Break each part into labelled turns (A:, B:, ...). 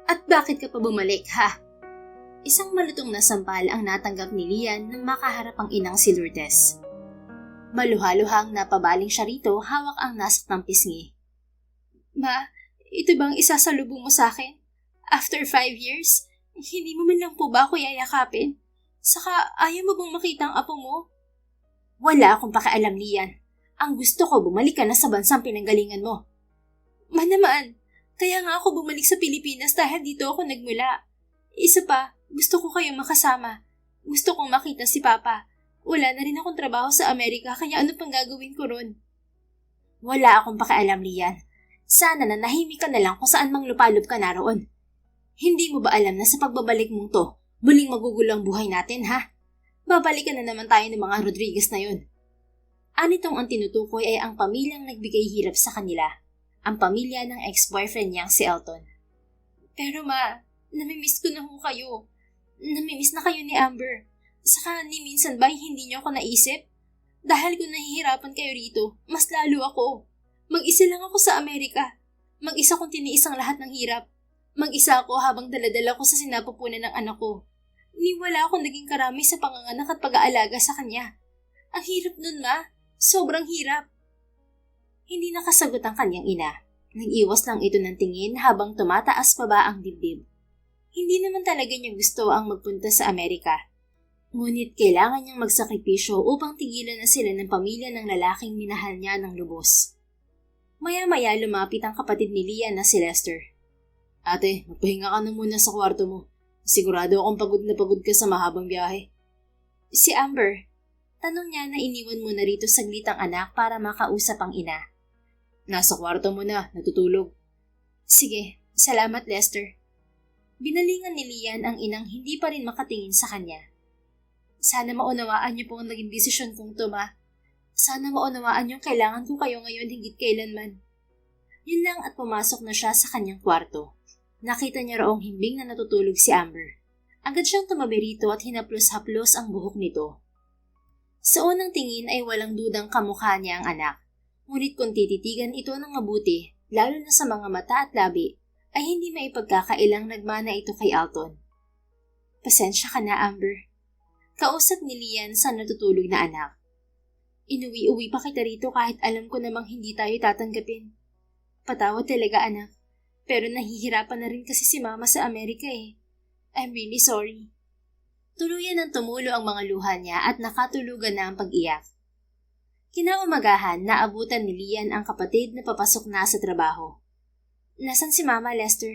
A: At bakit ka pa bumalik, ha? Isang malutong na sampal ang natanggap ni Lian nang makaharap ang inang si Lourdes. Maluhaluhang napabaling siya rito, hawak ang nasaktang pisngi. Ma, ito bang isasalubong mo sa akin? After 5 years, hindi mo man lang po ba ako yayakapin? Saka ayaw mo bang makita ang apo mo? Wala akong pakialam, Lian. Ang gusto ko, bumalik ka na sa bansang pinanggalingan mo. Ma naman, kaya nga ako bumalik sa Pilipinas dahil dito ako nagmula. Isa pa, gusto ko kayong makasama. Gusto kong makita si Papa. Wala na rin akong trabaho sa Amerika, kaya ano pang gagawin ko ron? Wala akong pakialam, Lian. Sana na nahimik ka na lang kung saan mang lupalop ka naroon. Hindi mo ba alam na sa pagbabalik mong to, muling magugulo ang buhay natin, ha? Babalikan na naman tayo ng mga Rodriguez na yun. Anitong ang tinutukoy ay ang pamilyang nagbigay hirap sa kanila. Ang pamilya ng ex-boyfriend niyang si Elton. Pero ma, namimiss ko na ho kayo. Namimiss na kayo ni Amber. Saka ni minsan ba hindi niyo ako naisip? Dahil kung nahihirapan kayo rito, mas lalo ako. Mag-isa lang ako sa Amerika. Mag-isa kong tiniis ang lahat ng hirap. Mag-isa ako habang daladala ko sa sinapupunan ng anak ko. Ni wala akong naging karami sa panganganak at pag-aalaga sa kanya. Ang hirap nun, ma. Sobrang hirap. Hindi nakasagot ang kanyang ina. Nag-iwas lang ito ng tingin habang tumataas pa ba ang dibdib. Hindi naman talaga niya gusto ang magpunta sa Amerika. Ngunit kailangan niyang magsakripisyo upang tigilan na sila ng pamilya ng lalaking minahal niya ng lubos. Maya-maya lumapit ang kapatid ni Lian na si Lester. Ate, magpahinga ka na muna sa kwarto mo. Sigurado akong pagod na pagod ka sa mahabang biyahe. Si Amber, tanong niya na iniwan mo na rito saglit ang anak para makausap ang ina. Nasa kwarto mo na, natutulog. Sige, salamat Lester. Binalingan ni Lian ang inang hindi pa rin makatingin sa kanya. Sana maunawaan niyo po ang naging desisyon kong to, ma. Sana maunawaan niyong kailangan ko kayo ngayon higit kailanman. Yun lang at pumasok na siya sa kanyang kwarto. Nakita niya raong himbing na natutulog si Amber. Agad siyang tumabi rito at hinaplos-haplos ang buhok nito. Sa unang tingin ay walang dudang kamukha niya ang anak. Ngunit kung tititigan ito ng mabuti, lalo na sa mga mata at labi, ay hindi maipagkakailang nagmana ito kay Alton. Pasensya ka na, Amber. Kausap ni Lian sa natutulog na anak. Inuwi-uwi pa kita rito kahit alam ko namang hindi tayo tatanggapin. Patawad talaga, anak. Pero nahihirapan na rin kasi si Mama sa Amerika eh. I'm really sorry. Tuluyan ng tumulo ang mga luha niya at nakatulugan na ang pag-iyak. Kinaumagahan, naabutan ni Lian ang kapatid na papasok na sa trabaho. Nasaan si Mama, Lester?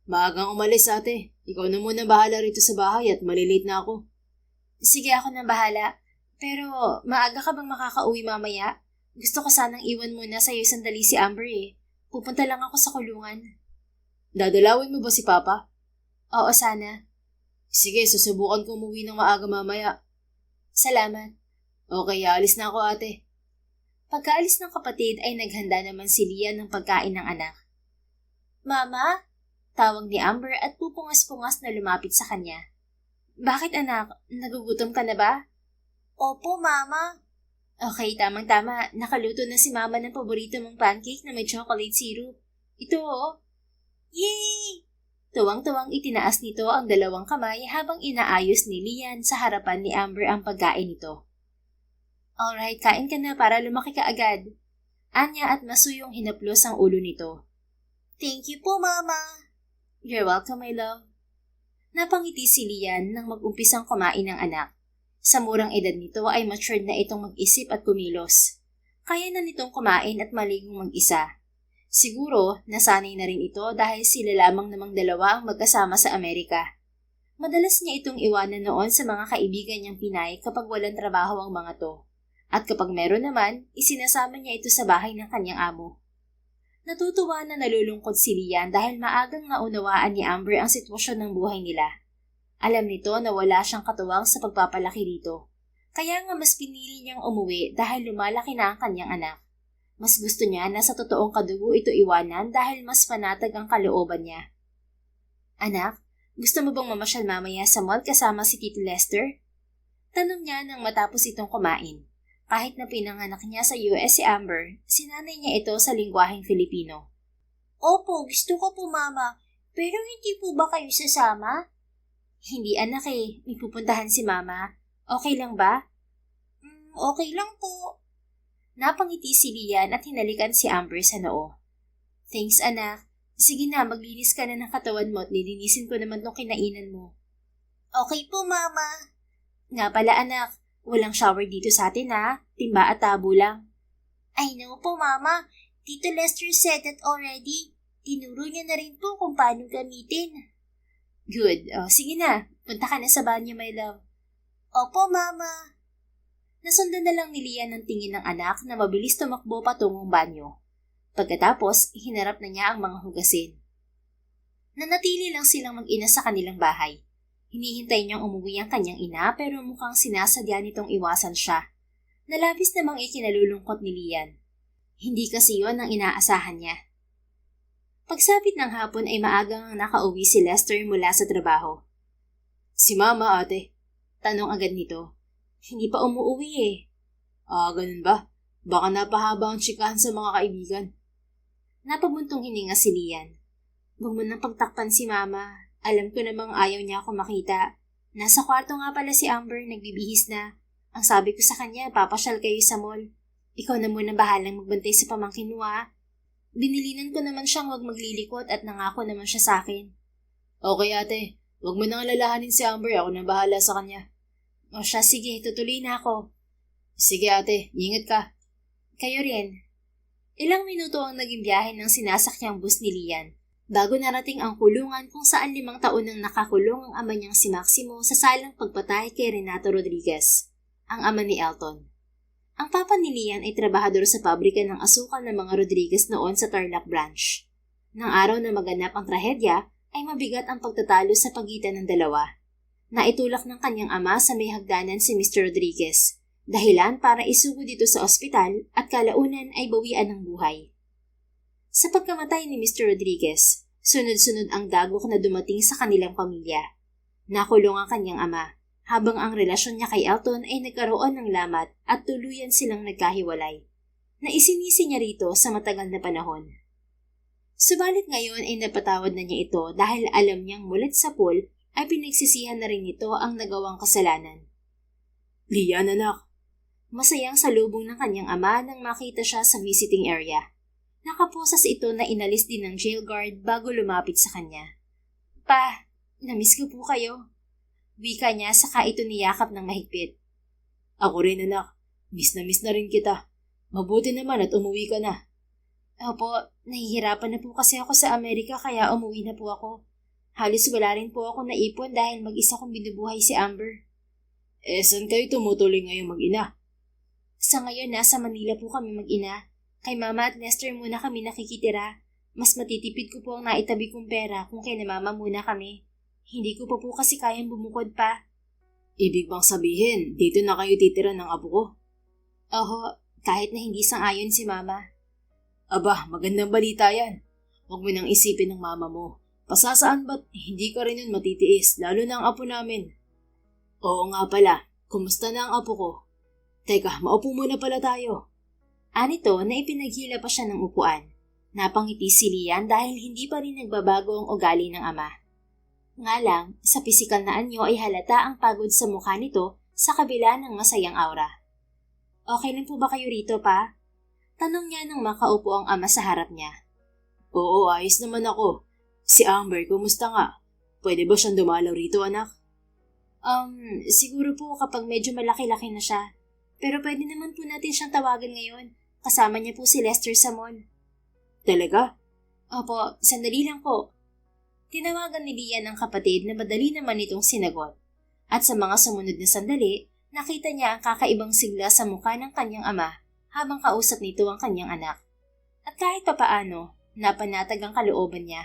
A: Maagang umalis, ate. Ikaw na muna bahala rito sa bahay at malilate na ako. Sige, ako na bahala. Pero maaga ka bang makakauwi mamaya? Gusto ko sanang iwan muna sa'yo sandali si Amber eh. Pupunta lang ako sa kulungan. Dadalawin mo ba si Papa? Oo, sana. Sige, susubukan ko umuwi ng maaga mamaya. Salamat. Okay, alis na ako, ate. Pagkaalis ng kapatid ay naghanda naman si Lian ng pagkain ng anak. Mama? Tawag ni Amber at pupungas-pungas na lumapit sa kanya. Bakit anak? Nagugutom ka na ba? Opo, Mama. Okay, tamang-tama. Nakaluto na si Mama ng paborito mong pancake na may chocolate syrup. Ito, oh. Yay! Tuwang-tuwang itinaas nito ang dalawang kamay habang inaayos ni Lian sa harapan ni Amber ang pagkain nito. Alright, kain ka na para lumaki ka agad. Anya at masuyong hinaplos ang ulo nito. Thank you po, Mama. You're welcome, my love. Napangiti si Lian nang mag-umpisang kumain ng anak. Sa murang edad nito ay matured na itong mag-isip at kumilos. Kaya na nitong kumain at maligong mag-isa. Siguro, nasanay na rin ito dahil sila lamang namang dalawa ang magkasama sa Amerika. Madalas niya itong iwanan noon sa mga kaibigan niyang Pinay kapag walang trabaho ang mga to. At kapag meron naman, isinasama niya ito sa bahay ng kanyang amo. Natutuwa na nalulungkot si Lian dahil maagang naunawaan ni Amber ang sitwasyon ng buhay nila. Alam nito na wala siyang katuwang sa pagpapalaki dito. Kaya nga mas pinili niyang umuwi dahil lumalaki na ang kanyang anak. Mas gusto niya na sa totoong kadugo ito iwanan dahil mas panatag ang kalooban niya. Anak, gusto mo bang mamasyal mamaya sa mall kasama si Tito Lester? Tanong niya nang matapos itong kumain. Kahit na pinanganak niya sa US si Amber, sinanay niya ito sa lingwaheng Filipino. Opo, gusto ko po, Mama. Pero hindi po ba kayo sasama? Hindi anak eh, may pupuntahan si mama. Okay lang ba? Okay lang po. Napangiti si Lian at hinalikan si Amber sa noo. Thanks anak. Sige na, maglinis ka na ng katawan mo at lilinisin ko naman tong kinainan mo. Okay po mama. Nga pala anak, walang shower dito sa atin ha. Timba at tabo lang. I know po mama. Tito Lester said that already. Tinuro niya na rin po kung paano gamitin. Good. Sige na. Punta ka na sa banyo, my love. Opo, mama. Nasundan na lang ni Lian ang tingin ng anak na mabilis tumakbo patungong banyo. Pagkatapos, hinarap na niya ang mga hugasin. Nanatili lang silang mag-ina sa kanilang bahay. Hinihintay niyang umuwi ang kanyang ina pero mukhang sinasadya nitong iwasan siya. Nalabis namang ikinalulungkot ni Lian. Hindi kasi yon ang inaasahan niya. Pagsapit ng hapon ay maagang nakauwi si Lester mula sa trabaho. Si mama ate, tanong agad nito. Hindi pa umuwi eh. Ganun ba? Baka napahaba ang tsikahan sa mga kaibigan. Napabuntong hininga si Lian. Huwag mo nang pagtakpan si mama. Alam ko namang ayaw niya ako makita. Nasa kwarto nga pala si Amber, nagbibihis na. Ang sabi ko sa kanya, papasyal kayo sa mall. Ikaw na muna bahalang magbantay sa pamangkin mo ha. Binilinan ko naman siyang huwag maglilikot at nangako naman siya sa akin. Okay ate, huwag mo nang alalahanin si Amber, ako na bahala sa kanya. O siya, sige, tutuloy na ako. Sige ate, ingat ka. Kayo rin. Ilang minuto ang naging biyahe ng sinasakyang bus ni Lian bago narating ang kulungan kung saan 5 taon nang nakakulong ang ama niyang si Maximo sa salang pagpatay kay Renato Rodriguez, ang ama ni Elton. Ang papa ni Lian ay trabahador sa pabrika ng asukal ng mga Rodriguez noon sa Tarlac branch. Nang araw na maganap ang trahedya, ay mabigat ang pagtatalo sa pagitan ng dalawa. Naitulak ng kanyang ama sa may hagdanan si Mr. Rodriguez, dahilan para isugo dito sa ospital at kalaunan ay bawian ng buhay. Sa pagkamatay ni Mr. Rodriguez, sunod-sunod ang dagok na dumating sa kanilang pamilya. Nakulong ang kanyang ama, habang ang relasyon niya kay Elton ay nagkaroon ng lamat at tuluyan silang nagkahiwalay. Naisinisi niya rito sa matagal na panahon. Subalit ngayon ay napatawad na niya ito dahil alam niyang mulat sa pool ay pinagsisihan na rin nito ang nagawang kasalanan. Lian anak. Masayang salubong ng kanyang ama nang makita siya sa visiting area. Nakaposas ito na inalis din ng jail guard bago lumapit sa kanya. Pa, namiss ko po kayo. Wika niya saka ito niyakap ng mahigpit. Ako rin anak, miss na rin kita. Mabuti naman at umuwi ka na. Opo, nahihirapan na po kasi ako sa Amerika kaya umuwi na po ako. Halos wala rin po ako naipon dahil mag-isa kong binubuhay si Amber. Saan kayo tumutuloy ngayong mag-ina? Sa ngayon, nasa Manila po kami mag-ina. Kay Mama at Lester muna kami nakikitira. Mas matitipid ko po ang naitabi kong pera kung kay na Mama muna kami. Hindi ko pa po kasi kayang bumukod pa. Ibig bang sabihin, dito na kayo titira ng apo ko? Oho, kahit na hindi sang-ayon si Mama. Aba, magandang balita yan. Huwag mo nang isipin ng Mama mo. Pasasaan ba't hindi ka rin yun matitiis, lalo na ang apo namin? Oo nga pala, kumusta na ang apo ko? Teka, maupo muna pala tayo. Anito na ipinaghila pa siya ng upuan. Napangiti si Lian dahil hindi pa rin nagbabago ang ugali ng ama. Nga lang, sa pisikal na anyo ay halata ang pagod sa mukha nito sa kabila ng masayang aura. Okay lang po ba kayo rito pa? Tanong niya nang makaupo ang ama sa harap niya. Oo, ayos naman ako. Si Amber, kumusta nga? Pwede ba siyang dumalaw rito, anak? Siguro po kapag medyo malaki-laki na siya. Pero pwede naman po natin siyang tawagan ngayon. Kasama niya po si Lester sa mall. Talaga? Opo, sandali lang po. Tinawagan ni Lian ang kapatid na madali naman itong sinagot. At sa mga sumunod na sandali, nakita niya ang kakaibang sigla sa mukha ng kanyang ama habang kausap nito ang kanyang anak. At kahit papaano, napanatag ang kalooban niya.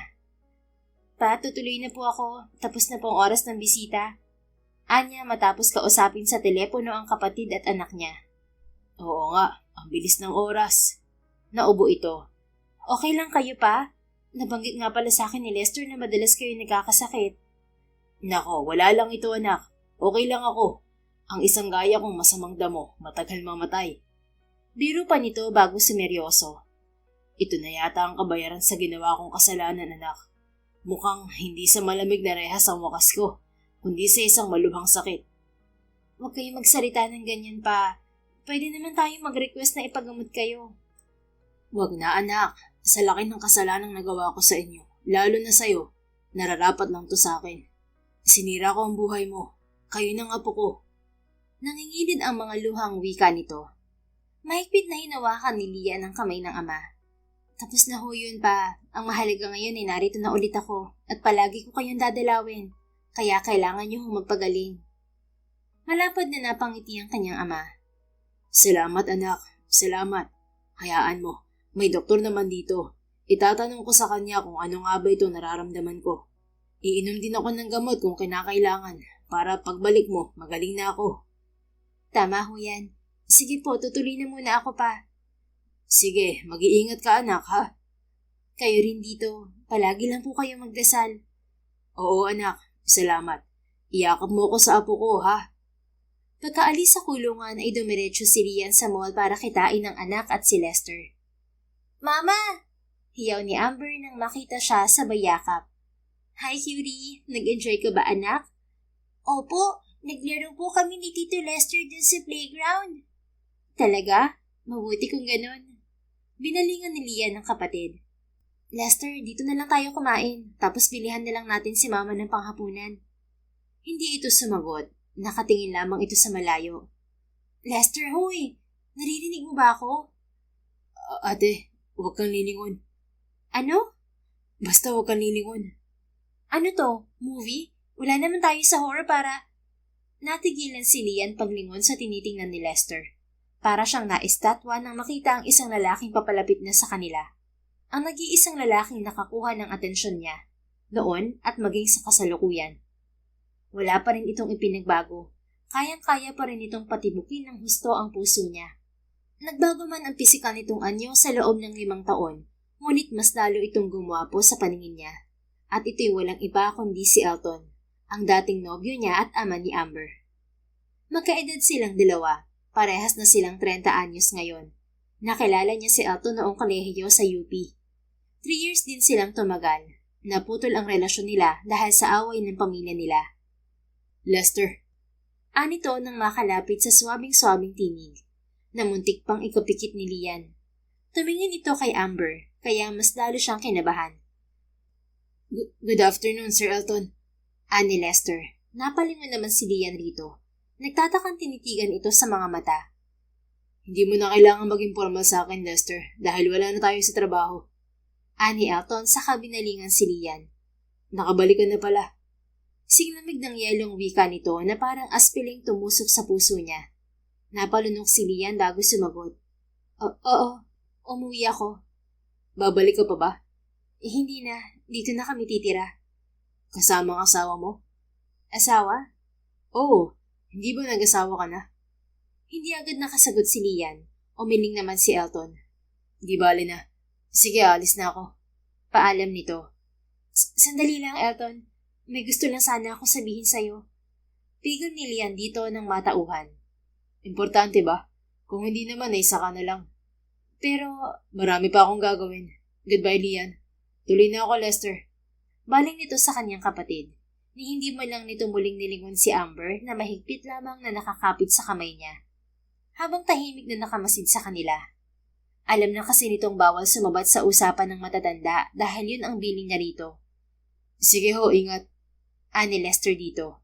A: Pa, tutuloy na po ako. Tapos na po ang oras ng bisita. Anya matapos kausapin sa telepono ang kapatid at anak niya. Oo nga, ang bilis ng oras. Naubo ito. Okay lang kayo pa? Nabanggit nga pala sa akin ni Lester na madalas kayo nagkakasakit. Nako, wala lang ito anak. Okay lang ako. Ang isang gaya kong masamang damo, matagal mamatay. Biro pa nito bago sumeryoso. Ito na yata ang kabayaran sa ginawa kong kasalanan anak.
B: Mukhang hindi sa malamig na rehas ang wakas ko, kundi sa isang malubhang sakit.
A: Huwag kayong magsalita ng ganyan pa. Pwede naman tayong mag-request na ipagamot kayo.
B: Wag na anak, sa laki ng kasalanang nagawa ko sa inyo, lalo na sa'yo, nararapat lang to sa akin. Sinira ko ang buhay mo, kayo ng apo ko.
A: Nangingilid ang mga luhang wika nito. Mahigpit na hinawakan ni Lian ang kamay ng ama. Tapos na ho yun pa, ang mahalaga ngayon ay narito na ulit ako at palagi ko kayong dadalawin, kaya kailangan niyo magpagaling. Malapad na napangiti ang kanyang ama.
B: Salamat anak, salamat. Hayaan mo, may doktor naman dito. Itatanong ko sa kanya kung ano nga ba ito nararamdaman ko. Iinom din ako ng gamot kung kinakailangan para pagbalik mo, magaling na ako.
A: Tama ho yan. Sige po, tutuloy na muna ako pa.
B: Sige, mag-iingat ka anak ha.
A: Kayo rin dito. Palagi lang po kayo magdasal.
B: Oo anak, salamat. Iyakap mo ko sa apo ko ha.
A: Pagkaalis sa kulungan ay dumiretso si Rian sa mall para kitain ng anak at si Lester. Mama! Hiyaw ni Amber nang makita siya sa bayakap. Hi cutie, nag-enjoy ka ba anak? Opo, naglaro po kami ni Tito Lester dun sa playground. Talaga? Mabuti kung ganon. Binalingan ni Lian ng kapatid. Lester, dito na lang tayo kumain, tapos bilihan na lang natin si mama ng panghapunan. Hindi ito sumagot, nakatingin lamang ito sa malayo. Lester, hoy! Naririnig mo ba ako?
B: Ate, huwag kang lilingon.
A: Ano?
B: Basta huwag kang lilingon.
A: Ano to? Movie? Wala naman tayo sa horror para... Natigilan si Lian paglingon sa tinitingnan ni Lester. Para siyang naistatwa nang makita ang isang lalaking papalapit na sa kanila. Ang nag-iisang lalaking nakakuha ng atensyon niya, noon at maging sa kasalukuyan. Wala pa rin itong ipinagbago. Kayang-kaya pa rin itong patibukin ng husto ang puso niya. Nagbago man ang pisikal nitong anyo sa loob ng 5 taon, ngunit mas lalo itong gumwapo sa paningin niya. At ito'y walang iba kundi si Elton, ang dating nobyo niya at ama ni Amber. Magkaedad silang dalawa. Parehas na silang 30 anyos ngayon. Nakilala niya si Elton noong kolehiyo sa UP. 3 years din silang tumagal. Naputol ang relasyon nila dahil sa away ng pamilya nila.
B: Lester.
A: Anito nang makalapit sa swabing-swabing tinig. Namuntik pang ikapikit ni Lian. Tumingin ito kay Amber, kaya mas lalo siyang kinabahan.
B: Good afternoon, Sir Elton.
A: Ani Lester. Napalingon naman si Lian rito. Nagtatakang tinitigan ito sa mga mata.
B: Hindi mo na kailangan maging formal sa akin, Lester, dahil wala na tayo sa trabaho.
A: Ani Elton sa kabinalingan si Lian.
B: Nakabalik ka na pala.
A: Sinlamig ng yelong wika nito na parang aspiling tumusok sa puso niya. Napalunok si Lian bago sumagot. Oo, umuwi ako.
B: Babalik ka pa ba?
A: Hindi na, dito na kami titira.
B: Kasama ang asawa mo?
A: Asawa?
B: Oo. Hindi ba nag-asawa ka na?
A: Hindi agad nakasagot si Lian. Umiling naman si Elton.
B: Di bali na. Sige, alis na ako.
A: Paalam nito. Sandali lang, Elton. May gusto lang sana akong sabihin sa'yo. Pigil ni Lian dito ng matauhan.
B: Importante ba? Kung hindi naman ay saka na lang.
A: Pero...
B: Marami pa akong gagawin. Goodbye, Lian. Tuloy na ako, Lester.
A: Baling nito sa kanyang kapatid. Ni hindi mo lang nito muling nilingon si Amber na mahigpit lamang na nakakapit sa kamay niya. Habang tahimik na nakamasid sa kanila. Alam na kasi nitong bawal sumabat sa usapan ng matatanda dahil yun ang biling niya rito.
B: Sige ho, ingat.
A: Ani Lester dito.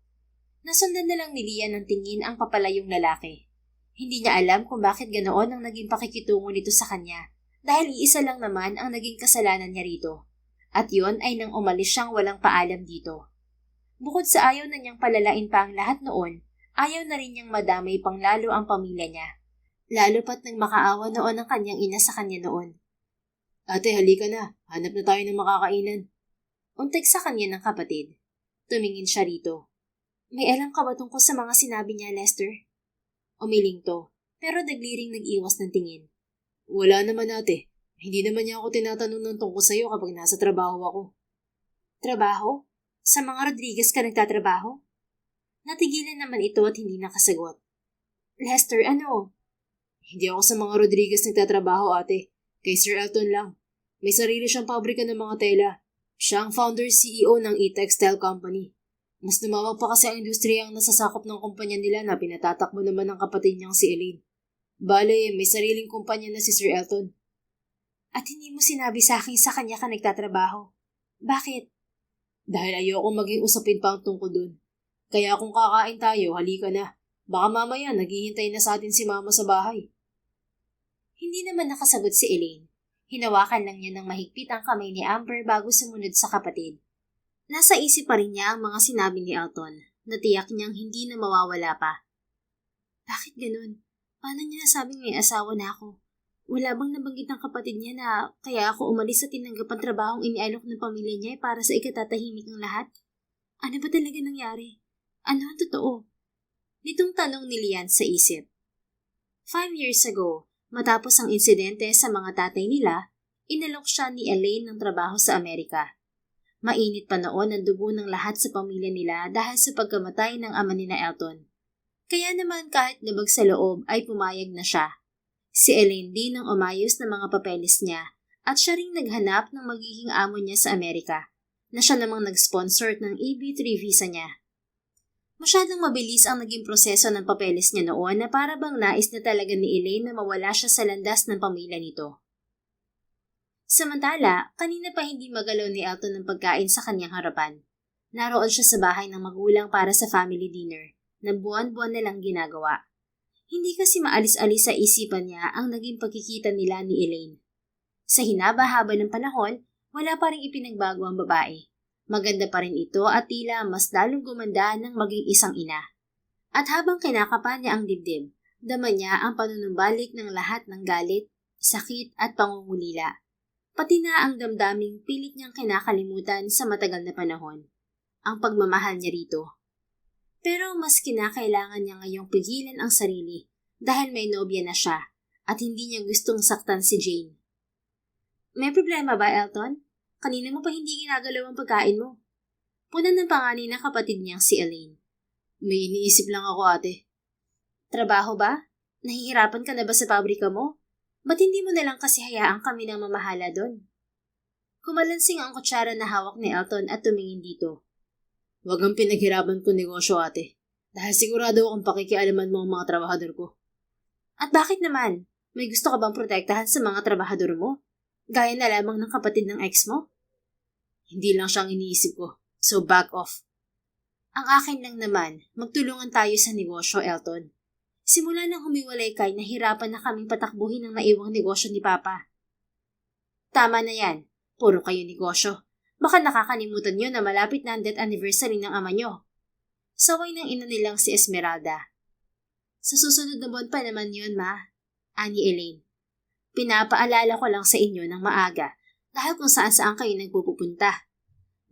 A: Nasundan na lang ni Lian ng tingin ang papalayong lalaki. Hindi niya alam kung bakit ganoon ang naging pakikitungo nito sa kanya dahil iisa lang naman ang naging kasalanan niya rito. At yun ay nang umalis siyang walang paalam dito. Bukod sa ayaw na niyang palalain pa ang lahat noon, ayaw na rin niyang madamay pang lalo ang pamilya niya. Lalo pat nang makaawa noon ang kanyang ina sa kanya noon.
B: Ate, halika na. Hanap na tayo ng makakainan.
A: Untek sa kanya ng kapatid. Tumingin siya rito. May alam ka ba tungkol sa mga sinabi niya, Lester? Umiling to, pero dagliring nag-iwas ng tingin.
B: Wala naman ate. Hindi naman niya ako tinatanong ng tungkol sa'yo kapag nasa trabaho ako.
A: Trabaho? Sa mga Rodriguez ka nagtatrabaho? Natigilan naman ito at hindi nakasagot. Lester, ano?
B: Hindi ako sa mga Rodriguez nagtatrabaho ate. Kay Sir Elton lang. May sarili siyang pabrika ng mga tela. Siya ang founder CEO ng e-textile company. Mas lumawak pa kasi ang industriyang nasasakop ng kumpanya nila na pinatatakbo naman ng kapatid niyang si Elaine. Bale, may sariling kumpanya na si Sir Elton.
A: At hindi mo sinabi sa akin sa kanya ka nagtatrabaho. Bakit?
B: Dahil ayoko maging usapin pa ang tungkol dun. Kaya kung kakain tayo, halika na. Baka mamaya naghihintay na sa atin si mama sa bahay.
A: Hindi naman nakasagot si Elaine. Hinawakan lang niya ng mahigpit ang kamay ni Amber bago sumunod sa kapatid. Nasa isip pa rin niya ang mga sinabi ni Elton, na tiyak niyang hindi na mawawala pa. Bakit ganun? Paano niya nasabing may asawa na ako? Wala bang nabanggit ng kapatid niya na kaya ako umalis sa tinanggap ang trabahong inialok ng pamilya niya para sa ikatatahimik ng lahat? Ano ba talaga nangyari? Ano ang totoo? Nitong tanong ni Lian sa isip. 5 years ago, matapos ang insidente sa mga tatay nila, inalok siya ni Elaine ng trabaho sa Amerika. Mainit pa noon ang dugo ng lahat sa pamilya nila dahil sa pagkamatay ng ama ni na Elton. Kaya naman kahit labag sa loob ay pumayag na siya. Si Elaine din ang umayos ng mga papeles niya at siya ring naghanap ng magiging amo niya sa Amerika, na siya namang nag-sponsor ng EB3 visa niya. Masyadong mabilis ang naging proseso ng papeles niya noon na para bang nais na talaga ni Elaine na mawala siya sa landas ng pamilya nito. Samantala, kanina pa hindi magalaw ni Elton ng pagkain sa kanyang harapan. Naroon siya sa bahay ng magulang para sa family dinner, na buwan-buwan na lang ginagawa. Hindi kasi maalis-alis sa isipan niya ang naging pagkikita nila ni Elaine. Sa hinaba-haba ng panahon, wala pa rin ipinagbago ang babae. Maganda pa rin ito at tila mas lalong gumanda ng maging isang ina. At habang kinakapa niya ang dibdib, dama niya ang panunumbalik ng lahat ng galit, sakit at pangungulila. Pati na ang damdaming pilit niyang kinakalimutan sa matagal na panahon. Ang pagmamahal niya rito. Pero mas kinakailangan niya ngayong pigilan ang sarili dahil may nobya na siya at hindi niya gustong saktan si Jane. May problema ba, Elton? Kanina mo pa hindi ginagalaw ang pagkain mo. Punan ng panganay ng kapatid niyang si Elaine.
B: May iniisip lang ako, ate.
A: Trabaho ba? Nahihirapan ka na ba sa pabrika mo? Ba't hindi mo nalang kasi hayaan kami ng mamahala doon? Kumalansing ang kutsara na hawak ni Elton at tumingin dito.
B: Huwag ang pinaghirapan ko negosyo, ate. Dahil sigurado akong pakikialaman mo ang mga trabahador ko.
A: At bakit naman? May gusto ka bang protektahan sa mga trabahador mo? Gaya na lamang ng kapatid ng ex mo?
B: Hindi lang siyang iniisip ko. So back off.
A: Ang akin lang naman, magtulungan tayo sa negosyo, Elton. Simula nang humiwalay kay, nahirapan na kaming patakbuhin ang naiwang negosyo ni Papa. Tama na yan. Puro kayo negosyo. Baka nakakalimutan nyo na malapit na ang death anniversary ng ama nyo. Saway ng ina nilang si Esmeralda. Sa susunod na buwan pa naman yun, Ma. Ani Elaine. Pinapaalala ko lang sa inyo ng maaga dahil kung saan-saan kayo nagpupunta.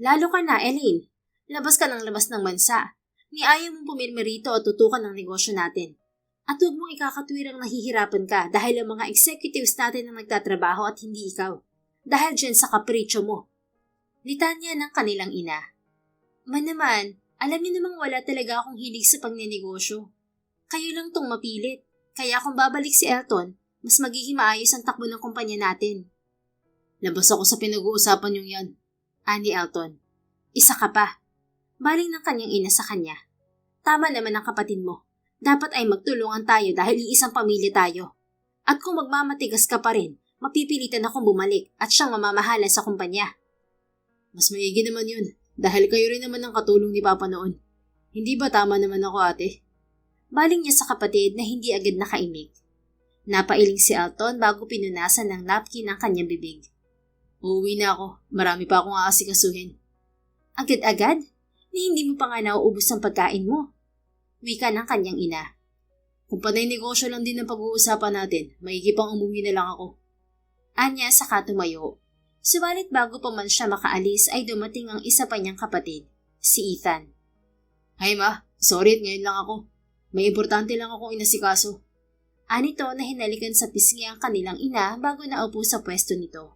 A: Lalo ka na, Elaine. Labas ka ng labas ng bansa. Ni ayaw mong pumirma rito o tutukan ng negosyo natin. At huwag mong ikakatwirang nahihirapan ka dahil ang mga executives natin ang nagtatrabaho at hindi ikaw. Dahil dyan sa kapritsyo mo. Litanya ng kanilang ina. Naman, alam niyo namang wala talaga akong hilig sa pagnenegosyo. Kayo lang tong mapilit. Kaya kung babalik si Elton, mas magiging maayos ang takbo ng kumpanya natin.
B: Labas ako sa pinag-uusapan yung yan.
A: Ani Elton. Isa ka pa. Baling ng kanyang ina sa kanya. Tama naman ang kapatid mo. Dapat ay magtulungan tayo dahil iisang pamilya tayo. At kung magmamatigas ka pa rin, mapipilitan akong bumalik at siyang mamamahala sa kumpanya.
B: Mas maigi naman yun dahil kayo rin naman ang katulong ni Papa noon. Hindi ba tama naman ako, ate?
A: Baling niya sa kapatid na hindi agad nakaimik. Napailing si Elton bago pinunasan ng napkin ang kanyang bibig.
B: Uuwi na ako. Marami pa akong aasikasuhin.
A: Agad-agad? Ni hindi mo pa nga nauubos ang pagkain mo. Wika ng kanyang ina.
B: Kung panay negosyo lang din ang pag-uusapan natin, maigi pang umuwi na lang ako.
A: Anya saka tumayo. Subalit bago pa man siya makaalis ay dumating ang isa pa niyang kapatid, si Ethan.
B: Hi ma, sorry at ngayon lang ako. May importante lang akong inasikaso.
A: Anito na hinalikan sa pisngi ang kanilang ina bago naupo sa pwesto nito.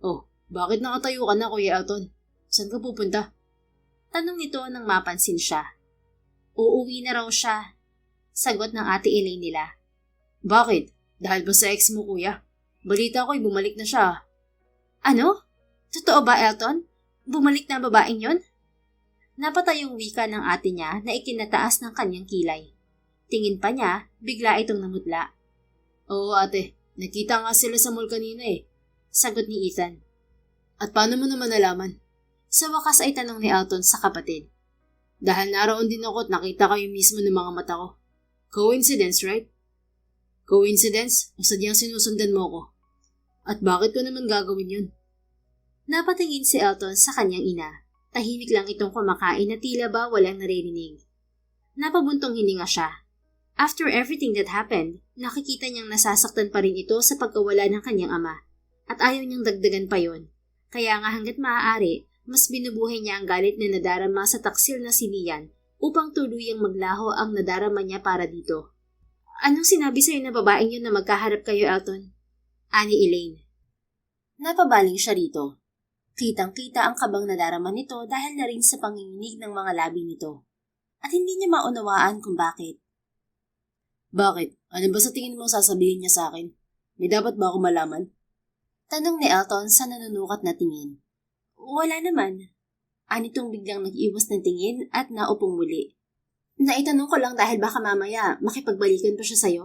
B: Oh, bakit nakatayo ka na, Kuya Elton? Saan ka pupunta?
A: Tanong nito nang mapansin siya. Uuwi na raw siya. Sagot ng ate Elaine nila.
B: Bakit? Dahil ba sa ex mo, kuya? Balita ko'y bumalik na siya.
A: Ano? Totoo ba, Elton? Bumalik na ang babaeng yon? Napatayong wika ng ate niya na ikinataas ng kanyang kilay. Tingin pa niya, bigla itong namutla.
B: Oo ate, nakita nga sila sa mall kanina eh.
A: Sagot ni Ethan.
B: At paano mo naman nalaman?
A: Sa wakas ay tanong ni Elton sa kapatid.
B: Dahil naroon din ako at nakita kayo mismo ng mga mata ko. Coincidence, right? Coincidence o sadyang sinusundan mo ko? At bakit ko naman gagawin yun?
A: Napatingin si Elton sa kanyang ina. Tahimik lang itong kumakain na tila ba walang naririnig. Napabuntong hininga siya. After everything that happened, nakikita niyang nasasaktan pa rin ito sa pagkawala ng kanyang ama. At ayaw niyang dagdagan pa yon. Kaya nga hanggat maaari, mas binubuhay niya ang galit na nadarama sa taksil na si Lian upang tuluyang maglaho ang nadarama niya para dito. Anong sinabi sa'yo na babaeng yun na magkaharap kayo, Elton? Ani Elaine. Napabaling siya rito. Kitang-kita ang kabang nadarama nito dahil na rin sa panginginig ng mga labi nito. At hindi niya maunawaan kung bakit.
B: Bakit? Ano ba sa tingin mo sasabihin niya sa akin? May dapat ba ako malaman?
A: Tanong ni Elton sa nanunukat na tingin. Wala naman. Anitong biglang nag-iwas ng tingin at naupong muli. Naitanong ko lang dahil baka mamaya makipagbalikan pa siya sa'yo.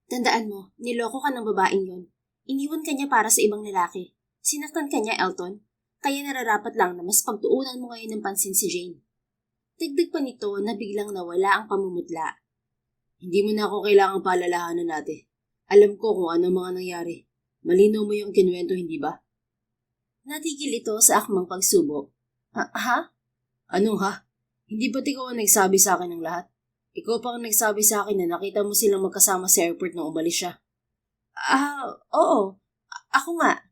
A: Tandaan mo, niloko ka ng babaeng yon. Iniwan ka niya para sa ibang lalaki. Sinaktan ka niya, Elton. Kaya nararapat lang na mas pagtuunan mo ngayon ng pansin si Jane. Dagdag pa nito na biglang nawala ang pamumutla.
B: Hindi mo na ako kailangang paalalahanan natin. Alam ko kung ano mga nangyari. Malinaw mo yung kinuwento, hindi ba?
A: Natigil ito sa akmang pagsubo. Ha?
B: Anong ha? Hindi ba't ikaw ang nagsabi sa akin ng lahat? Ikaw pa ang nagsabi sa akin na nakita mo silang magkasama sa airport nung umalis siya.
A: Oo. Ako nga.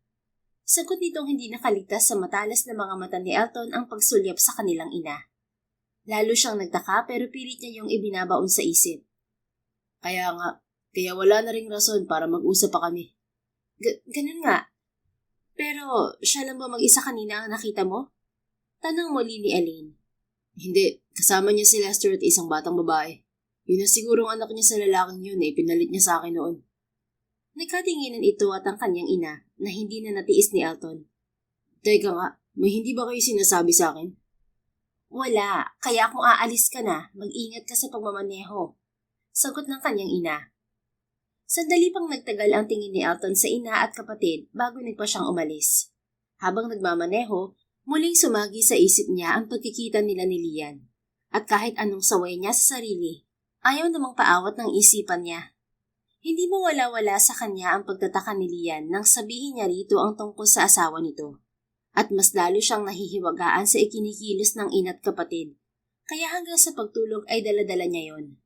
A: Sagot nitong hindi nakaligtas sa matalas na mga mata ni Elton ang pagsulyap sa kanilang ina. Lalo siyang nagtaka pero pilit niya yung ibinabaon sa isip.
B: Kaya wala na ring rason para mag-usap pa kami.
A: Ganun nga. Pero siya lang ba mag-isa kanina ang nakita mo? Tanong muli ni Elaine.
B: Hindi, kasama niya si Lester at isang batang babae. Yun na sigurong anak niya sa lalaking yun pinalit niya sa akin noon.
A: Nagkatinginan ito at ang kanyang ina na hindi na natiis ni Elton.
B: Teka nga, may hindi ba kayo sinasabi sa akin?
A: Wala, kaya kung aalis ka na, mag-ingat ka sa pagmamaneho. Sagot ng kanyang ina. Sandali pang nagtagal ang tingin ni Elton sa ina at kapatid bago nagpa siyang umalis. Habang nagmamaneho, muling sumagi sa isip niya ang pagkikita nila ni Lian. At kahit anong saway niya sa sarili, ayaw namang paawat ng isipan niya. Hindi mawala-wala sa kanya ang pagtataka ni Lian nang sabihin niya rito ang tungkol sa asawa nito. At mas lalo siyang nahihiwagaan sa ikinikilos ng ina't kapatid, kaya hanggang sa pagtulog ay daladala niya yon.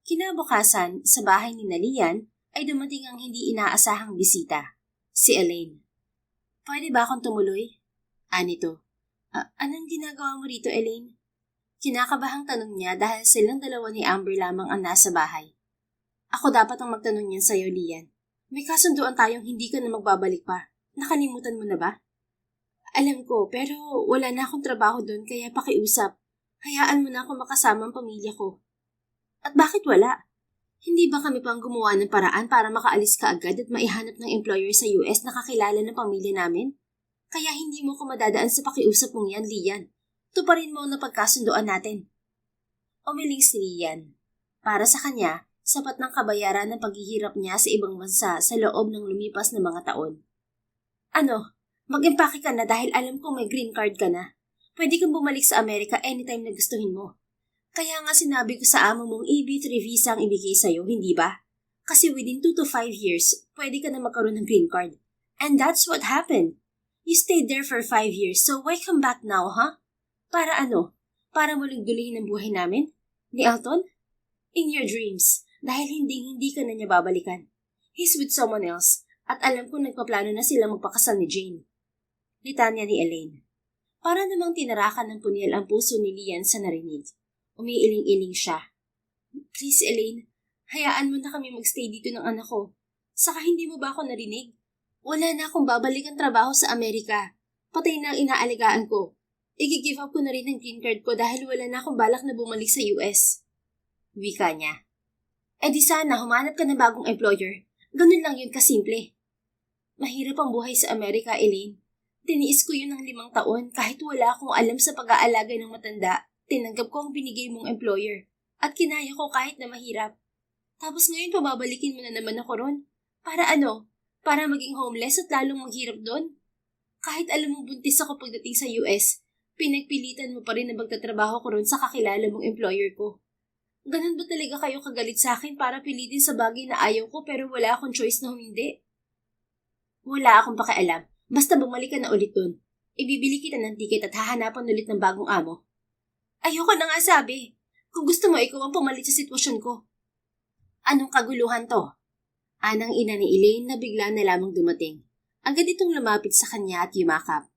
A: Kinabukasan, sa bahay ni Lian ay dumating ang hindi inaasahang bisita, si Elaine. Pwede ba akong tumuloy? Anito. Anong ginagawa mo rito, Elaine? Kinakabahang tanong niya dahil silang dalawa ni Amber lamang ang nasa bahay. Ako dapat ang magtanong niyan sa'yo, Lian. May kasunduan tayong hindi ka na magbabalik pa. Nakalimutan mo na ba? Alam ko, pero wala na akong trabaho doon kaya pakiusap. Hayaan mo na ako makasama ang pamilya ko. At bakit wala? Hindi ba kami pang gumawa ng paraan para makaalis ka agad at maihanap ng employer sa US na kakilala ng pamilya namin? Kaya hindi mo ko madadaan sa pakiusap mong yan, Lian. Tuparin mo ang napagkasunduan natin. Umiling si Lian. Para sa kanya, sapat ng kabayaran ng paghihirap niya sa ibang bansa sa loob ng lumipas na mga taon. Ano? Mag-impake ka na dahil alam kong may green card ka na. Pwede kang bumalik sa Amerika anytime na gustuhin mo. Kaya nga sinabi ko sa amo mong EB3 visa ang ibigay sa'yo, hindi ba? Kasi within 2 to 5 years, pwede ka na magkaroon ng green card. And that's what happened. You stayed there for 5 years, so why come back now, huh? Para ano? Para muling dulihin ang buhay namin? Ni Elton? In your dreams, dahil hindi ka na niya babalikan. He's with someone else, at alam kong nagpaplano na sila magpakasal ni Jane. Litanya ni Elaine. Para namang tinarakan ng punyal ang puso ni Lian sa narinig. Umiiling-iling siya. Please, Elaine, hayaan mo na kami magstay dito ng anak ko. Saka hindi mo ba ako narinig? Wala na akong babalik ang trabaho sa Amerika. Patay na ang inaalagaan ko. I-give up ko na rin ang green card ko dahil wala na akong balak na bumalik sa US. Wika niya. Eh di sana humanap ka ng bagong employer. Ganun lang yun kasimple. Mahirap ang buhay sa Amerika, Elaine. Tiniis ko yun ng 5 taon kahit wala akong alam sa pag-aalaga ng matanda. Tinanggap ko ang binigay mong employer at kinaya ko kahit na mahirap. Tapos ngayon pababalikin mo na naman ako ron. Para ano? Para maging homeless at lalong maghirap doon? Kahit alam mong buntis ako pagdating sa US, pinagpilitan mo pa rin na magtatrabaho ko ron sa kakilala mong employer ko. Ganun ba talaga kayo kagalit sa akin para pilitin sa bagay na ayaw ko pero wala akong choice na humindi? Wala akong pakialam. Basta bumalik ka na ulit dun. Ibibili kita ng tiket at hahanapan ulit ng bagong amo. Ayoko na nga sabi. Kung gusto mo, ikaw ang pumalit sa sitwasyon ko. Anong kaguluhan to? Anang ina ni Elaine na bigla na lamang dumating. Agad itong lumapit sa kanya at yumakap.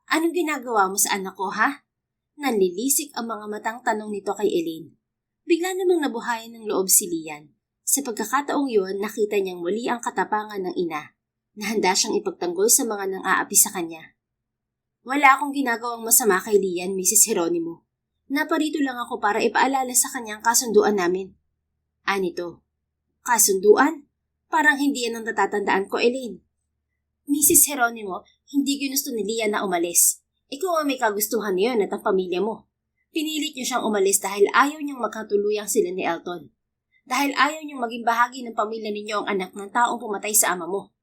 A: Anong ginagawa mo sa anak ko, ha? Nanlilisik ang mga matang tanong nito kay Elaine. Bigla namang nabuhayan ng loob si Lian. Sa pagkakataong yun, nakita niyang muli ang katapangan ng ina, na handa siyang ipagtanggol sa mga nang-aapi sa kanya. Wala akong ginagawang masama kay Lian, Mrs. Geronimo. Naparito lang ako para ipaalala sa kanyang kasunduan namin. Anito, kasunduan? Parang hindi yan ang natatandaan ko, Elaine. Mrs. Geronimo, hindi ginusto ni Lian na umalis. Ikaw ang may kagustuhan niyon at ang pamilya mo. Pinilit niyo siyang umalis dahil ayaw niyang magkatuluyang sila ni Elton. Dahil ayaw niyang maging bahagi ng pamilya ninyo ang anak ng taong pumatay sa ama mo.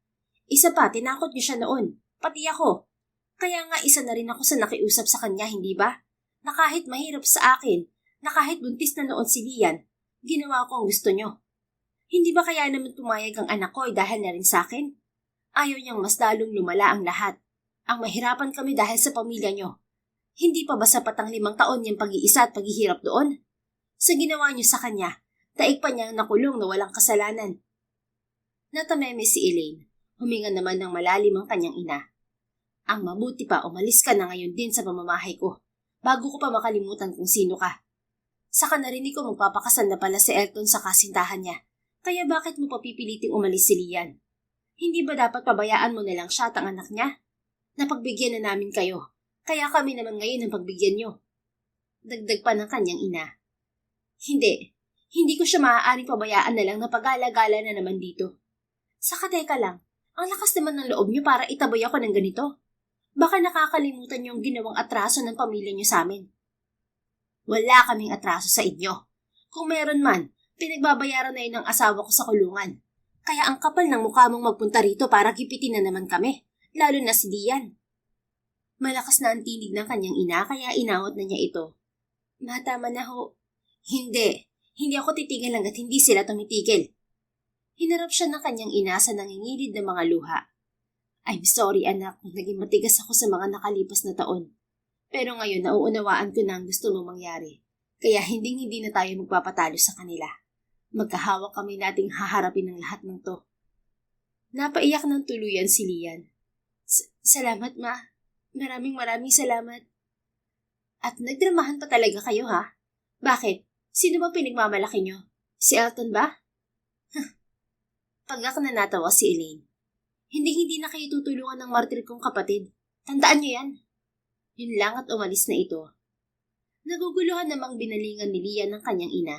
A: Isa pa, tinakot niyo siya noon. Pati ako. Kaya nga isa na rin ako sa nakiusap sa kanya, hindi ba? Na kahit mahirap sa akin, na kahit buntis na noon si Lian, ginawa ko ang gusto niyo. Hindi ba kaya naman pumayag ang anak ko dahil na rin sa akin? Ayaw niyang mas lalong lumala ang lahat. Ang mahirapan kami dahil sa pamilya niyo. Hindi pa ba sapat ang 5 taon niyang pag-iisa at paghihirap doon? Sa ginawa niyo sa kanya, daig pa niyang nakulong na walang kasalanan. Natameme si Elaine. Huminga naman ng malalim ang kanyang ina. Ang mabuti pa, umalis ka na ngayon din sa pamamahay ko, bago ko pa makalimutan kung sino ka. Saka narinig ko magpapakasal na pala si Elton sa kasintahan niya, kaya bakit mo papipiliting umalis si Lian? Hindi ba dapat pabayaan mo na lang siya at ang anak niya? Napagbigyan na namin kayo, kaya kami naman ngayon ang pagbigyan niyo. Dagdag pa ng kanyang ina. Hindi ko siya maaaring pabayaan na lang na pag-alagala na naman dito. Saka teka lang, ang lakas naman ng loob niyo para itaboy ako ng ganito. Baka nakakalimutan niyo ang ginawang atraso ng pamilya niyo sa amin. Wala kaming atraso sa inyo. Kung meron man, pinagbabayaran na yun ng asawa ko sa kulungan. Kaya ang kapal ng mukha mong magpunta rito para gipitin na naman kami, lalo na si Lian. Malakas na ang tinig ng kanyang ina kaya inawat na niya ito. Matama na ho. Hindi ako titigil hanggat hindi sila tumitigil. Hinarap siya ng kanyang ina sa nangingilid na mga luha. I'm sorry anak kung naging matigas ako sa mga nakalipas na taon. Pero ngayon nauunawaan ko na ang gusto mong mangyari. Kaya hindi na tayo magpapatalo sa kanila. Magkahawak kami nating haharapin ng lahat ng to. Napaiyak ng tuluyan si Lian. Salamat ma. Maraming salamat. At nagdramahan pa talaga kayo ha? Bakit? Sino ba pinagmamalaki nyo? Si Elton ba? Pagak na natawa si Elaine. Hindi na kayo tutulungan ng martir kong kapatid. Tandaan niyo yan. Yun lang at umalis na ito. Naguguluhan namang binalingan ni Lian ng kanyang ina.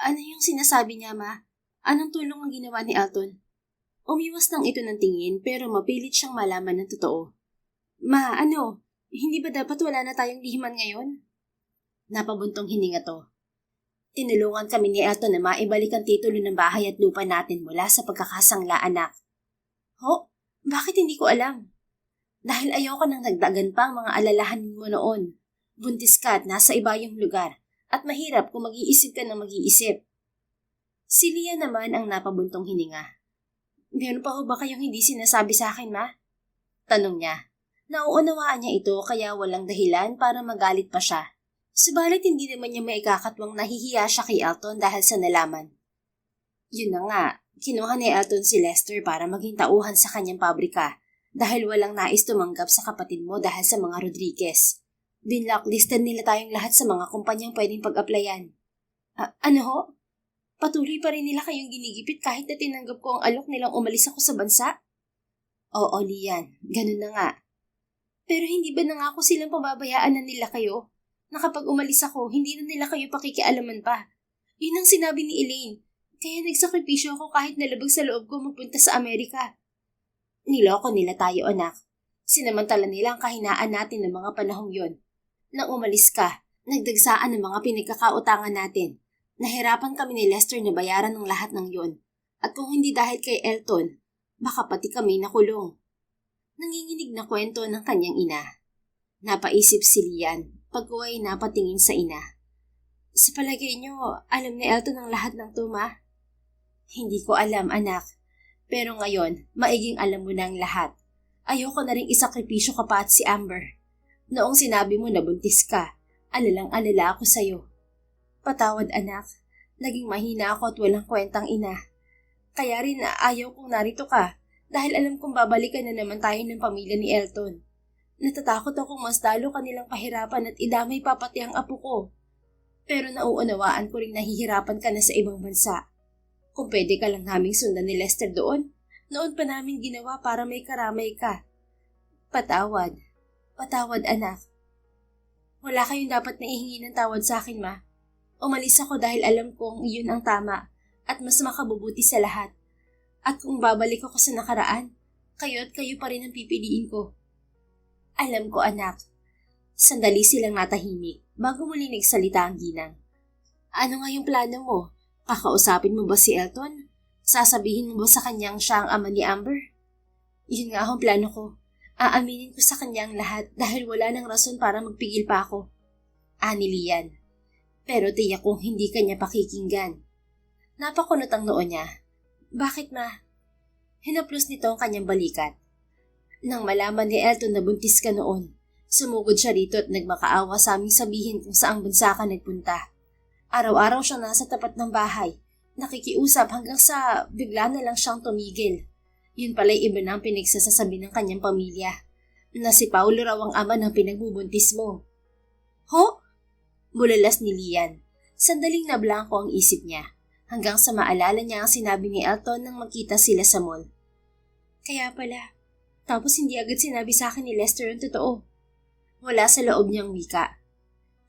A: Ano yung sinasabi niya, ma? Anong tulong ang ginawa ni Elton? Umiwas lang ito ng tingin pero mapilit siyang malaman ng totoo. Ma, hindi ba dapat wala na tayong lihiman ngayon? Napabuntong hininga to. Tinulungan kami ni Elton na maibalik ang titulo ng bahay at lupa natin mula sa pagkakasangla, anak. Ho? Bakit hindi ko alam? Dahil ayoko nang nagdagan pa ang mga alalahanin mo noon. Buntis ka at nasa iba yung lugar at mahirap kung mag-iisip ka ng mag-iisip. Si Lia naman ang napabuntong hininga. Meron pa ho ba kayong hindi sinasabi sa akin, ma? Tanong niya. Nauunawaan niya ito kaya walang dahilan para magalit pa siya. Subalit hindi naman niya maikakatwang nahihiya siya kay Elton dahil sa nalaman. Yun na nga, kinuha ni Elton si Lester para maging tauhan sa kanyang pabrika dahil walang nais tumanggap sa kapatid mo dahil sa mga Rodriguez. Binlocklisted nila tayong lahat sa mga kumpanyang pwedeng pag-applyan. Ano ho? Patuloy pa rin nila kayong ginigipit kahit na tinanggap ko ang alok nilang umalis ako sa bansa? Oo, Lian, ganun na nga. Pero hindi ba nangako silang pababayaan na nila kayo? Na kapag umalis ako, hindi na nila kayo pakikialaman pa. Yun ang sinabi ni Elaine. Kaya nagsakripisyo ako kahit nalabag sa loob ko magpunta sa Amerika. Niloko nila tayo, anak. Sinamantala nila ang kahinaan natin ng mga panahong yon. Nang umalis ka, nagdagsaan ng mga pinagkakautangan natin. Nahirapan kami ni Lester na bayaran ng lahat ng yon. At kung hindi dahil kay Elton, baka pati kami nakulong. Nanginginig na kwento ng kanyang ina. Napaisip si Lian pagkuha ay napatingin sa ina. Sa palagay niyo, alam ni Elton ang lahat ng to, ma? Hindi ko alam, anak. Pero ngayon, maiging alam mo na ang lahat. Ayoko na rin isakripisyo ka pa at si Amber. Noong sinabi mo na buntis ka, alalang-alala ako sa'yo. Patawad, anak. Naging mahina ako at walang kwentang ina. Kaya rin ayaw kong narito ka dahil alam kong babalikan na naman tayo ng pamilya ni Elton. Natatakot akong mas lalo kanilang pahirapan at idamay pa pati ang apo ko. Pero nauunawaan ko rin nahihirapan ka na sa ibang bansa. Kung pwede ka lang naming sundan ni Lester doon, noon pa namin ginawa para may karamay ka. Patawad. Patawad, anak. Wala kayong dapat naihingi ng tawad sa akin, ma. Umalis ako dahil alam kong iyon ang tama at mas makabubuti sa lahat. At kung babalik ako sa nakaraan, kayo at kayo pa rin ang pipiliin ko. Alam ko, anak. Sandali silang natahimik bago muli nagsalita ang ginang. Ano nga yung plano mo? Kakausapin mo ba si Elton? Sasabihin mo ba sa kanyang siya ang ama ni Amber? Yun nga ang plano ko. Aaminin ko sa kanyang lahat dahil wala nang rason para magpigil pa ako. Ani Lian. Pero tiyak kong hindi kanya pakikinggan. Napakunot ang noo niya. Bakit, ma? Hinaplos nito ang kanyang balikat. Nang malaman ni Elton na buntis ka noon, sumugod siya rito at nagmakaawa sa aming sabihin kung saang bansa ka nagpunta. Araw-araw siyang nasa tapat ng bahay, nakikiusap hanggang sa bigla na lang siyang tumigil. Yun pala'y iba na ang pinagsasasabi ng kanyang pamilya, na si Paulo raw ang ama ng pinagbubuntis mo. Ho? Bulalas ni Lian. Sandaling nablangko ang isip niya, hanggang sa maalala niya ang sinabi ni Elton nang magkita sila sa mall. Kaya pala, tapos hindi agad sinabi sa akin ni Lester ang totoo. Wala sa loob niyang wika.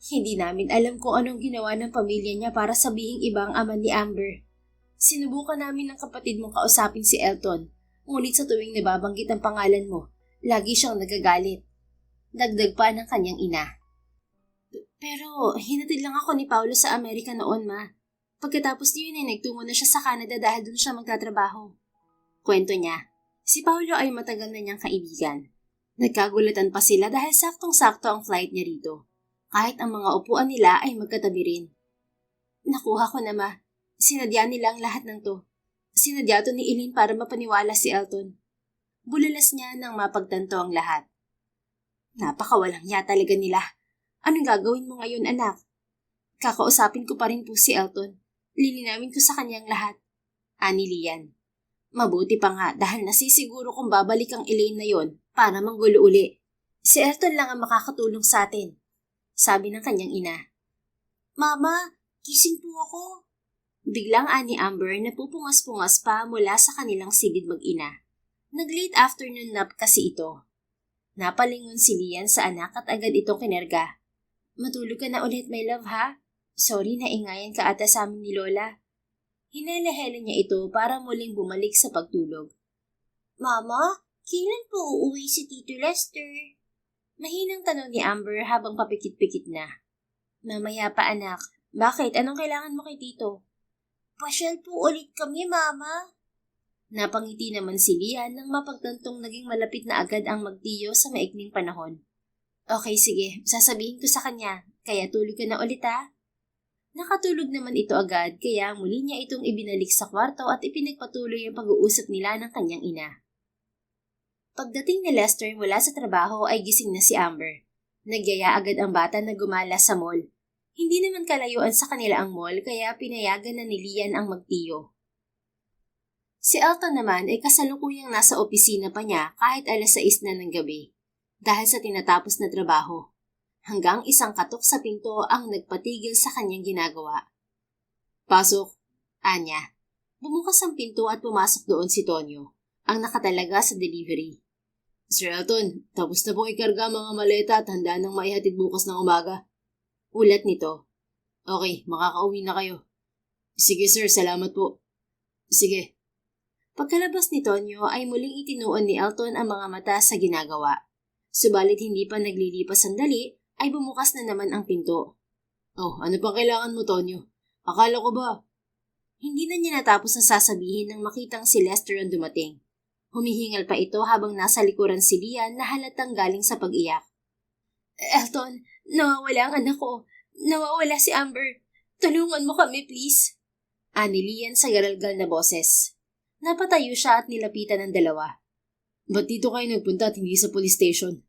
A: Hindi namin alam kung anong ginawa ng pamilya niya para sabihing iba ang ama ni Amber. Sinubukan namin ng kapatid mong kausapin si Elton, ngunit sa tuwing nababanggit ang pangalan mo, lagi siyang nagagalit. Dagdag pa ng kanyang ina. Pero hinatid lang ako ni Paulo sa Amerika noon, ma. Pagkatapos niyon ay nagtungo na siya sa Canada dahil doon siya magtatrabaho. Kwento niya. Si Paulo ay matagal na niyang kaibigan. Nagkagulatan pa sila dahil saktong-sakto ang flight niya rito. Kahit ang mga upuan nila ay magkatabi rin. Nakuha ko na, ma. Sinadya nila ang lahat ng to. Sinadya to ni Eileen para mapaniwala si Elton. Bulalas niya nang mapagtanto ang lahat. Napakawalang niya talaga nila. Anong gagawin mo ngayon, anak? Kakausapin ko pa rin po si Elton. Lilinawin ko sa kanyang lahat. Ani Lian. Mabuti pa nga dahil nasisiguro kong babalik ang Elaine na yon para manggulo uli. Si Elton lang ang makakatulong sa atin, sabi ng kanyang ina. Mama, gising po ako. Biglang ani Amber na pupungas-pungas pa mula sa kanilang sigid mag-ina. Nag-late afternoon nap kasi ito. Napalingon si Lian sa anak at agad itong kinerga. Matulog ka na ulit, my love, ha? Sorry na ingayan ka ata sa amin ni Lola. Hinelehele niya ito para muling bumalik sa pagtulog. Mama, kailan po uuwi si Tito Lester? Mahinang tanong ni Amber habang papikit-pikit na. Mamaya pa, anak. Bakit? Anong kailangan mo kay Tito? Pasyal po ulit kami, Mama. Napangiti naman si Lian nang mapagtantong naging malapit na agad ang magtiyo sa maikling panahon. Okay, sige. Sasabihin ko sa kanya. Kaya tulog ka na ulit, ha? Nakatulog naman ito agad kaya muli niya itong ibinalik sa kwarto at ipinagpatuloy ang pag-uusap nila ng kanyang ina. Pagdating ni Lester mula sa trabaho ay gising na si Amber. Nagyaya agad ang bata na gumala sa mall. Hindi naman kalayuan sa kanila ang mall kaya pinayagan na ni Lian ang magtiyo. Si Elton naman ay kasalukuyang nasa opisina pa niya kahit 6:00 na ng gabi dahil sa tinatapos na trabaho. Hanggang isang katok sa pinto ang nagpatigil sa kanyang ginagawa. Pasok, Anya. Bumukas ang pinto at pumasok doon si Tonyo, ang nakatalaga sa delivery. Sir Elton, tapos na pong ikarga mga maleta at handa nang maihatid bukas ng umaga. Ulat nito. Okay, makakauwi na kayo. Sige sir, salamat po. Sige. Pagkalabas ni Tonyo ay muling itinuon ni Elton ang mga mata sa ginagawa. Subalit hindi pa naglilipas sandali ay bumukas na naman ang pinto.
B: Oh, ano pang kailangan mo, Tonyo? Akala ko ba?
A: Hindi na niya natapos ang sasabihin nang makitang si Lester ang dumating. Humihingal pa ito habang nasa likuran si Lian na halatang galing sa pag-iyak. Elton, nawawala ang anak ko. Nawawala si Amber. Tulungan mo kami, please. Ani Lian sa garalgal na boses. Napatayo siya at nilapitan ng dalawa.
B: Ba't dito kayo nagpunta at hindi sa police station?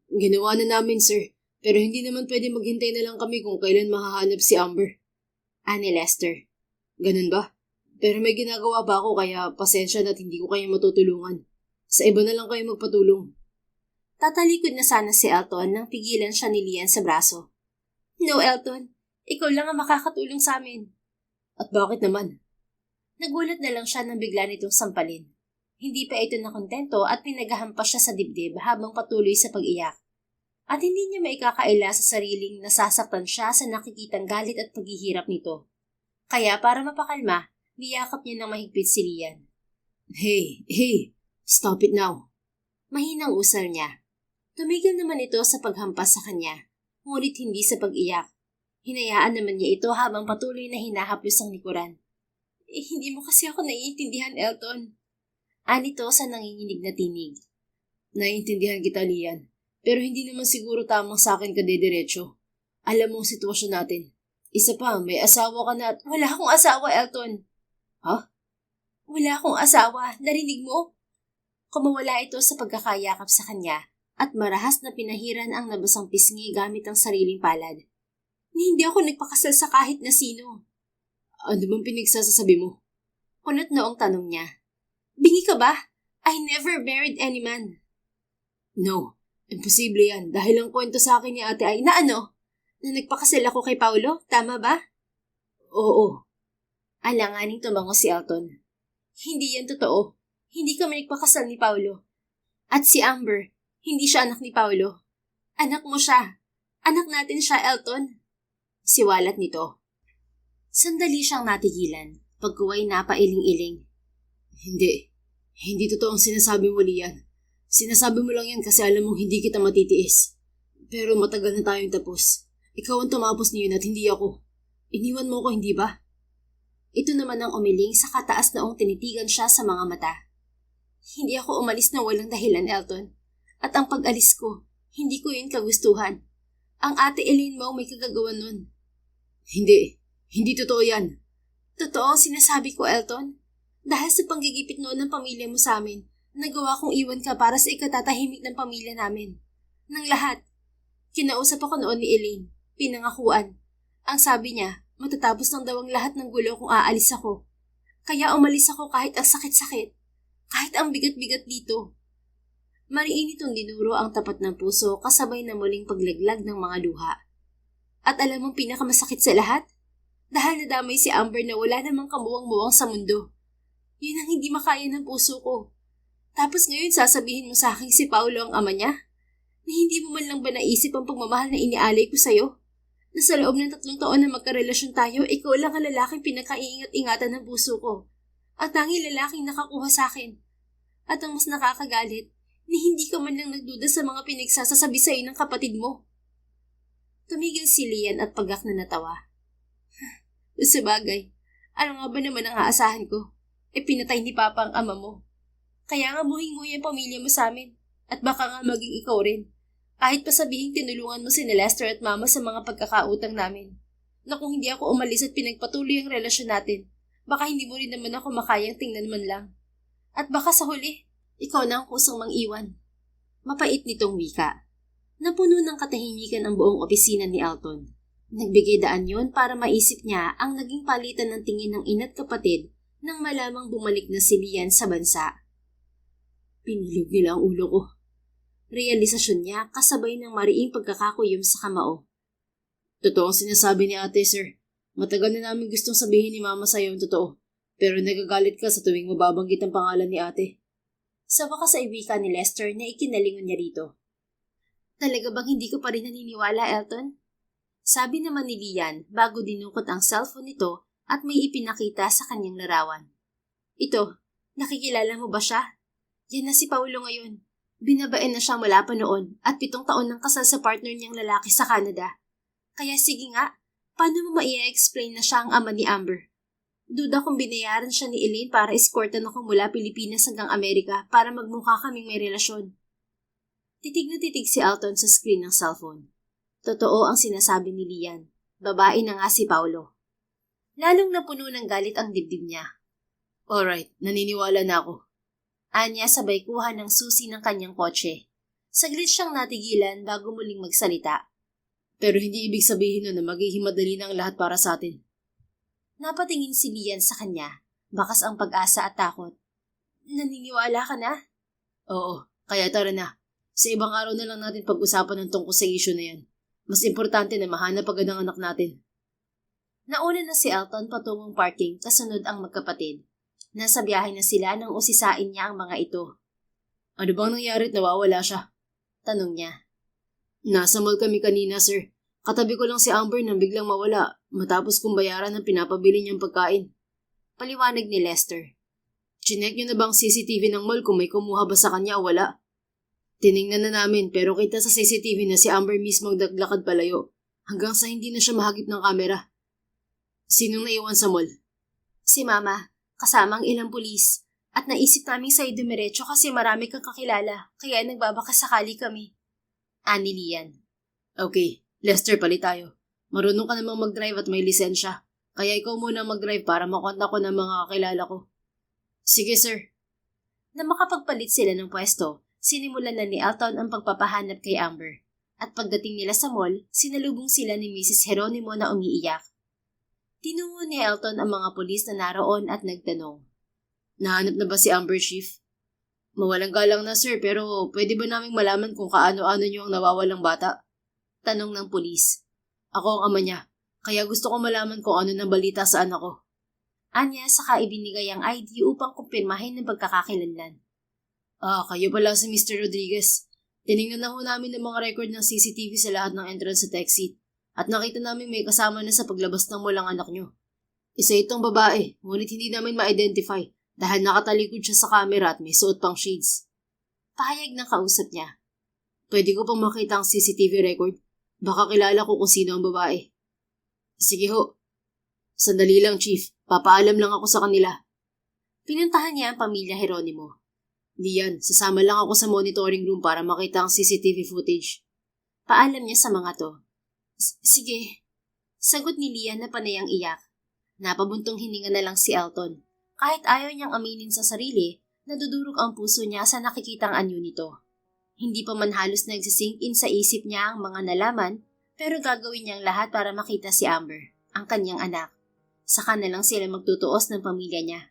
B: Ginawa na namin, sir. Pero hindi naman pwede maghintay na lang kami kung kailan mahahanap si Amber.
A: Ani Lester.
B: Ganun ba? Pero may ginagawa ba ako kaya pasensya na at hindi ko kayo matutulungan. Sa iba na lang kayo magpatulong.
A: Tatalikod na sana si Elton nang pigilan siya ni Lian sa braso. No, Elton. Ikaw lang ang makakatulong sa amin.
B: At bakit naman?
A: Nagulat na lang siya nang bigla nitong sampalin. Hindi pa ito nakontento at pinaghahampas siya sa dibdib habang patuloy sa pag-iyak. At hindi niya maikakaila sa sariling nasasaktan siya sa nakikitang galit at paghihirap nito. Kaya para mapakalma, niyakap niya ng mahigpit si Lian.
B: Hey, stop it now.
A: Mahinang usal niya. Tumigil naman ito sa paghampas sa kanya, ngunit hindi sa pag-iyak. Hinayaan naman niya ito habang patuloy na hinahaplos ang likuran. Hindi mo kasi ako naiintindihan, Elton. Anito sa nanginginig na tinig.
B: Naiintindihan kita, Lian. Pero hindi naman siguro tamang sa akin ka dediretso. Alam mo ang sitwasyon natin. Isa pa, may asawa ka na at...
A: Wala akong asawa, Elton.
B: Ha?
A: Wala akong asawa. Narinig mo? Kumawala ito sa pagkakayakap sa kanya at marahas na pinahiran ang nabasang pisngi gamit ang sariling palad. Hindi ako nagpakasal sa kahit na sino.
B: Ano bang pinagsasasabi mo?
A: Kunot noong tanong niya. Bingi ka ba? I never married any man.
B: No, imposible yan dahil ang kwento sa akin ni ate ay
A: na ano? Na nagpakasal ako kay Paulo? Tama ba?
B: Oo.
A: Alanganing tumango si Elton. Hindi yan totoo. Hindi kami nagpakasal ni Paulo. At si Amber, hindi siya anak ni Paulo. Anak mo siya. Anak natin siya, Elton. Siwalat nito. Sandali siyang natigilan, pagkuway napailing-iling.
B: Hindi totoo ang sinasabi mo, Lian. Sinasabi mo lang yan kasi alam mong hindi kita matitiis. Pero matagal na tayong tapos. Ikaw ang tumapos niyon at hindi ako. Iniwan mo ko, hindi ba?
A: Ito naman ang umiling sa kataas noong tinitigan siya sa mga mata. Hindi ako umalis na walang dahilan, Elton. At ang pag-alis ko, hindi ko yun kagustuhan. Ang ate Elaine mo may kagagawan nun.
B: Hindi totoo yan.
A: Totoo ang sinasabi ko, Elton. Dahil sa panggigipit noon ng pamilya mo sa amin, nagawa kong iwan ka para sa ikatatahimik ng pamilya namin. Nang lahat. Kinausap ako noon ni Elaine. Pinangakuan. Ang sabi niya, matatapos ng daw ang lahat ng gulo kung aalis ako. Kaya umalis ako kahit ang sakit-sakit. Kahit ang bigat-bigat dito. Mariin itong dinuro ang tapat ng puso kasabay na muling paglaglag ng mga luha. At alam mong pinakamasakit sa lahat? Dahil nadamay si Amber na wala namang kamuwang-muwang sa mundo. Yun ang hindi makaya ng puso ko. Tapos ngayon sasabihin mo sa akin si Paulo ang ama niya? Na hindi mo man lang ba naisip ang pagmamahal na inialay ko sa'yo? Na sa loob ng 3 taon na magkarelasyon tayo, ikaw lang ang lalaking pinakaiingat-ingatan ng puso ko. At tanging lalaking nakakuha sa akin. At ang mas nakakagalit, ni hindi ka man lang nagduda sa mga pinagsasasabi sa'yo ng kapatid mo. Tumigil si Lian at pagak na natawa. Sa bagay, ano nga ba naman ang aasahan ko? Pinatay ni Papa ang ama mo. Kaya nga muhing-muhi ang pamilya mo sa amin. At baka nga maging ikaw rin. Kahit pa sabihing tinulungan mo si Lester at Mama sa mga pagkakautang namin. Na kung hindi ako umalis at pinagpatuloy ang relasyon natin, baka hindi mo rin naman ako makayang tingnan man lang. At baka sa huli, ikaw na ang kusang mang-iwan. Mapait nitong wika. Napuno ng katahimikan ang buong opisina ni Elton. Nagbigay daan yon para maisip niya ang naging palitan ng tingin ng ina't kapatid nang malamang bumalik na si Lian sa bansa. Pinilog nila ang ulo ko. Realisasyon niya kasabay ng mariing pagkakakuyom sa kamao.
B: Totoo ang sinasabi ni ate, sir. Matagal na namin gustong sabihin ni mama sa'yo ang totoo. Pero nagagalit ka sa tuwing mababanggit ang pangalan ni ate.
A: Sa wakas ay wika ni Lester na ikinalingon niya rito. Talaga bang hindi ko pa rin naniniwala, Elton? Sabi naman ni Lian bago dinukot ang cellphone nito at may ipinakita sa kanyang larawan. Ito, Nakikilala mo ba siya? Yan na si Paulo ngayon. Binabae na siya mula pa noon at 7 taon nang kasal sa partner niyang lalaki sa Canada. Kaya sige nga, paano mo ma-i-explain na siya ang ama ni Amber? Duda kung binayaran siya ni Elaine para escortan ako mula Pilipinas hanggang Amerika para magmukha kaming may relasyon. Titig na titig si Alton sa screen ng cellphone. Totoo ang sinasabi ni Lian. Babae na nga si Paulo. Lalong napuno ng galit ang dibdib niya.
B: Alright, naniniwala na ako.
A: Anya sabay kuha ng susi ng kanyang kotse. Saglit siyang natigilan bago muling magsalita.
B: Pero hindi ibig sabihin nun na magiging madali na ang lahat para sa atin.
A: Napatingin si Lian sa kanya. Bakas ang pag-asa at takot. Naniniwala ka na?
B: Oo, kaya tara na. Sa ibang araw na lang natin pag-usapan ng tungkol sa issue na yan. Mas importante na mahanap agad ang anak natin.
A: Nauna na si Elton patungong parking kasunod ang magkapatid. Nasa biyahe na sila nang usisain niya ang mga ito.
B: Ano bang nangyari at nawawala siya?
A: Tanong niya.
B: Nasa mall kami kanina, sir. Katabi ko lang si Amber nang biglang mawala matapos kong bayaran ng pinapabili niyang pagkain.
A: Paliwanag ni Lester.
B: Chinek niyo na bang CCTV ng mall kung may kumuha ba sa kanya o wala? Tiningnan na namin pero kita sa CCTV na si Amber mismo ang naglakad palayo hanggang sa hindi na siya mahagip ng kamera. Sinong naiwan sa mall?
A: Si Mama, kasama ang ilang pulis. At naisip naming sa'yo dumiretso kasi marami kang kakilala kaya nagbabakasakali kami. Ani Lian.
B: Okay, Lester, palit tayo. Marunong ka namang mag-drive at may lisensya. Kaya ikaw muna mag-drive para makontak ko ng mga kakilala ko. Sige, sir.
A: Na makapagpalit sila ng pwesto, sinimulan na ni Elton ang pagpapahanap kay Amber. At pagdating nila sa mall, sinalubong sila ni Mrs. Geronimo na umiiyak. Tinungo ni Elton ang mga pulis na naroon at nagtanong.
B: Nahanap na ba si Amber, Chief? Mawalang galang na, sir, pero pwede ba naming malaman kung kaano-ano niyo ang nawawalang bata?
A: Tanong ng pulis.
B: Ako ang ama niya, kaya gusto ko malaman kung ano nang balita sa anak ko.
A: Anya saka ibinigay ang ID upang kumpirmahin ng pagkakakilanlan.
B: Kayo pala si Mr. Rodriguez. Tinignan na ho namin ang mga record ng CCTV sa lahat ng entrance sa taxi at nakita namin may kasama na sa paglabas ng mall ang anak niyo. Isa itong babae, ngunit hindi namin ma-identify dahil nakatalikod siya sa camera at may suot pang shades.
A: Pahayag ng kausap niya.
B: Pwede ko pang makita ang CCTV record? Baka kilala ko kung sino ang babae. Sige ho. Sandali lang, Chief. Papaalam lang ako sa kanila.
A: Pinuntahan niya ang pamilya Geronimo.
B: Lian, sasama lang ako sa monitoring room para makita ang CCTV footage.
A: Paalam niya sa mga to. Sige. Sagot ni Lian na panayang iyak. Napabuntong hininga na lang si Elton. Kahit ayaw niyang aminin sa sarili, nadudurog ang puso niya sa nakikitang anyo nito. Hindi pa man halos nagsisink in sa isip niya ang mga nalaman, pero gagawin niyang lahat para makita si Amber, ang kanyang anak. Saka na lang sila magtutuos ng pamilya niya.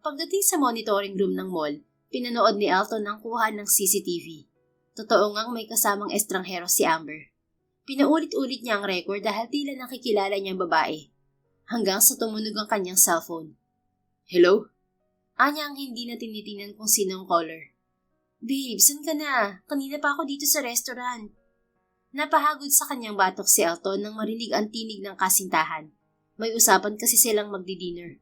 A: Pagdating sa monitoring room ng mall, pinanood ni Elton ang kuha ng CCTV. Totoo ngang may kasamang estranghero si Amber. Pinaulit-ulit niya ang record dahil tila nakikilala niyang babae. Hanggang sa tumunog ang kanyang cellphone.
B: Hello?
A: Anya ang hindi na tinitingnan kung sino ang caller. Babe, saan ka na? Kanina pa ako dito sa restaurant. Napahagod sa kanyang batok si Elton nang marinig ang tinig ng kasintahan. May usapan kasi silang magdi-dinner.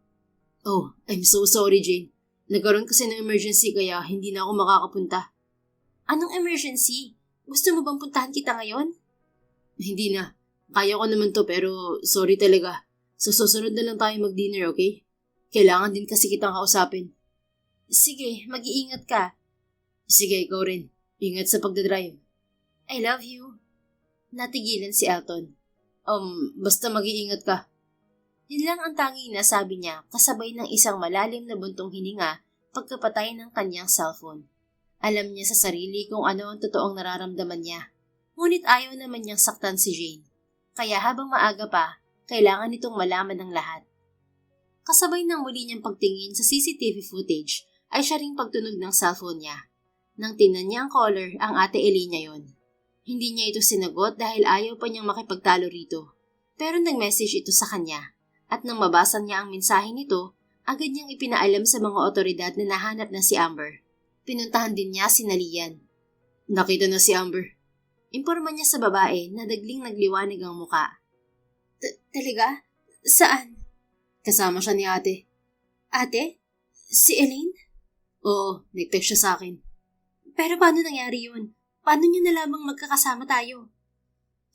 B: Oh, I'm so sorry, Jane. Nagkaroon kasi ng emergency kaya hindi na ako makakapunta.
A: Anong emergency? Gusto mo bang puntahan kita ngayon?
B: Hindi na. Kaya ko naman to pero sorry talaga. So susunod na lang tayo mag-dinner, okay? Kailangan din kasi kitang kausapin.
A: Sige, mag-iingat ka.
B: Sige, ikaw rin. Ingat sa pagdadrive.
A: I love you. Natigilan si Elton.
B: Basta mag-iingat ka.
A: Yun lang ang tanging nasabi niya kasabay ng isang malalim na buntong hininga pagkapatay ng kanyang cellphone. Alam niya sa sarili kung ano ang totoong nararamdaman niya. Ngunit ayaw naman niyang saktan si Jane. Kaya habang maaga pa, kailangan nitong malaman ng lahat. Kasabay ng muli niyang pagtingin sa CCTV footage ay siya ring pagtunog ng cellphone niya. Nang tingnan niya ang caller, ang ate Elena yon. Hindi niya ito sinagot dahil ayaw pa niyang makipagtalo rito. Pero nag-message ito sa kanya. At nang mabasa niya ang mensahe nito, agad niyang ipinaalam sa mga otoridad na nahanap na si Amber. Pinuntahan din niya si Lian.
B: Nakita na si Amber.
A: Imporma niya sa babae na dagling nagliwanag ang muka. Talaga? Saan?
B: Kasama siya ni ate.
A: Ate? Si Elaine?
B: Oo, nag-text siya sa akin.
A: Pero paano nangyari yun? Paano niyo nalamang magkakasama tayo?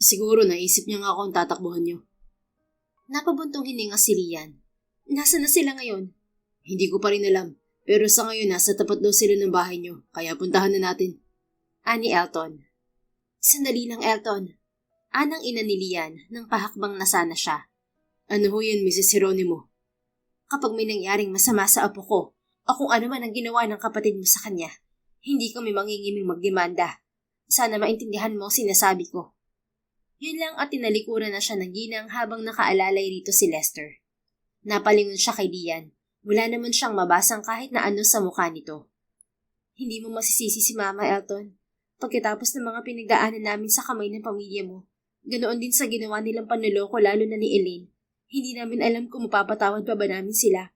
B: Siguro naisip niya nga akong tatakbuhan niyo.
A: Napabuntong hininga si Lian. Nasaan na sila ngayon?
B: Hindi ko pa rin alam. Pero sa ngayon nasa tapat daw sila ng bahay niyo, kaya puntahan na natin.
A: Ani Elton. Sandali lang, Elton. Anang ina ni Lian nang pahakbang na sana siya.
B: Ano ho yan, Mrs. Jeronimo?
A: Kapag may nangyaring masama sa apo ko, o kung ano man ang ginawa ng kapatid mo sa kanya, hindi kami mangingiming magdemanda. Sana maintindihan mo ang sinasabi ko. Yun lang at tinalikuran na siya ng ginang habang nakaalalay rito si Lester. Napalingon siya kay Lian. Wala naman siyang mabasang kahit na ano sa mukha nito. Hindi mo masisisi si Mama, Elton. Pagkatapos ng mga pinagdaanan namin sa kamay ng pamilya mo, ganoon din sa ginawa nilang panloloko lalo na ni Elaine. Hindi namin alam kung mapapatawad pa ba namin sila.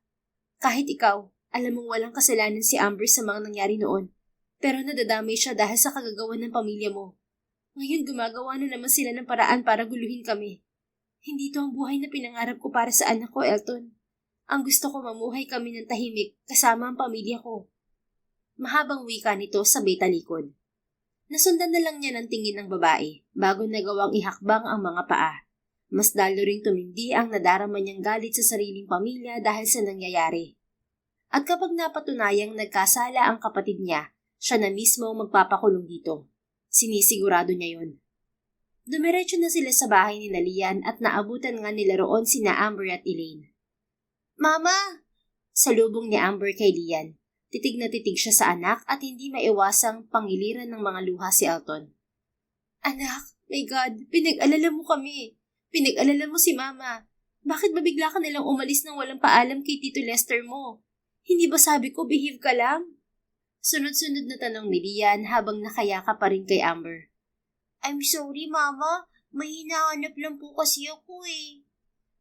A: Kahit ikaw, alam mong walang kasalanan si Amber sa mga nangyari noon. Pero nadadamay siya dahil sa kagagawan ng pamilya mo. Ngayon gumagawa na naman sila ng paraan para guluhin kami. Hindi to ang buhay na pinangarap ko para sa anak ko, Elton. Ang gusto ko mamuhay kami ng tahimik kasama ang pamilya ko. Mahabang wika nito sa talikod. Nasundan na lang niya ng tingin ng babae bago nagawang ihakbang ang mga paa. Mas lalo ring tumindi ang nadarama niyang galit sa sariling pamilya dahil sa nangyayari. At kapag napatunayang nagkasala ang kapatid niya, siya na mismo magpapakulong dito. Sinisigurado niya yon. Dumiretso na sila sa bahay ni Lian at naabutan nga nila roon sina Amber at Elaine. Mama! Salubong ni Amber kay Lian. Titig na titig siya sa anak at hindi maiwasang pangiliran ng mga luha si Elton. Anak, my God, pinag-alala mo kami. Pinag-alala mo si Mama. Bakit ba bigla ka nilang umalis nang walang paalam kay Tito Lester mo? Hindi ba sabi ko behave ka lang? Sunod-sunod na tanong ni Lian habang nakayaka pa rin kay Amber. I'm sorry, Mama. May hinahanap lang po kasi ako eh.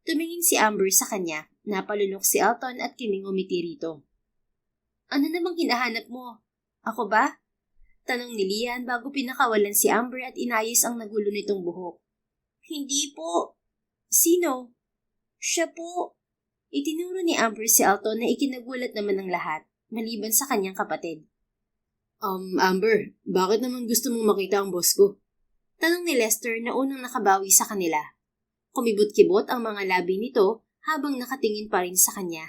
A: Tumingin si Amber sa kanya. Napalunok si Elton at kiningumiti rito. Ano namang hinahanap mo? Ako ba? Tanong ni Lian bago pinakawalan si Amber at inayos ang nagulo nitong buhok. Hindi po. Sino? Siya po. Itinuro ni Amber si Elton na ikinagulat naman ng lahat, maliban sa kanyang kapatid.
B: Amber, bakit naman gusto mong makita ang boss ko?
A: Tanong ni Lester na unang nakabawi sa kanila. Kumibot-kibot ang mga labi nito habang nakatingin pa rin sa kanya.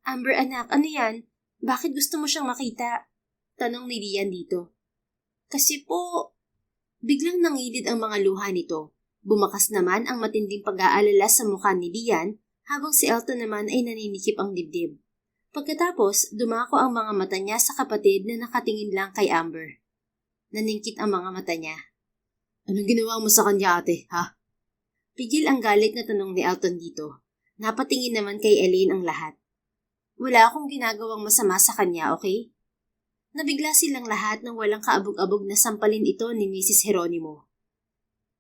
A: Amber anak, ano yan? Bakit gusto mo siyang makita? Tanong ni Lian dito. Kasi po, biglang nangilid ang mga luha nito. Bumakas naman ang matinding pag-aalala sa mukha ni Lian habang si Elton naman ay naninikip ang dibdib. Pagkatapos, dumako ang mga mata niya sa kapatid na nakatingin lang kay Amber. Naningkit ang mga mata niya.
B: Anong ginawa mo sa kanya, ate, ha?
A: Pigil ang galit na tanong ni Elton dito. Napatingin naman kay Elaine ang lahat. Wala akong ginagawang masama sa kanya, okay? Nabigla silang lahat nang walang kaabog-abog na sampalin ito ni Mrs. Jeronimo.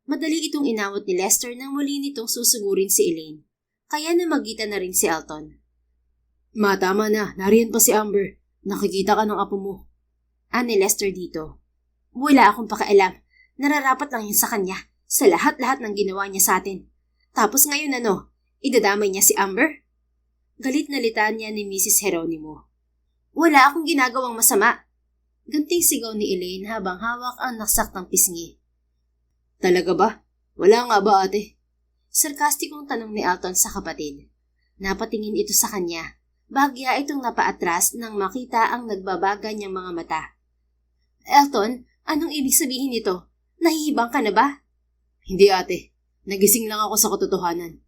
A: Madali itong inawat ni Lester nang muli nitong susugurin si Elaine. Kaya namagitan na rin si Elton.
B: Ma, tama na. Nariyan pa si Amber. Nakikita ka ng apo mo.
A: Ani Lester dito. Wala akong pakialam. Nararapat lang yun sa kanya. Sa lahat-lahat ng ginawa niya sa atin. Tapos ngayon ano? Idadamay niya si Amber? Galit na litan niya ni Mrs. Jeronimo. Wala akong ginagawang masama. Ganting sigaw ni Elaine habang hawak ang nasaktang pisngi.
B: Talaga ba? Wala nga ba, ate?
A: Sarkastikong tanong ni Elton sa kapatid. Napatingin ito sa kanya. Bahagya itong napaatras nang makita ang nagbabaga niyang mga mata. Elton, anong ibig sabihin nito? Nahihibang ka na ba?
B: Hindi, ate. Nagising lang ako sa katotohanan.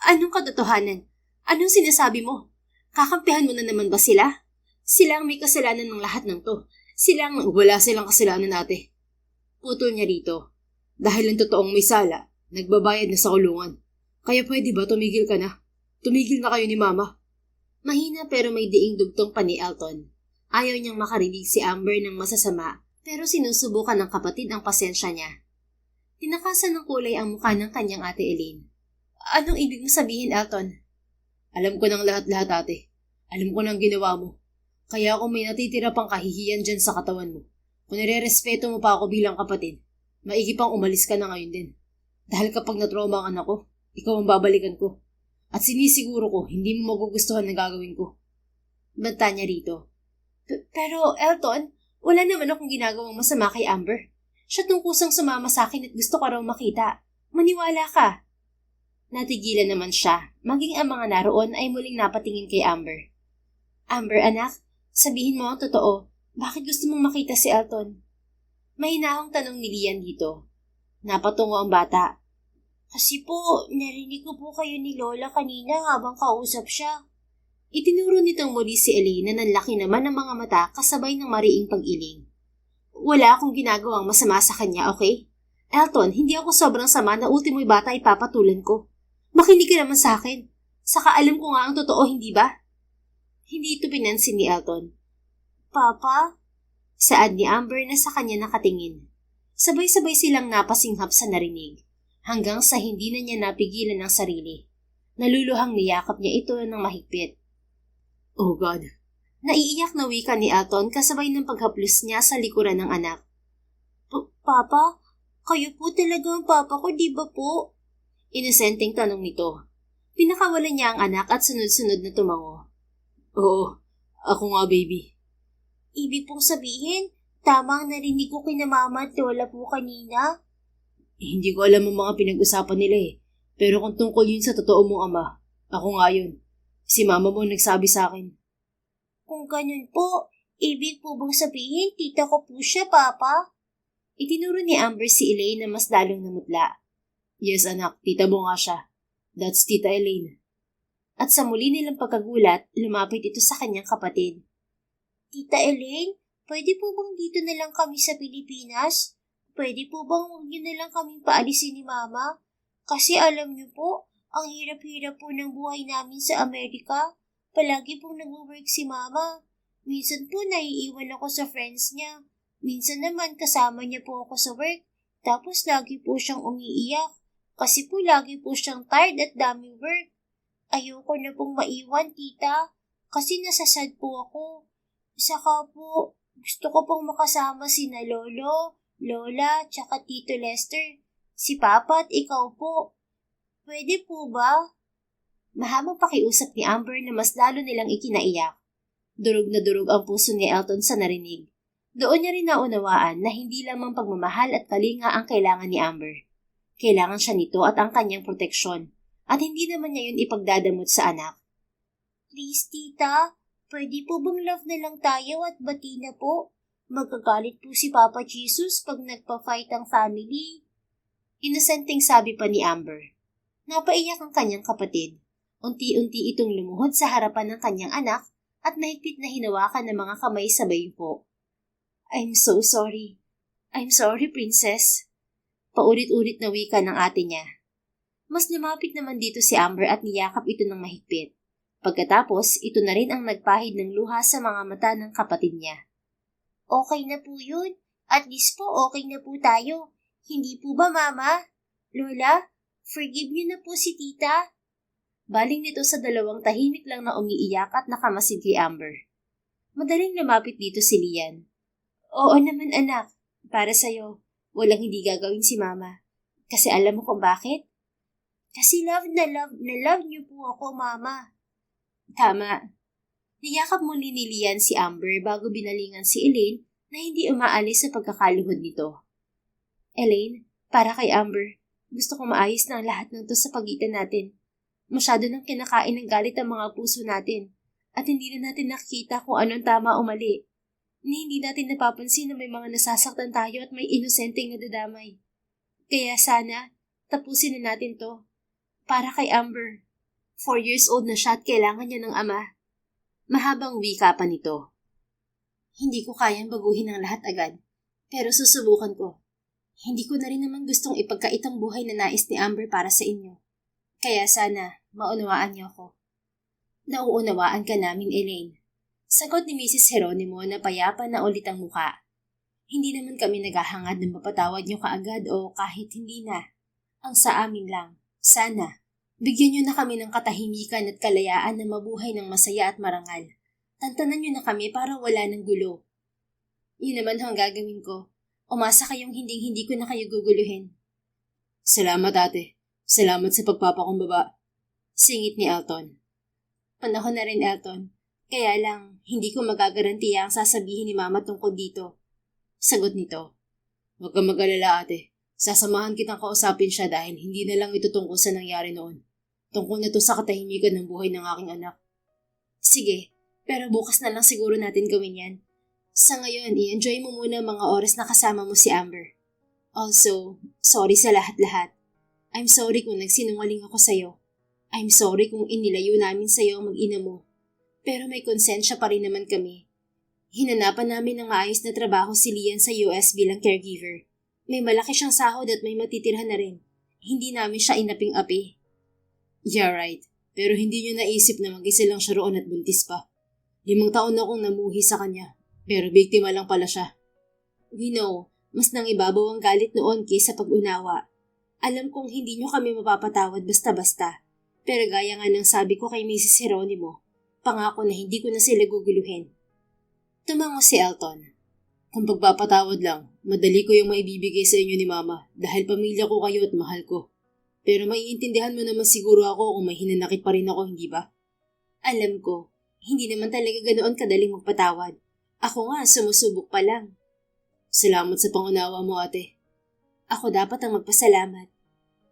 A: Anong katotohanan? Anong sinasabi mo? Kakampihan mo na naman ba sila? Sila ang may kasalanan ng lahat ng to.
B: Wala silang kasalanan, ate.
A: Putol niya rito.
B: Dahil ang totoong may sala, nagbabayad na sa kulungan. Kaya pwede ba tumigil ka na? Tumigil na kayo ni Mama.
A: Mahina pero may diing dugtong pa ni Elton. Ayaw niyang makarinig si Amber ng masasama pero sinusubukan ng kapatid ang pasensya niya. Tinakasan ng kulay ang mukha ng kanyang ate Elaine. Anong ibig mo sabihin, Elton?
B: Alam ko ng lahat-lahat, ate. Alam ko ng ginawa mo. Kaya kung may natitira pang kahihiyan dyan sa katawan mo, kung nire-respeto mo pa ako bilang kapatid, maigi pang umalis ka na ngayon din. Dahil kapag natrauma ang anak ko, ikaw ang babalikan ko. At sinisiguro ko, hindi mo magugustuhan na gagawin ko.
A: Banta niya rito. Pero Elton, wala naman akong ginagawang masama kay Amber. Siya tong kusang sumama sa akin at gusto ko raw makita. Maniwala ka. Natigilan naman siya, maging ang mga naroon ay muling napatingin kay Amber. Amber anak, sabihin mo ang totoo. Bakit gusto mong makita si Elton? Mahinahong tanong ni Lian dito. Napatungo ang bata. Kasi po, narinig ko po kayo ni Lola kanina habang kausap siya. Itinuro nitong muli si Elaine na nanlaki naman ng mga mata kasabay ng mariing pag-iling. Wala akong ginagawang masama sa kanya, okay? Elton, hindi ako sobrang sama na ultimo'y bata ay papatulan ko. Makinig ka naman sa akin. Saka alam ko nga ang totoo, hindi ba? Hindi ito pinansin ni Elton. Papa? Saad ni Amber na sa kanya nakatingin. Sabay-sabay silang napasinghap sa narinig, hanggang sa hindi na niya napigilan ang sarili. Naluluhang niyakap niya ito ng mahigpit. Oh God! Naiiyak na wika ni Elton kasabay ng paghaplos niya sa likuran ng anak. Papa? Kayo po talaga ang papa ko, di ba po? Inosenteng tanong nito. Pinakawalan niya ang anak at sunod-sunod na tumango. Oo, ako nga baby. Ibig pong sabihin, tama ang narinig ko kina mama at lola po kanina? Hindi ko alam ang mga pinag-usapan nila eh. Pero kung tungkol yun sa totoo mong ama, ako nga yun. Si mama mo nagsabi sa akin. Kung ganun po, ibig po bang sabihin tita ko po siya, papa? Itinuro ni Amber si Elaine na mas lalong namutla. Yes anak, tita mo nga siya. That's Tita Elaine. At sa muli nilang pagkagulat, lumapit ito sa kanyang kapatid. Tita Elaine, pwede po bang dito na lang kami sa Pilipinas? Pwede po bang huwag niyo na lang kaming paalisin ni Mama? Kasi alam niyo po, ang hirap-hirap po ng buhay namin sa Amerika. Palagi pong nag-work si Mama. Minsan po naiiwan ako sa friends niya. Minsan naman kasama niya po ako sa work. Tapos lagi po siyang umiiyak. Kasi po lagi po siyang tired at daming work. Ayoko na pong maiwan, tita. Kasi nasasad po ako. Saka po, gusto ko pong makasama sina Lolo, Lola, tsaka Tito Lester. Si Papa at ikaw po. Pwede po ba? Mahabang pakiusap ni Amber na mas lalo nilang ikinaiyak. Durog na durog ang puso ni Elton sa narinig. Doon niya rin naunawaan na hindi lamang pagmamahal at kalinga ang kailangan ni Amber. Kailangan siya nito at ang kanyang proteksyon. At hindi naman niya yun ipagdadamot sa anak. Please, tita. Pwede po bang love na lang tayo at bati na po? Magkagalit po si Papa Jesus pag nagpa-fight ang family. Inosenteng sabi pa ni Amber. Napaiyak ang kanyang kapatid. Unti-unti itong lumuhod sa harapan ng kanyang anak at mahigpit na hinawakan ng mga kamay sabay po. I'm so sorry. I'm sorry, princess. Paulit-ulit na wika ng ate niya. Mas lumapit naman dito si Amber at niyakap ito ng mahigpit. Pagkatapos, ito na rin ang nagpahid ng luha sa mga mata ng kapatid niya. Okay na po yun. At least po okay na po tayo. Hindi po ba, Mama? Lola, forgive niyo na po si tita. Baling nito sa dalawang tahimik lang na umiiyak at nakamasid kay Amber. Madaling lumapit dito si Lian. Oo naman anak, para sa'yo. Walang hindi gagawin si Mama. Kasi alam mo kung bakit? Kasi love na love niyo po ako, Mama. Tama. Niyakap muli ni Lian si Amber bago binalingan si Elaine na hindi umaalis sa pagkakaluhod nito. Elaine, para kay Amber, gusto kong maayos na ang lahat ng to sa pagitan natin. Masyado nang kinakain ng galit ang mga puso natin at hindi na natin nakikita kung anong tama o mali. Hindi natin napapansin na may mga nasasaktan tayo at may inosenteng nadadamay. Kaya sana, tapusin na natin to. Para kay Amber. 4 years old na siya at kailangan niya ng ama. Mahabang wika pa nito. Hindi ko kayang baguhin ang lahat agad, pero susubukan ko. Hindi ko na rin naman gustong ipagkait ang buhay na nais ni Amber para sa inyo. Kaya sana, maunawaan niyo ako. Nauunawaan ka namin, Elaine. Sagot ni Mrs. Jeronimo na payapa na ulit ang muka. Hindi naman kami naghahangad na mapatawad niyo kaagad o kahit hindi na. Ang sa amin lang, sana, bigyan niyo na kami ng katahimikan at kalayaan na mabuhay ng masaya at marangal. Tantanan niyo na kami para wala ng gulo. Yun naman ang gagawin ko. Umasa kayong hindi ko na kayo guguluhin. Salamat ate. Salamat sa pagpapakumbaba. Singit ni Elton. Panahon na rin, Elton. Kaya lang, hindi ko magagarantiya ang sasabihin ni Mama tungkol dito. Sagot nito.
B: Huwag kang mag-alala ate. Sasamahan kitang kausapin siya dahil hindi na lang ito tungkol sa nangyari noon. Tungkol na to sa katahimikan ng buhay ng aking anak.
A: Sige, pero bukas na lang siguro natin gawin yan. Sa ngayon, i-enjoy mo muna mga oras na kasama mo si Amber. Also, sorry sa lahat-lahat. I'm sorry kung nagsinungaling ako sa'yo. I'm sorry kung inilayo namin sa'yo ang mag-ina mo. Pero may konsensya pa rin naman kami. Hinanapan namin ng maayos na trabaho si Lian sa US bilang caregiver. May malaki siyang sahod at may matitirhan na rin. Hindi namin siya inaping-api.
B: Yeah, right. Pero hindi niyo naisip na mag-isa lang siya roon at buntis pa. 5 taon na akong namuhi sa kanya. Pero biktima lang pala siya.
A: We know, mas nangibabaw ang galit noon kaysa pag-unawa. Alam kong hindi niyo kami mapapatawad basta-basta. Pero gaya nga ng sabi ko kay Mrs. Geronimo, pangako na hindi ko na sila guguluhin. Tumango si Elton.
B: Kung pagpapatawad lang, madali ko yung maibibigay sa inyo ni Mama dahil pamilya ko kayo at mahal ko. Pero maiintindihan mo naman siguro ako kung may hinanakit pa rin ako, hindi ba?
A: Alam ko, hindi naman talaga ganoon kadaling magpatawad. Ako nga, sumusubok pa lang.
B: Salamat sa pangunawa mo, ate.
A: Ako dapat ang magpasalamat.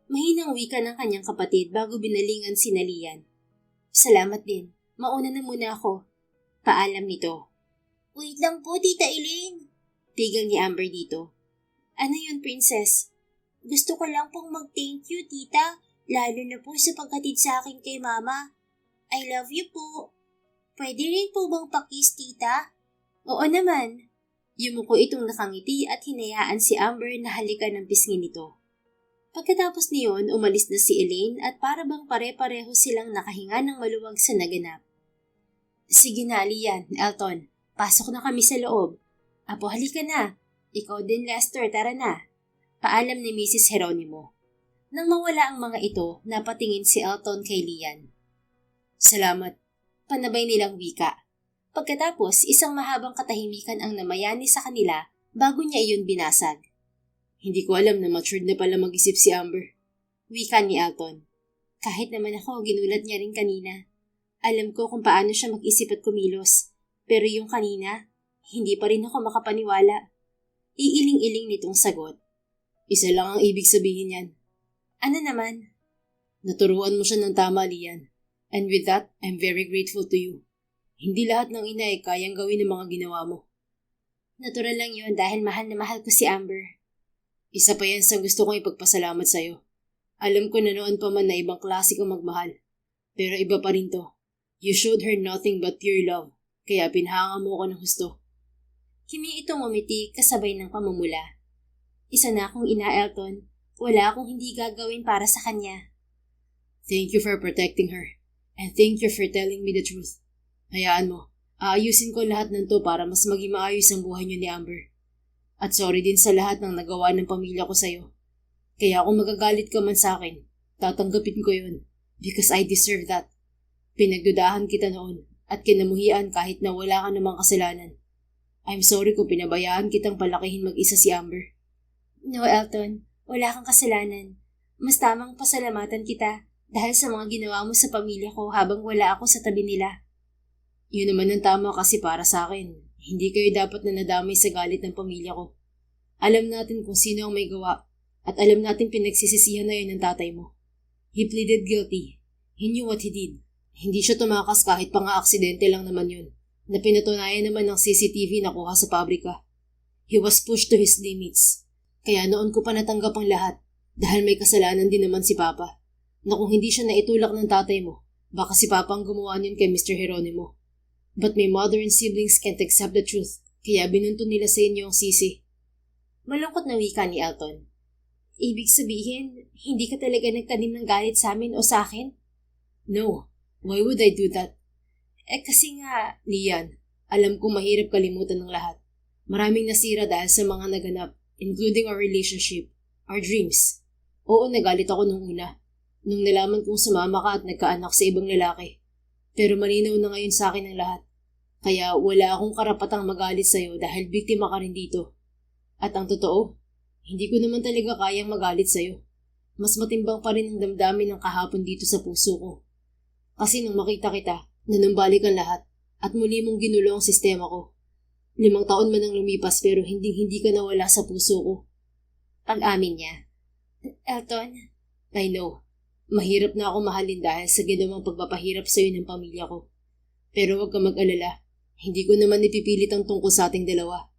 A: Mahinang wika ng kanyang kapatid bago binalingan si Lian. Salamat din. Mauna na muna ako. Paalam nito. Wait lang po, Tita Elaine. Tigil ni Amber dito. Ano yun, Princess? Gusto ko lang pong mag-thank you, Tita. Lalo na po sa paghatid sa akin kay Mama. I love you po. Pwede rin po bang pakis, Tita? Oo naman. Yumuko itong nakangiti at hinayaan si Amber na halikan ng pisngi nito. Pagkatapos niyon, umalis na si Elaine at para bang pare-pareho silang nakahinga ng maluwag sa naganap. Sige na, Lian, Elton. Pasok na kami sa loob. Apo, halika na. Ikaw din, Lester, tara na. Paalam ni Mrs. Geronimo. Nang mawala ang mga ito, napatingin si Elton kay Lian.
B: Salamat.
A: Panabay nilang wika. Pagkatapos, isang mahabang katahimikan ang namayani sa kanila bago niya iyon binasag.
B: Hindi ko alam na matured na pala mag-isip si Amber.
A: Wika ni Elton. Kahit naman ako, ginulat niya rin kanina. Alam ko kung paano siya mag-isip at kumilos. Pero yung kanina, hindi pa rin ako makapaniwala. Iiling-iling nitong sagot.
B: Isa lang ang ibig sabihin yan.
A: Ano naman?
B: Naturuan mo siya ng tama, Lian. And with that, I'm very grateful to you. Hindi lahat ng ina ay kayang gawin ng mga ginawa mo.
A: Natural lang yun dahil mahal na mahal ko si Amber.
B: Isa pa yan sa gusto kong ipagpasalamat sa'yo. Alam ko na noon pa man na ibang klase kang magmahal. Pero iba pa rin to. You showed her nothing but pure love. Kaya pinahanga mo ko ng husto.
A: Kimi itong umiti kasabay ng pamumula. Isa na akong ina, Elton. Wala akong hindi gagawin para sa kanya.
B: Thank you for protecting her. And thank you for telling me the truth. Hayaan mo, aayusin ko lahat ng to para mas maging maayos ang buhay niyo ni Amber. At sorry din sa lahat ng nagawa ng pamilya ko sa'yo. Kaya kung magagalit ka man sa akin, tatanggapin ko yun. Because I deserve that. Pinagdudahan kita noon at kinamuhian kahit na wala ka namang kasalanan. I'm sorry kung pinabayaan kitang palakihin mag-isa si Amber.
A: No, Elton. Wala kang kasalanan. Mas tamang pasalamatan kita dahil sa mga ginawa mo sa pamilya ko habang wala ako sa tabi nila.
B: Yun naman ang tama kasi para sa akin. Hindi kayo dapat na nadamay sa galit ng pamilya ko. Alam natin kung sino ang may gawa at alam natin pinagsisisihan na yun ng tatay mo. He pleaded guilty. He knew what he did. Hindi siya tumakas kahit pa nga aksidente lang naman yun, na pinatunayan naman ng CCTV na kuha sa pabrika. He was pushed to his limits. Kaya noon ko pa natanggap ang lahat dahil may kasalanan din naman si Papa. Na kung hindi siya naitulak ng tatay mo, baka si Papa ang gumawa niyon kay Mr. Geronimo. But my mother and siblings can't accept the truth, kaya binunto nila sa inyo ang sisi.
A: Malungkot na wika ni Elton. Ibig sabihin, hindi ka talaga nagtanim ng galit sa amin o sa akin?
B: No. Why would I do that?
A: Kasi nga,
B: Lian, alam ko mahirap kalimutan ng lahat. Maraming nasira dahil sa mga naganap, including our relationship, our dreams. Oo, nagalit ako nung una. Nung nalaman kong sumama ka at nagkaanak sa ibang lalaki. Pero malinaw na ngayon sa akin ang lahat. Kaya wala akong karapatang magalit sa'yo dahil biktima ka rin dito. At ang totoo, hindi ko naman talaga kayang magalit sa'yo. Mas matimbang pa rin ang damdamin ng kahapon dito sa puso ko. Kasi nung makita kita, nanumbalik ang lahat. at muli mong ginulo ang sistema ko. 5 taon man ang lumipas pero hindi ka nawala sa puso ko.
A: Pag-amin niya. Elton?
B: I know. Mahirap na ako mahalin dahil sa ginawang pagpapahirap sa'yo ng pamilya ko. Pero huwag ka mag-alala. Hindi ko naman ipipilit ang tungkol sa ating dalawa.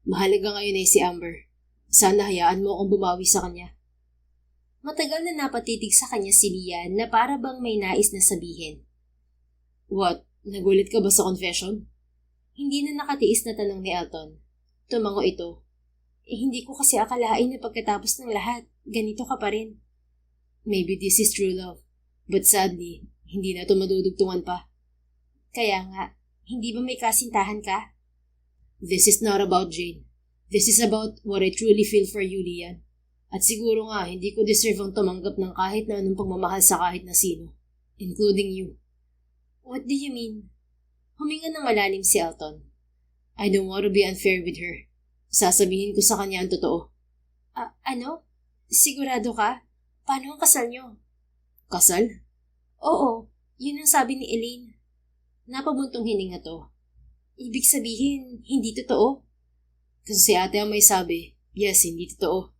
B: Mahalaga ngayon ay si Amber. Sana hayaan mo akong bumawi sa kanya.
A: Matagal na napatitig sa kanya si Lian na para bang may nais na sabihin.
B: What? Nagulit ka ba sa confession?
A: Hindi na nakatiis na tanong ni Elton. Tumango ito. Hindi ko kasi akalain na pagkatapos ng lahat, ganito ka pa rin.
B: Maybe this is true love. But sadly, hindi na ito madudugtungan pa.
A: Kaya nga, hindi ba may kasintahan ka?
B: This is not about Jane. This is about what I truly feel for you, Lian. At siguro nga, hindi ko deserve ang tumanggap ng kahit na anong pagmamahal sa kahit na sino. Including you.
A: What do you mean? Huminga ng malalim si Elton.
B: I don't want to be unfair with her. Sasabihin ko sa kanya ang totoo.
A: Ano? Sigurado ka? Paano ang kasal niyo?
B: Kasal?
A: Oo, yun ang sabi ni Elaine. Napabuntong hininga to. Ibig sabihin, hindi totoo?
B: Kung si ate ang may sabi, yes, hindi totoo.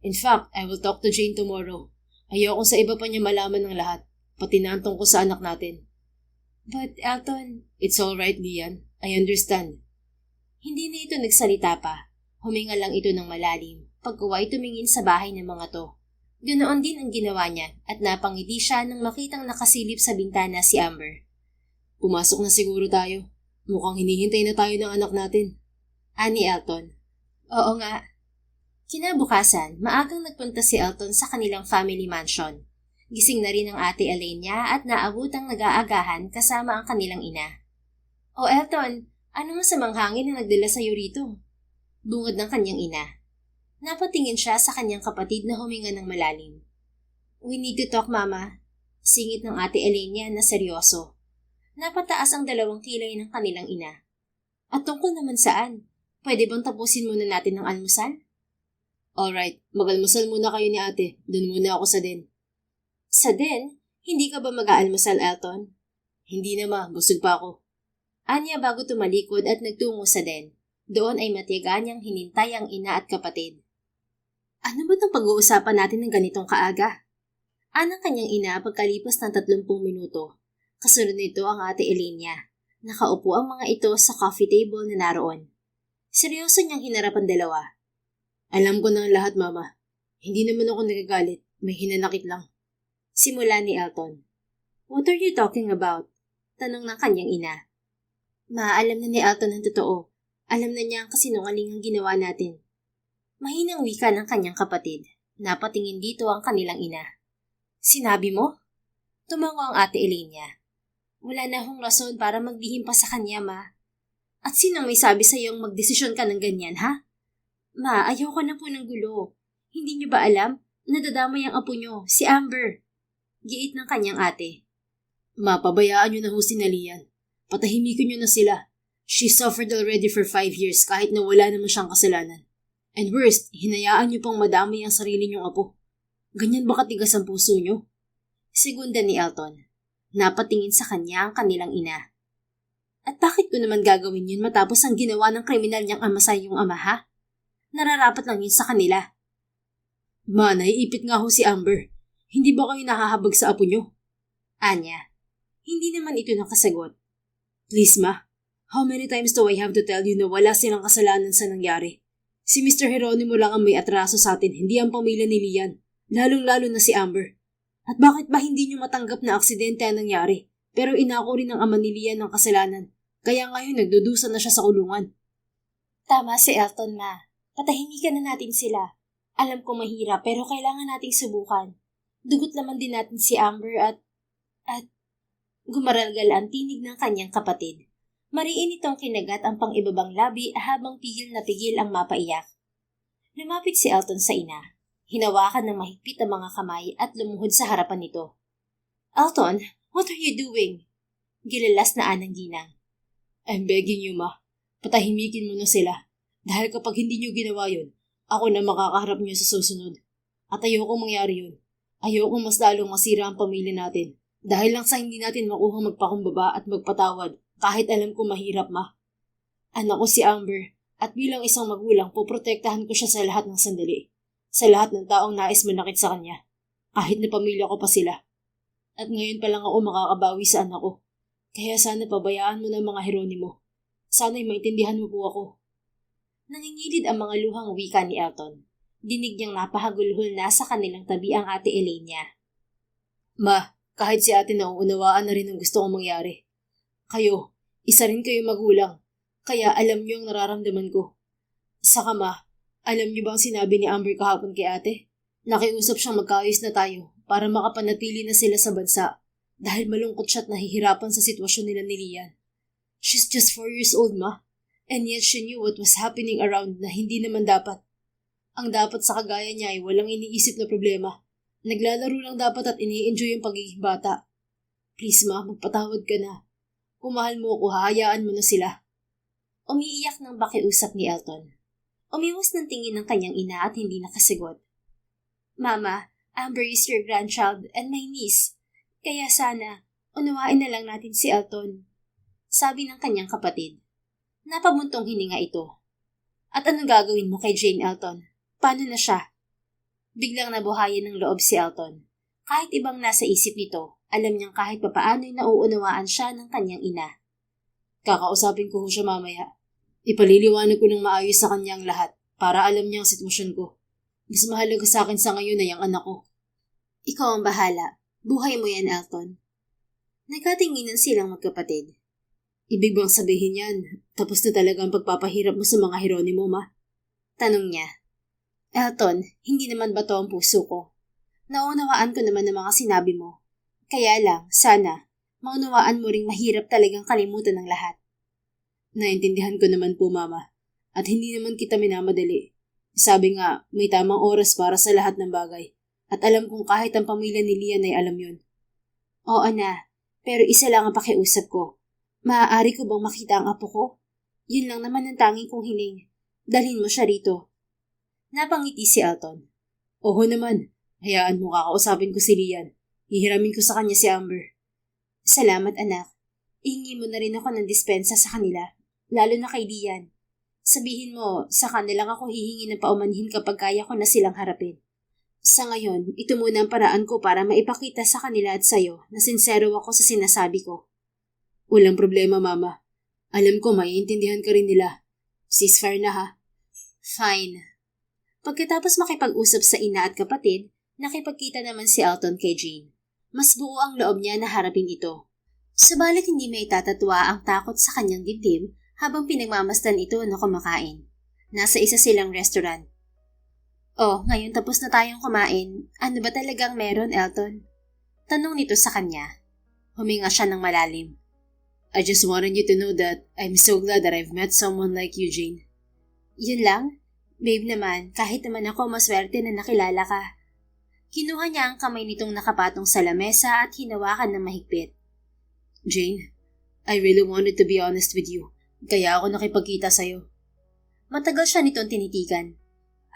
B: In fact, I will talk to Jane tomorrow. Ayokong sa iba pa niya malaman ng lahat, pati na ang tungkol sa anak natin.
A: But Elton...
B: It's alright, Lian. I understand.
A: Hindi na ito nagsalita pa. Huminga lang ito ng malalim, pagkuway tumingin sa bahay ng mga to. Ganoon din ang ginawa niya at napangiti siya nang makitang nakasilip sa bintana si Amber.
B: Pumasok na siguro tayo. Mukhang hinihintay na tayo ng anak natin.
A: Ani Elton. Oo nga. Kinabukasan, maagang nagpunta si Elton sa kanilang family mansion. Gising na rin ang ate Elaine niya at naabutang nag-aagahan kasama ang kanilang ina. O Elton, ano masamang hangin na nagdala sa'yo rito? Bungod ng kanyang ina. Napatingin siya sa kanyang kapatid na huminga ng malalim. We need to talk, Mama. Singit ng ate Elaine niya na seryoso. Napataas ang 2 kilay ng kanilang ina. At tungkol naman saan? Pwede bang tapusin muna natin ang almusal?
B: Alright, mag-almusal muna kayo ni ate. Doon muna ako sa den.
A: Sa den? Hindi ka ba mag-aalmusal, Elton?
B: Hindi na ma, busog pa ako.
A: Anya bago tumalikod at nagtungo sa den. Doon ay matiyaga niyang hinintay ang ina at kapatid. Ano ba itong pag-uusapan natin ng ganitong kaaga? Anang kanyang ina pagkalipas ng 30 minuto. Kasunod nito ang ate Elaine niya. Nakaupo ang mga ito sa coffee table na naroon. Seryoso niyang hinarap ang dalawa.
B: Alam ko na ang lahat, Mama. Hindi naman ako nagagalit. May hinanakit lang.
A: Simula ni Elton. What are you talking about? Tanong ng kanyang ina. Maalam na ni Elton ang totoo. Alam na niya ang kasinungalingang ginawa natin. Mahinang wika ng kanyang kapatid. Napatingin dito ang kanilang ina. Sinabi mo? Tumango ang ate Elaine niya. Wala na akong rason para maglihim pa sa kanya, Ma. At sinong may sabi sa iyong magdesisyon ka ng ganyan, ha? Ma, ayoko na po ng gulo. Hindi niyo ba alam? Nadadamay ang apo niyo, si Amber. Giit ng kanyang ate.
B: Ma, pabayaan niyo na ho si Lian. Patahimikin niyo na sila. She suffered already for 5 years kahit na wala naman siyang kasalanan. And worst, hinayaan niyo pang madamay ang sarili niyong apo. Ganyan ba katigas ang puso niyo?
A: Segunda ni Elton. Napatingin sa kanya ang kanilang ina. At bakit ko naman gagawin yun matapos ang ginawa ng kriminal niyang ama sa iyong ama, ha? Nararapat lang yun sa kanila.
B: Ma, naiipit nga ho si Amber. Hindi ba kayo nakahabag sa apo niyo?
A: Anya, hindi naman ito nakasagot.
B: Please, Ma. How many times do I have to tell you na wala silang kasalanan sa nangyari? Si Mr. Geronimo lang ang may atraso sa atin, hindi ang pamilya ni Lian. Lalong-lalo na si Amber. At bakit ba hindi niyo matanggap na aksidente ang nangyari? Pero inako rin ng ama ni Lian ng kasalanan. Kaya ngayon nagdudusa na siya sa kulungan.
A: Tama si Elton, Ma. Patahimikan na natin sila. Alam ko mahirap pero kailangan nating subukan. Dugot naman din natin si Amber at gumaralgal ang tinig ng kanyang kapatid. Mariin itong kinagat ang pang-ibabang labi habang pigil na pigil ang mapaiyak. Lumapit si Elton sa ina. Hinawakan ng mahigpit ang mga kamay at lumuhod sa harapan nito. Elton, what are you doing? Gilalas na anang ginang.
B: I'm begging you, Ma. Patahimikin mo na sila. Dahil kapag hindi niyo ginawa yun, ako na makakaharap niyo sa susunod. At ayokong mangyari yun. Ayokong mas lalong masira ang pamilya natin. Dahil lang sa hindi natin makuha magpakumbaba at magpatawad Kahit alam ko mahirap, Ma. Anak ko si Amber at bilang isang magulang poprotektahan ko siya sa lahat ng sandali. Sa lahat ng taong nais manakit sa kanya. Kahit na pamilya ko pa sila. At ngayon pa lang ako makakabawi sa anak ko. Kaya sana pabayaan mo na mga Heronimo. Sana'y maintindihan mo po ako.
A: Nangingilid ang mga luhang wika ni Elton. Dinig niyang napahagulhol na sa kanilang tabi ang ate Elenia.
B: Ma, kahit si ate nauunawaan na rin ang gusto kong mangyari. Kayo, isa rin kayo magulang. Kaya alam niyo ang nararamdaman ko. Saka ma, alam niyo bang sinabi ni Amber kahapon kay ate? Nakiusap siyang magkaayos na tayo para makapanatili na sila sa bansa dahil malungkot siya at nahihirapan sa sitwasyon nila ni Lian. She's just 4 years old, ma. And yet she knew what was happening around na hindi naman dapat. Ang dapat sa kagaya niya ay walang iniisip na problema. Naglalaro lang dapat at ini-enjoy yung pagiging bata. Please ma, magpatawad ka na. Kung mahal mo ako, hahayaan mo na sila.
A: Umiiyak ng bakiusap ni Elton. Umiwas ng tingin ng kanyang ina at hindi nakasagot. Mama, Amber is your grandchild and my niece. Kaya sana, unawain na lang natin si Elton. Sabi ng kanyang kapatid. Napabuntong hininga ito. At anong gagawin mo kay Jane, Elton? Paano na siya? Biglang nabuhayan ng loob si Elton. Kahit ibang nasa isip nito, alam niyang kahit papaano'y nauunawaan siya ng kanyang ina.
B: Kakausapin ko siya mamaya. Ipaliliwanag ko ng maayos sa kanya ang lahat para alam niya ang sitwasyon ko. Mas mahalaga sa akin sa ngayon ay ang anak ko.
A: Ikaw ang bahala. Buhay mo yan, Elton. Nagkatinginan silang magkapatid.
B: Ibig bang sabihin yan, tapos na talaga ang pagpapahirap mo sa mga Heronimo, ma?
A: Tanong niya. Elton, hindi naman ba to ang puso ko? Naunawaan ko naman ang mga sinabi mo. Kaya lang, sana, maunawaan mo ring mahirap talagang kalimutan ng lahat.
B: Naintindihan ko naman po, mama. At hindi naman kita minamadali. Sabi nga, may tamang oras para sa lahat ng bagay. At alam kong kahit ang pamilya ni Lian ay alam yun.
A: Oo na, pero isa lang ang pakiusap ko. Maaari ko bang makita ang apo ko? Yun lang naman ang tanging kong hiling. Dalhin mo siya rito. Napangiti si Elton.
B: Oo naman. Hayaan mo, kakausapin ko si Lian. Hihiramin ko sa kanya si Amber.
A: Salamat, anak. Ihingi mo na rin ako ng dispensa sa kanila. Lalo na kay Lian. Sabihin mo, sa kanilang ako hihingi ng paumanhin kapag kaya ko na silang harapin. Sa ngayon, ito muna ang paraan ko para maipakita sa kanila at sayo na sincero ako sa sinasabi ko.
B: Walang problema, mama. Alam ko maiintindihan ka rin nila. Ceasefire na, ha?
A: Fine. Pagkatapos makipag-usap sa ina at kapatid, nakipagkita naman si Elton kay Jane. Mas buo ang loob niya na harapin ito. Subalit hindi may tatatwa ang takot sa kanyang dibdib habang pinagmamasdan ito na kumakain. Nasa isa silang restaurant. Oh, ngayon tapos na tayong kumain. Ano ba talagang meron, Elton? Tanong nito sa kanya. Huminga siya ng malalim.
B: I just wanted you to know that I'm so glad that I've met someone like you, Jane.
A: Yun lang? Babe naman, kahit naman ako maswerte na nakilala ka. Kinuha niya ang kamay nitong nakapatong sa lamesa at hinawakan ng mahigpit.
B: Jane, I really wanted to be honest with you. Kaya ako nakipagkita sa'yo.
A: Matagal siya nitong tinitigan.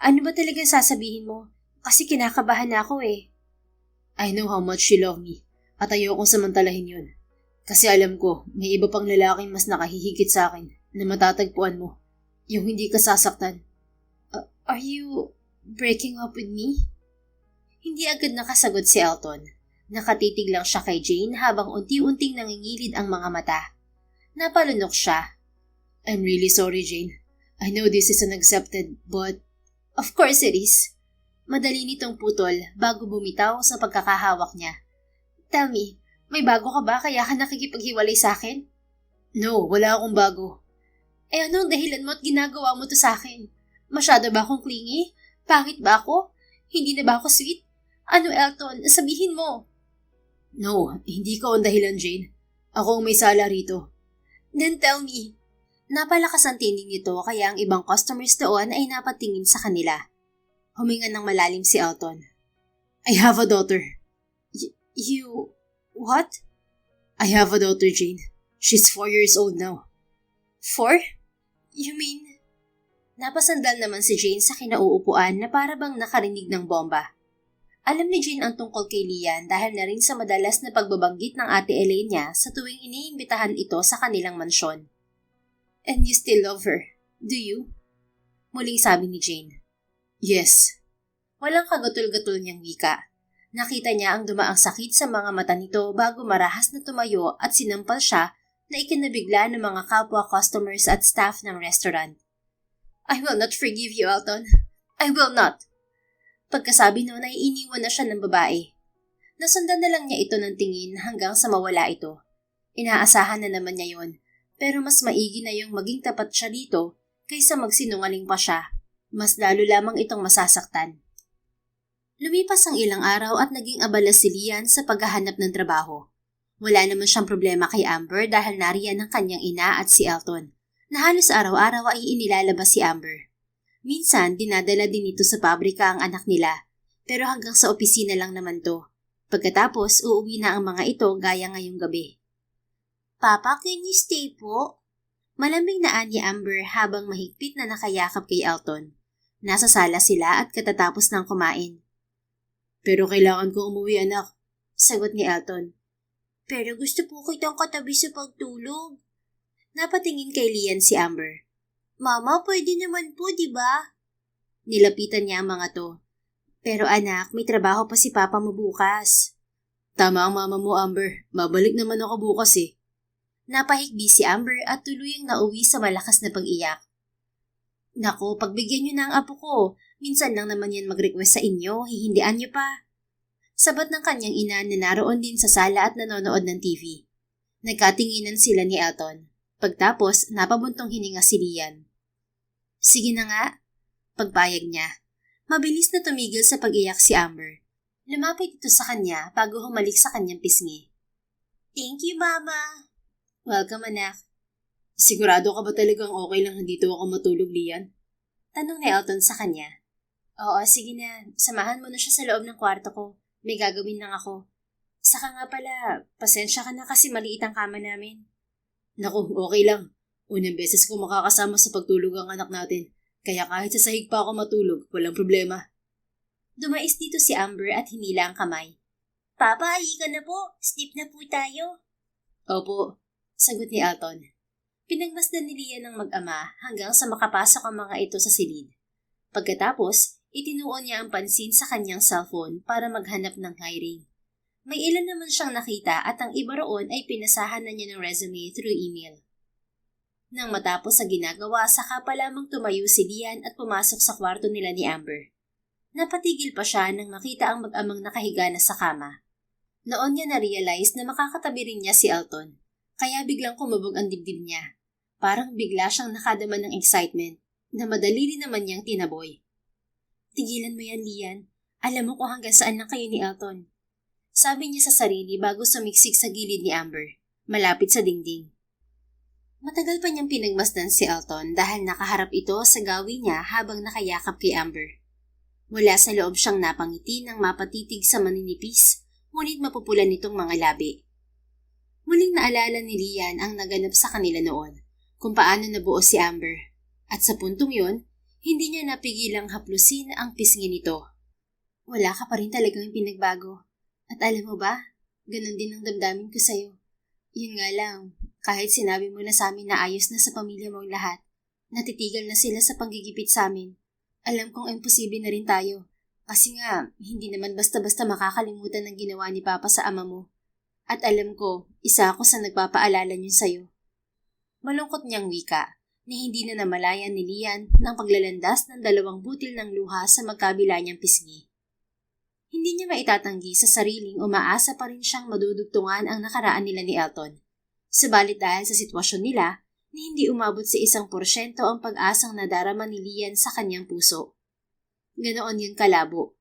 A: Ano ba talagang sasabihin mo? Kasi kinakabahan na ako eh.
B: I know how much you love me at ayokong samantalahin yun. Kasi alam ko, may iba pang lalaking mas nakahihigit sa akin na matatagpuan mo. Yung hindi ka sasaktan.
A: Are you breaking up with me? Hindi agad nakasagot si Elton. Nakatitig lang siya kay Jane habang unti-unting nangingilid ang mga mata. Napalunok siya.
B: I'm really sorry, Jane. I know this is unaccepted, but...
A: Of course it is. Madali nitong putol bago bumitaw sa pagkakahawak niya. Tell me, may bago ka ba kaya ka nakikipaghiwalay sa akin?
B: No, wala akong bago.
A: Eh anong dahilan mo at ginagawa mo to sa akin? Masyado ba akong clingy? Pangit ba ako? Hindi na ba ako sweet? Ano, Elton? Sabihin mo.
B: No, hindi ko ang dahilan, Jane. Ako ang may sala rito.
A: Then tell me. Napalakas ang tinig nito kaya ang ibang customers doon ay napatingin sa kanila. Huminga ng malalim si Elton.
B: I have a daughter.
A: You... What?
B: I have a daughter, Jane. She's 4 years old now.
A: 4? You mean... Napasandal naman si Jane sa kinauupuan na para bang nakarinig ng bomba. Alam ni Jane ang tungkol kay Lian dahil na rin sa madalas na pagbabanggit ng ate Elaine niya sa tuwing iniimbitahan ito sa kanilang mansyon. "And you still love her, do you?" Muling sabi ni Jane.
B: Yes.
A: Walang kagatol-gatol niyang wika. Nakita niya ang dumaang sakit sa mga mata nito bago marahas na tumayo at sinampal siya na ikinabigla ng mga kapwa customers at staff ng restaurant. "I will not forgive you, Alton. I will not." Pagkasabi noon ay iniwan na siya ng babae. Nasundan na lang niya ito ng tingin hanggang sa mawala ito. Inaasahan na naman niya yon, pero mas maigi na yung maging tapat siya dito kaysa magsinungaling pa siya. Mas lalo lamang itong masasaktan. Lumipas ang ilang araw at naging abala si Lian sa paghahanap ng trabaho. Wala naman siyang problema kay Amber dahil nariyan ang kanyang ina at si Elton, na halos araw-araw ay inilalabas si Amber. Minsan, dinadala din ito sa pabrika ang anak nila, pero hanggang sa opisina lang naman to. Pagkatapos, uuwi na ang mga ito gaya ngayong gabi. "Papa, can you stay po?" Malamig na ani Amber habang mahigpit na nakayakap kay Elton. Nasa sala sila at katatapos ng kumain.
B: "Pero kailangan ko umuwi, anak,"
A: sagot ni Elton.
C: "Pero gusto po kitang katabi sa pagtulog."
A: Napatingin kay Lian si Amber.
C: "Mama, pwede naman po, di ba?"
A: Nilapitan niya ang mga to. "Pero anak, may trabaho pa si Papa mo bukas."
B: "Tama ang mama mo, Amber. Babalik naman ako bukas eh."
A: Napahigbi si Amber at tuluyang nauwi sa malakas na pag-iyak. "Naku, pagbigyan niyo na ang apo ko. Minsan lang naman yan mag-request sa inyo, hihindian niyo pa." Sabat ng kanyang ina na naroon din sa sala at nanonood ng TV. Nagkatinginan sila ni Elton. Pagtapos, napabuntong hininga si Lian. "Sige na nga," pagpayag niya. Mabilis na tumigil sa pag-iyak si Amber. Lumapit ito sa kanya bago humalik sa kanyang pisngi.
C: "Thank you, Mama."
A: "Welcome, anak."
B: "Sigurado ka ba talagang okay lang dito ako matulog, Lian?"
A: Tanong ni Elton sa kanya. "Oo, sige na. Samahan mo na siya sa loob ng kwarto ko. May gagawin lang ako. Saka nga pala, pasensya ka na kasi maliit ang kama namin."
B: "Naku, okay lang. Unang beses ko makakasama sa pagtulog ang anak natin. Kaya kahit sa sahig pa ako matulog, walang problema."
A: Dumais dito si Amber at hinila ang kamay.
C: "Papa, halika na po. Sleep na po tayo."
B: "Opo,"
A: sagot ni Elton. Pinagmasdan ni Lian ng mag-ama hanggang sa makapasok ang mga ito sa silid. Pagkatapos, itinuon niya ang pansin sa kanyang cellphone para maghanap ng hiring. May ilan naman siyang nakita at ang iba roon ay pinasahan na niya ng resume through email. Nang matapos sa ginagawa, saka pa lamang tumayo si Lian at pumasok sa kwarto nila ni Amber. Napatigil pa siya nang makita ang mag-amang nakahiga na sa kama. Noon niya na-realize na makakatabi rin niya si Elton, kaya biglang kumabog ang dibdib niya. Parang bigla siyang nakadama ng excitement na madali rin naman niyang tinaboy. "Tigilan mo yan, Lian. Alam mo kung hanggang saan lang kayo ni Elton." Sabi niya sa sarili bago sumiksik sa gilid ni Amber, malapit sa dingding. Matagal pa niyang pinagmasdan si Elton dahil nakaharap ito sa gawin niya habang nakayakap kay Amber. Wala sa loob siyang napangiti ng mapatitig sa maninipis, ngunit mapupulan nitong mga labi. Muling naalala ni Lian ang naganap sa kanila noon, kung paano nabuo si Amber. At sa puntong yon, hindi niya napigilang haplusin ang pisngi nito. "Wala ka pa rin talagang pinagbago. At alam mo ba, ganun din ang damdamin ko sa'yo. Yun nga lang, kahit sinabi mo na sa amin na ayos na sa pamilya mo ang lahat, natitigal na sila sa panggigipit sa amin. Alam kong imposible na rin tayo. Kasi nga, hindi naman basta-basta makakalimutan ng ginawa ni Papa sa ama mo. At alam ko, isa ako sa nagpapaalala niyo sa'yo." Malungkot niyang wika, na hindi na namalayan ni Lian ng paglalandas ng 2 butil ng luha sa magkabila niyang pisngi. Hindi niya maitatanggi sa sariling umaasa pa rin siyang madudugtungan ang nakaraan nila ni Elton. Subalit dahil sa sitwasyon nila, ni hindi umabot sa 1% ang pag-asang nadarama ni Lian sa kanyang puso. Ganoon yun kalabo.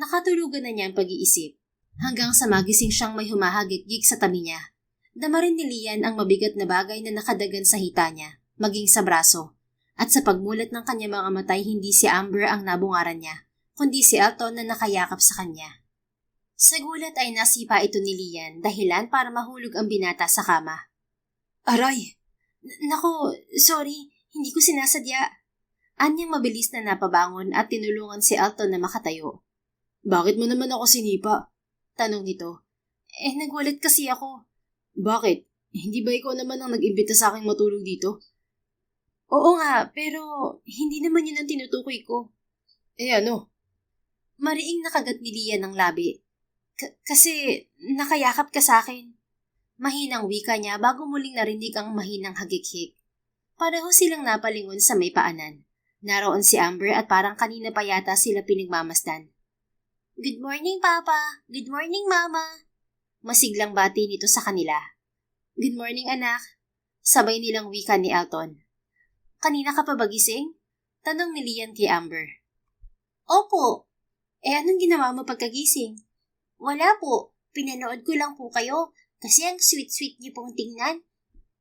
A: Nakatulugan na niya ang pag-iisip, hanggang sa magising siyang may humahagik-gik sa tabi niya. Dama rin ni Lian ang mabigat na bagay na nakadagan sa hita niya, maging sa braso. At sa pagmulat ng kanyang mga matay, hindi si Amber ang nabungaran niya, kundi si Elton na nakayakap sa kanya. Sa gulat ay nasipa ito ni Lian, dahilan para mahulog ang binata sa kama.
B: "Aray!"
A: "Naku, sorry, hindi ko sinasadya." Anyang mabilis na napabangon at tinulungan si Elton na makatayo.
B: Bakit mo naman ako sinipa?
A: Tanong nito. Nagwalat kasi ako.
B: Bakit? Hindi ba ikaw naman ang nag-imbita sa aking matulog dito?
A: Oo nga, pero hindi naman yun ang tinutukoy ko.
B: Ano?
A: Mariing nakagat ni Lian ng labi. Kasi nakayakap ka sa akin. Mahinang wika niya bago muling narinig ang mahinang hagikhik. Pareho silang napalingon sa may paanan. Naroon si Amber at parang kanina pa yata sila pinagmamasdan. Good morning, Papa. Good morning, Mama. Masiglang bati nito sa kanila. Good morning, anak. Sabay nilang wika ni Elton. Kanina ka pa ba gising? Tanong ni Lian kay Amber. Opo. Anong ginawa mo pagkagising? Wala po. Pinanood ko lang po kayo kasi ang sweet-sweet niyo pong tingnan.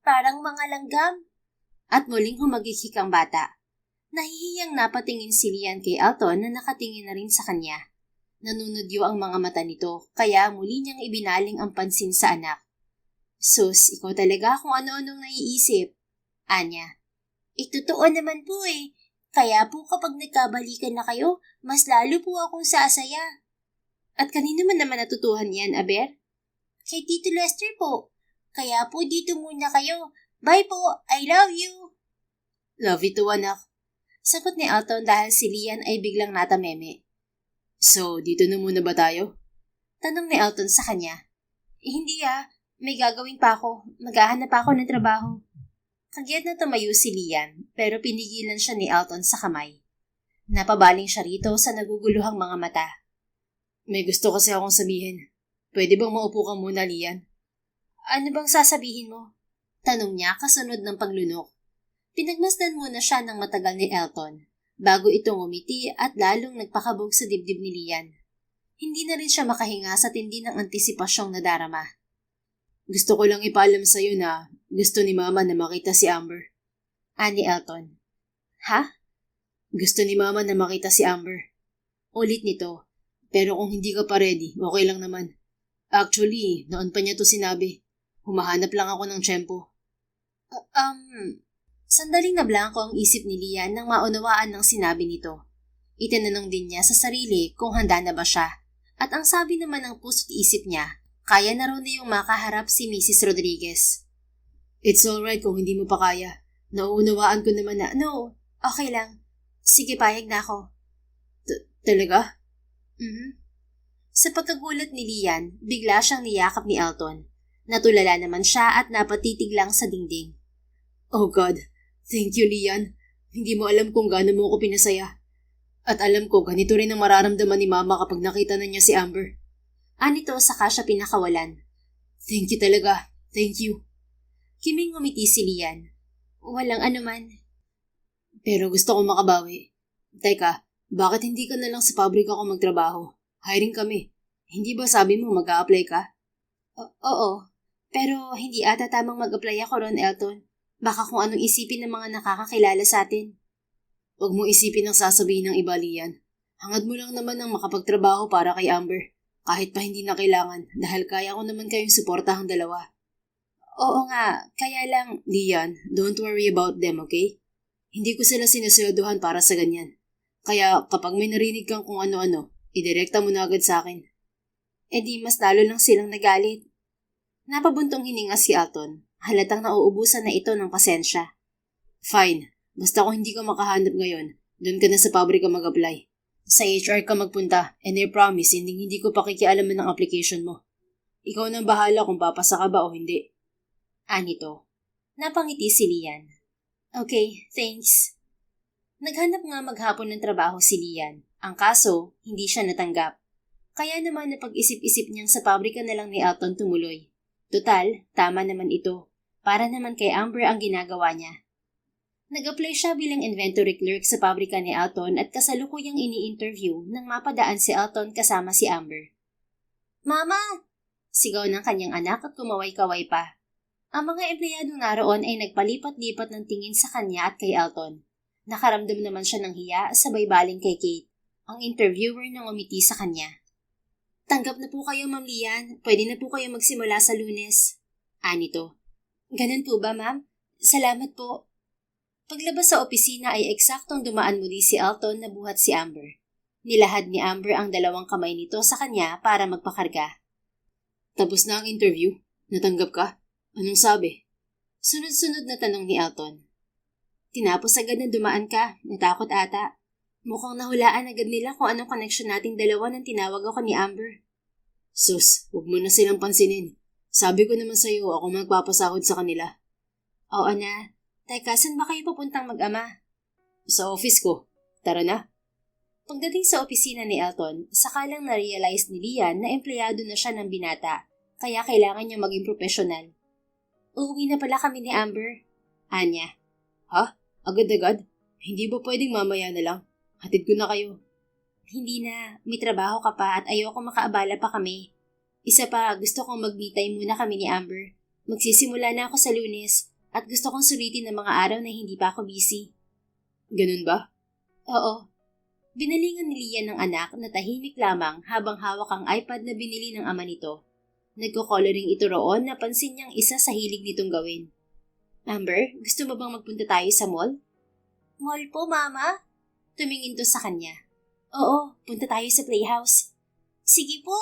A: Parang mga langgam. At muling humagikhik ang bata. Nahihiyang napatingin si Lian kay Elton na nakatingin na rin sa kanya. Nanunodyo ang mga mata nito kaya muli niyang ibinaling ang pansin sa anak. Sus, ikaw talaga kung ano-anong naiisip. Anya. Totoo naman po eh. Kaya po kapag nagkabalikan na kayo, mas lalo po akong sasaya. At kanino man naman natutuhan yan, Aber? Kay Tito Lester po. Kaya po dito muna kayo. Bye po, I love you.
B: Love you too, anak.
A: Sagot ni Elton dahil si Lian ay biglang natameme.
B: So, dito na muna ba tayo?
A: Tanong ni Elton sa kanya. Hindi may gagawin pa ako. Maghahanap ako ng trabaho. Kagyat na tumayo si Lian pero pinigilan siya ni Elton sa kamay. Napabaling siya rito sa naguguluhang mga mata.
B: May gusto kasi akong sabihin. Pwede bang maupo ka muna, Lian?
A: Ano bang sasabihin mo? Tanong niya kasunod ng paglunok. Pinagmasdan muna siya ng matagal ni Elton bago itong umiti at lalong nagpakabog sa dibdib ni Lian. Hindi na rin siya makahinga sa tindi ng antisipasyong nadarama.
B: Gusto ko lang ipaalam sa'yo na gusto ni Mama na makita si Amber.
A: Ani Elton. Ha?
B: Gusto ni Mama na makita si Amber.
A: Ulit nito.
B: Pero kung hindi ka pa ready, okay lang naman. Actually, noon pa niya to sinabi. Humahanap lang ako ng tiyempo.
A: Sandaling nablangko ang isip ni Lian nang maunawaan ng sinabi nito. Itinanong din niya sa sarili kung handa na ba siya. At ang sabi naman ng puso't isip niya, kaya na raw niyong makaharap si Mrs. Rodriguez.
B: It's alright kung hindi mo pa kaya. Nauunawaan ko naman na,
A: No, okay lang. Sige, payag na ako.
B: Talaga?
A: Sa pagkagulat ni Lian, bigla siyang niyakap ni Elton. Natulala naman siya at napatitig lang sa dingding.
B: Oh God, thank you, Lian. Hindi mo alam kung gaano mo ako pinasaya. At alam ko ganito rin ang mararamdaman ni Mama kapag nakita na niya si Amber.
A: Anito saka siya pinakawalan.
B: Thank you talaga. Thank you.
A: Kiming ngumiti si Lian. Walang anuman.
B: Pero gusto ko makabawi. Teka, bakit hindi ka na lang sa pabrika ko magtrabaho? Hiring kami. Hindi ba sabi mo mag-a-apply ka?
A: Oo. Pero hindi ata tamang mag-apply ako ron, Elton. Baka kung anong isipin ng mga nakakakilala sa atin.
B: Huwag mo isipin ang sasabihin ng iba, Lian. Hangad mo lang naman ang makapagtrabaho para kay Amber. Kahit pa hindi na kailangan dahil kaya ko naman kayong suportahang dalawa.
A: Oo nga, kaya lang...
B: Lian, don't worry about them, okay? Hindi ko sila sinusweldohan para sa ganyan. Kaya kapag may narinig kang kung ano-ano, idirekta mo na agad sa akin.
A: Di mas lalo lang silang nagalit. Napabuntong hininga si Elton. Halatang nauubusan na ito ng pasensya.
B: Fine. Basta kung hindi ka makahanap ngayon, doon ka na sa pabrika mag-apply. Sa HR ka magpunta, and I promise, hindi ko pakikialaman ng application mo. Ikaw nang bahala kung papasa ka ba o hindi.
A: Anito. Napangiti si Lian. Okay, thanks. Naghanap nga maghapon ng trabaho si Lian. Ang kaso, hindi siya natanggap. Kaya naman napag-isip-isip niyang sa pabrika na lang ni Elton tumuloy. Total, tama naman ito. Para naman kay Amber ang ginagawa niya. Nag-apply siya bilang inventory clerk sa pabrika ni Elton at kasalukuyang ini-interview nang mapadaan si Elton kasama si Amber. Mama! Sigaw ng kanyang anak at kumaway-kaway pa. Ang mga empleyado naroon ay nagpalipat-lipat ng tingin sa kanya at kay Elton. Nakaramdam naman siya ng hiya sabay baling kay Kate, ang interviewer nang umiti sa kanya. Tanggap na po kayo, Ma'am Lian. Pwede na po kayo magsimula sa Lunes. Anito. Ganun po ba, ma'am? Salamat po. Paglabas sa opisina ay eksaktong dumaan muli si Elton na buhat si Amber. Nilahad ni Amber ang 2 kamay nito sa kanya para magpakarga.
B: Tapos na ang interview? Natanggap ka? Anong sabi?
A: Sunod-sunod na tanong ni Elton. Tinapos agad na dumaan ka, natakot ata. Mukhang nahulaan agad nila kung anong connection nating dalawa nang tinawag ako ni Amber.
B: Sus, huwag mo na silang pansinin. Sabi ko naman sa'yo, ako magpapasahod sa kanila.
A: Oo na. Teka, saan ba kayo papuntang mag-ama?
B: Sa office ko. Tara na.
A: Pagdating sa opisina ni Elton, saka lang na-realize ni Lian na empleyado na siya ng binata, kaya kailangan niya maging profesional. Uuwi na pala kami ni Amber. Anya.
B: Ha? Agad-agad? Hindi ba pwedeng mamaya na lang? Hatid ko na kayo.
A: Hindi na. May trabaho ka pa at ayoko makaabala pa kami. Isa pa, gusto kong mag-me time muna kami ni Amber. Magsisimula na ako sa Lunes at gusto kong sulitin ng mga araw na hindi pa ako busy.
B: Ganun ba?
A: Oo. Binalingan ni Lian ng anak na tahimik lamang habang hawak ang iPad na binili ng ama nito. Nagko-coloring ito roon na pansin niyang isa sa hilig nitong gawin. Amber, gusto mo bang magpunta tayo sa mall?
C: Mall po, Mama?
A: Tumingin to sa kanya. Oo, punta tayo sa playhouse.
C: Sige po.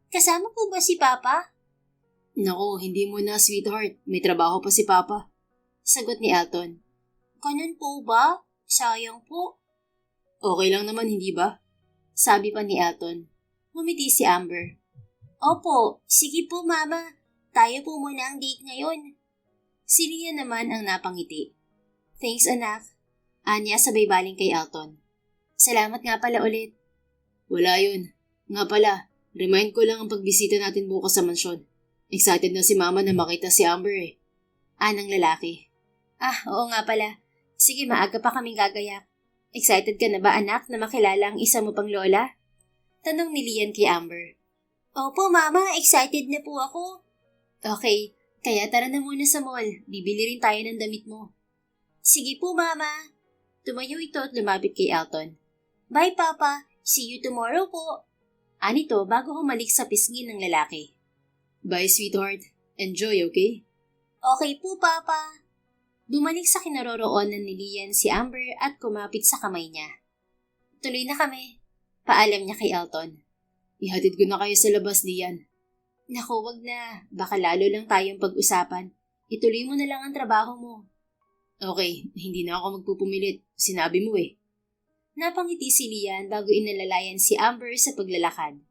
C: Kasama po ba si Papa?
B: Naku, hindi mo na, sweetheart. May trabaho pa si Papa.
A: Sagot ni Elton.
C: Ganun po ba? Sayang po.
B: Okay lang naman, hindi ba?
A: Sabi pa ni Elton. Ngumiti si Amber.
C: Opo, sige po, Mama. Tayo po muna ang date ngayon.
A: Si Lian naman ang napangiti. Thanks, anak. Anya sabay baling kay Elton. Salamat nga pala ulit.
B: Wala yun. Nga pala, remind ko lang ang pagbisita natin bukas sa mansyon. Excited na si Mama na makita si Amber eh.
A: Anang lalaki. Oo nga pala. Sige, maaga pa kaming gagayak. Excited ka na ba anak na makilala ang isa mo pang lola? Tanong ni Lian kay Amber.
C: Opo, Mama. Excited na po ako.
A: Okay, kaya tara na muna sa mall. Bibili rin tayo ng damit mo.
C: Sige po, Mama.
A: Tumayo ito at lumapit kay Elton.
C: Bye, Papa. See you tomorrow po.
A: Anito bago humalik sa pisngi ng lalaki.
B: Bye, sweetheart. Enjoy, okay?
C: Okay po, Papa.
A: Bumalik sa kinaroroonan ni Lian si Amber at kumapit sa kamay niya. Tuloy na kami. Paalam niya kay Elton.
B: Ihatid ko na kayo sa labas, Lian.
A: Naku, wag na. Baka lalo lang tayong pag-usapan. Ituloy mo na lang ang trabaho mo.
B: Okay, hindi na ako magpupumilit. Sinabi mo eh.
A: Napangiti si Lian bago inalalayan si Amber sa paglalakad.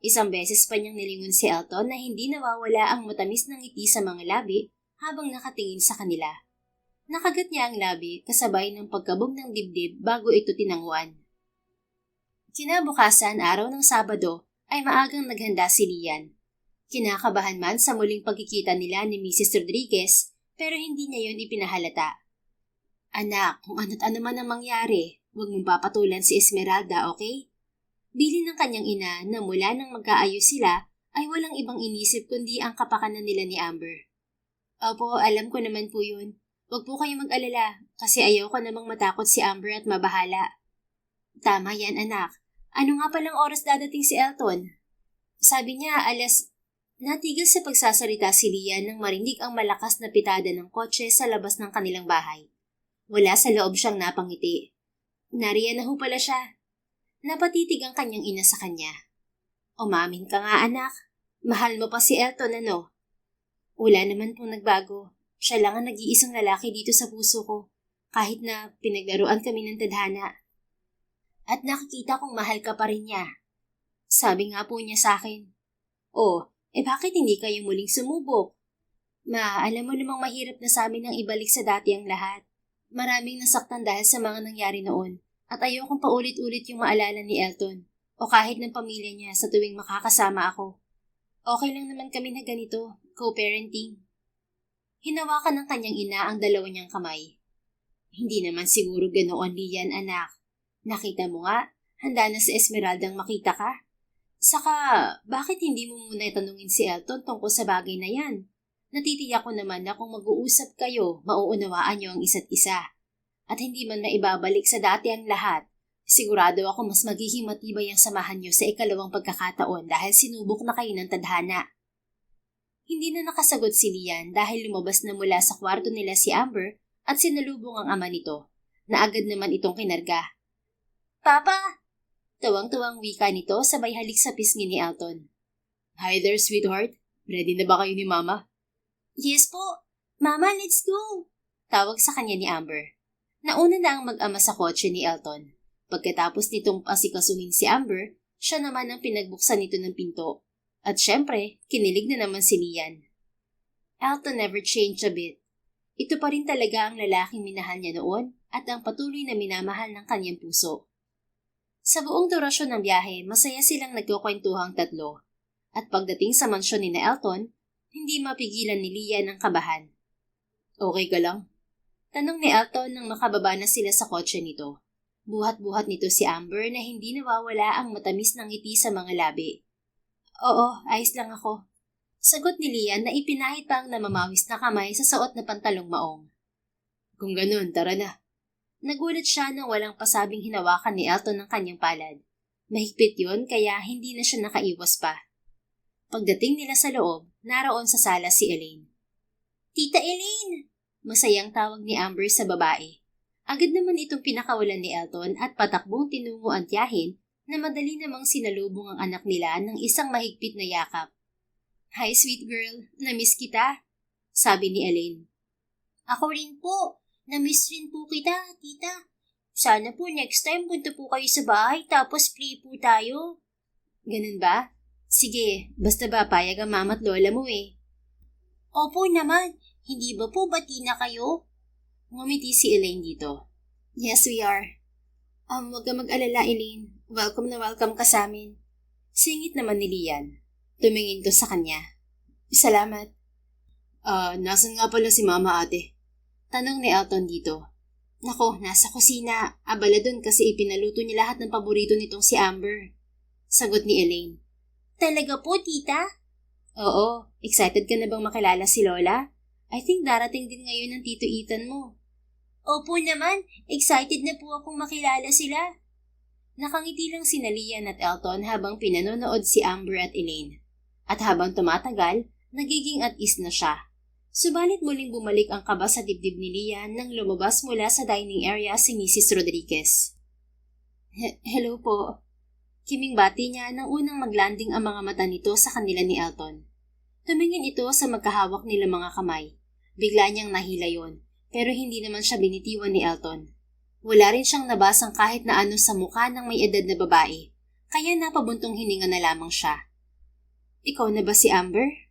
A: Isang beses pa niyang nilingon si Elton na hindi nawawala ang matamis na ngiti sa mga labi habang nakatingin sa kanila. Nakagat niya ang labi kasabay ng pagkabog ng dibdib bago ito tinanguan. Kinabukasan, araw ng Sabado, ay maagang naghanda si Lian. Kinakabahan man sa muling pagkikita nila ni Mrs. Rodriguez pero hindi niya yon ipinahalata. Anak, kung ano't ano man ang mangyari, huwag mong papatulan si Esmeralda, okay? Bilin ng kanyang ina na mula nang magkaayos sila ay walang ibang inisip kundi ang kapakanan nila ni Amber. Opo, alam ko naman po yun. Huwag po kayong mag-alala kasi ayaw ko namang matakot si Amber at mabahala. Tama yan anak. Ano nga palang oras dadating si Elton? Sabi niya Natigil sa pagsasalita si Lian nang marinig ang malakas na pitada ng kotse sa labas ng kanilang bahay. Wala sa loob siyang napangiti. Nariyan na ho pala siya. Napatitig ang kanyang ina sa kanya. Umamin ka nga anak. Mahal mo pa si Elton ano? Wala naman pong nagbago. Siya lang ang nag-iisang lalaki dito sa puso ko. Kahit na pinaglaruan kami ng tadhana. At nakikita kong mahal ka pa rin niya. Sabi nga po niya sa akin. Bakit hindi kayo muling sumubok? Alam mo namang mahirap na sa amin ang ibalik sa dati ang lahat. Maraming nasaktan dahil sa mga nangyari noon at ayokong paulit-ulit yung maalala ni Elton o kahit ng pamilya niya sa tuwing makakasama ako. Okay lang naman kami na ganito, co-parenting. Hinawakan ng kanyang ina ang dalawa niyang kamay. Hindi naman siguro ganoon, Lian, anak. Nakita mo nga, handa na si Esmeraldang makita ka. Saka, bakit hindi mo muna tanungin si Elton tungkol sa bagay na yan? Natitiyak ko naman na kung mag-uusap kayo, mauunawaan niyo ang isa't isa. At hindi man maibabalik sa dati ang lahat, sigurado ako mas magiging matibay ang samahan niyo sa ikalawang pagkakataon dahil sinubok na kayo ng tadhana. Hindi na nakasagot si Lian dahil lumabas na mula sa kwarto nila si Amber at sinalubong ang ama nito, na agad naman itong kinarga.
C: Papa!
A: Tuwang-tuwang wika nito sabay halik sa pisngi ni Elton.
B: Hi there, sweetheart. Ready na ba kayo ni Mama?
C: Yes po. Mama, let's go.
A: Tawag sa kanya ni Amber. Nauna na ang mag-ama sa kotse ni Elton. Pagkatapos nitong asikasuhin si Amber, siya naman ang pinagbuksan nito ng pinto. At syempre, kinilig na naman si Lian. Elton never changed a bit. Ito pa rin talaga ang lalaking minahal niya noon at ang patuloy na minamahal ng kanyang puso. Sa buong durasyon ng biyahe, masaya silang nagkukwentuhang tatlo. At pagdating sa mansyon ni na Elton, hindi mapigilan ni Lian ang kabahan.
B: Okay ka lang?
A: Tanong ni Elton nang makababa na sila sa kotse nito. Buhat-buhat nito si Amber na hindi nawawala ang matamis ng ngiti sa mga labi. Oo, ayos lang ako. Sagot ni Lian na ipinahid pa ang namamawis na kamay sa suot na pantalong maong.
B: Kung ganun, tara na.
A: Nagulat siya nang walang pasabing hinawakan ni Elton ng kanyang palad. Mahigpit yun kaya hindi na siya nakaiwas pa. Pagdating nila sa loob, naroon sa sala si Elaine.
C: Tita Elaine!
A: Masayang tawag ni Amber sa babae. Agad naman itong pinakawalan ni Elton at patakbong tinungo ang tiyahin na madali namang sinalubong ang anak nila ng isang mahigpit na yakap. Hi sweet girl, namiss kita, sabi ni Elaine.
C: Ako rin po. Namiss rin po kita, tita. Sana po next time punta po kayo sa bahay tapos play po tayo.
A: Ganun ba? Sige, basta ba payag ang mama at lola mo eh.
C: Opo naman. Hindi ba po bati na kayo?
A: Ngumiti si Elaine dito. Yes, we are. Huwag ka mag-alala, Elaine. Welcome na welcome ka sa amin. Singit naman ni Lian. Tumingin to sa kanya. Salamat.
B: Nasan nga pala si Mama ate?
A: Tanong ni Elton dito. Nako, nasa kusina. Abala dun kasi ipinaluto niya lahat ng paborito nitong si Amber. Sagot ni Elaine.
C: Talaga po, tita?
A: Oo. Excited ka na bang makilala si Lola? I think darating din ngayon ng Tito Ethan mo.
C: Opo naman. Excited na po akong makilala sila.
A: Nakangiti lang si Lian at Elton habang pinanonood si Amber at Elaine. At habang tumatagal, nagiging at ease na siya. Subalit muling bumalik ang kaba sa dibdib ni Lian nang lumabas mula sa dining area si Mrs. Rodriguez. Hello po. Kiming bati niya nang unang maglanding ang mga mata nito sa kanila ni Elton. Tumingin ito sa magkahawak nila mga kamay. Bigla niyang nahila yon, pero hindi naman siya binitiwan ni Elton. Wala rin siyang nabasang kahit na ano sa mukha ng may edad na babae, kaya napabuntong hininga na lamang siya. Ikaw na ba si Amber?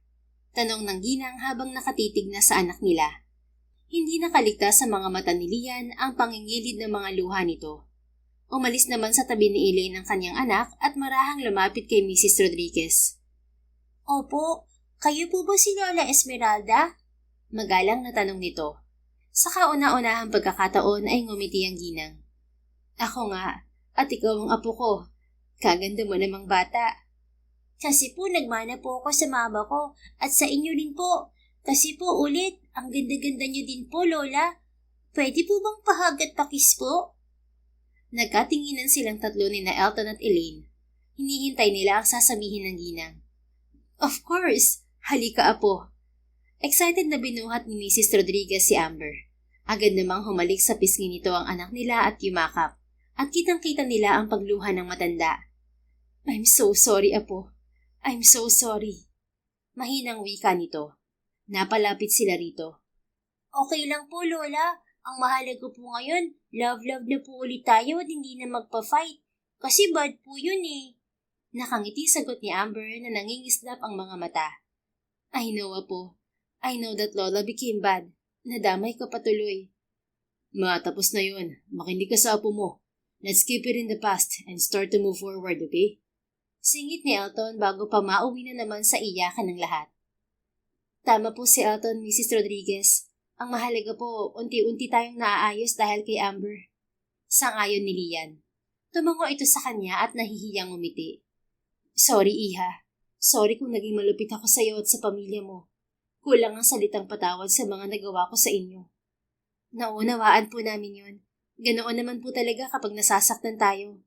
A: Tanong ng ginang habang nakatitig na sa anak nila. Hindi nakaligtas sa mga mata ni Lian ang pangingilid ng mga luha nito. Umalis naman sa tabi ni Elaine ang kanyang anak at marahang lumapit kay Mrs. Rodriguez.
C: Opo, kayo po ba si Lola Esmeralda?
A: Magalang na tanong nito. Sa kauna-unahang pagkakataon ay ngumiti ang ginang. Ako nga, at ikaw ang apo ko. Kaganda mo namang bata.
C: Kasi po nagmana po ako sa mama ko at sa inyo rin po. Kasi po ulit, ang ganda-ganda niyo din po, Lola. Pwede po bang pahag at pakis po?
A: Nagkatinginan silang tatlo ni na Elton at Elaine. Hinihintay nila ang sasabihin ng ginang. Of course! Halika apo! Excited na binuhat ni Mrs. Rodriguez si Amber. Agad namang humalik sa pisngi nito ang anak nila at yumakap. At kitang-kita nila ang pagluha ng matanda. I'm so sorry, apo. I'm so sorry. Mahinang wika nito. Napalapit sila rito.
C: Okay lang po, Lola. Ang mahalaga po ngayon, love-love na po ulit tayo at hindi na magpa-fight. Kasi bad po yun eh.
A: Nakangiti sagot ni Amber na nangingislap ang mga mata. I know, apo. I know that Lola became bad. Nadamay ka patuloy. Tapos na yun. Makinig ka sa apo mo. Let's keep it in the past and start to move forward, okay? Singit ni Elton bago pa mauwi na naman sa iyakan ng lahat. Tama po si Elton, Mrs. Rodriguez. Ang mahalaga po, unti-unti tayong naaayos dahil kay Amber. Sang-ayon ni Lian. Tumango ito sa kanya at nahihiyang umiti. Sorry, Iha. Sorry kung naging malupit ako sa iyo at sa pamilya mo. Kulang ang salitang patawad sa mga nagawa ko sa inyo. Naunawaan po namin yon. Ganoon naman po talaga kapag nasasaktan tayo.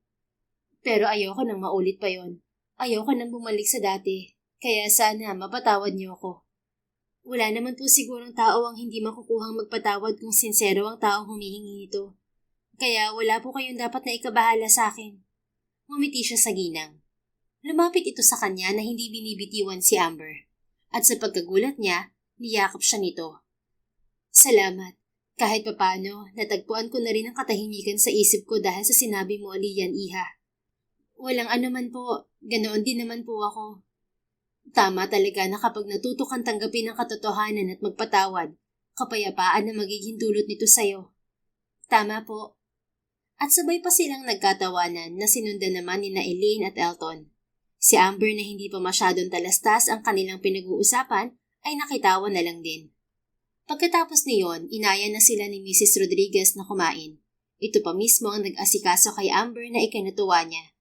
A: Pero ayoko nang maulit pa yon. Ayoko nang bumalik sa dati. Kaya sana mapatawad niyo ako. Wala naman po sigurong tao ang hindi makukuhang magpatawad kung sincero ang taong humihingi nito. Kaya wala po kayong dapat na ikabahala sa akin. Ngumiti siya sa ginang. Lumapit ito sa kanya na hindi binibitiwan si Amber. At sa pagkagulat niya, niyakap siya nito. Salamat. Kahit papano, natagpuan ko na rin ang katahimikan sa isip ko dahil sa sinabi mo, Lian, iha. Walang anuman po, ganoon din naman po ako. Tama talaga na kapag natuto kang tanggapin ang katotohanan at magpatawad, kapayapaan na magiging dulot nito sa'yo. Tama po. At sabay pa silang nagkatawanan na sinundan naman ni na Elaine at Elton. Si Amber na hindi pa masyadong talastas ang kanilang pinag-uusapan ay nakitawa na lang din. Pagkatapos niyon, inaya na sila ni Mrs. Rodriguez na kumain. Ito pa mismo ang nag-asikaso kay Amber na ikinatuwa niya.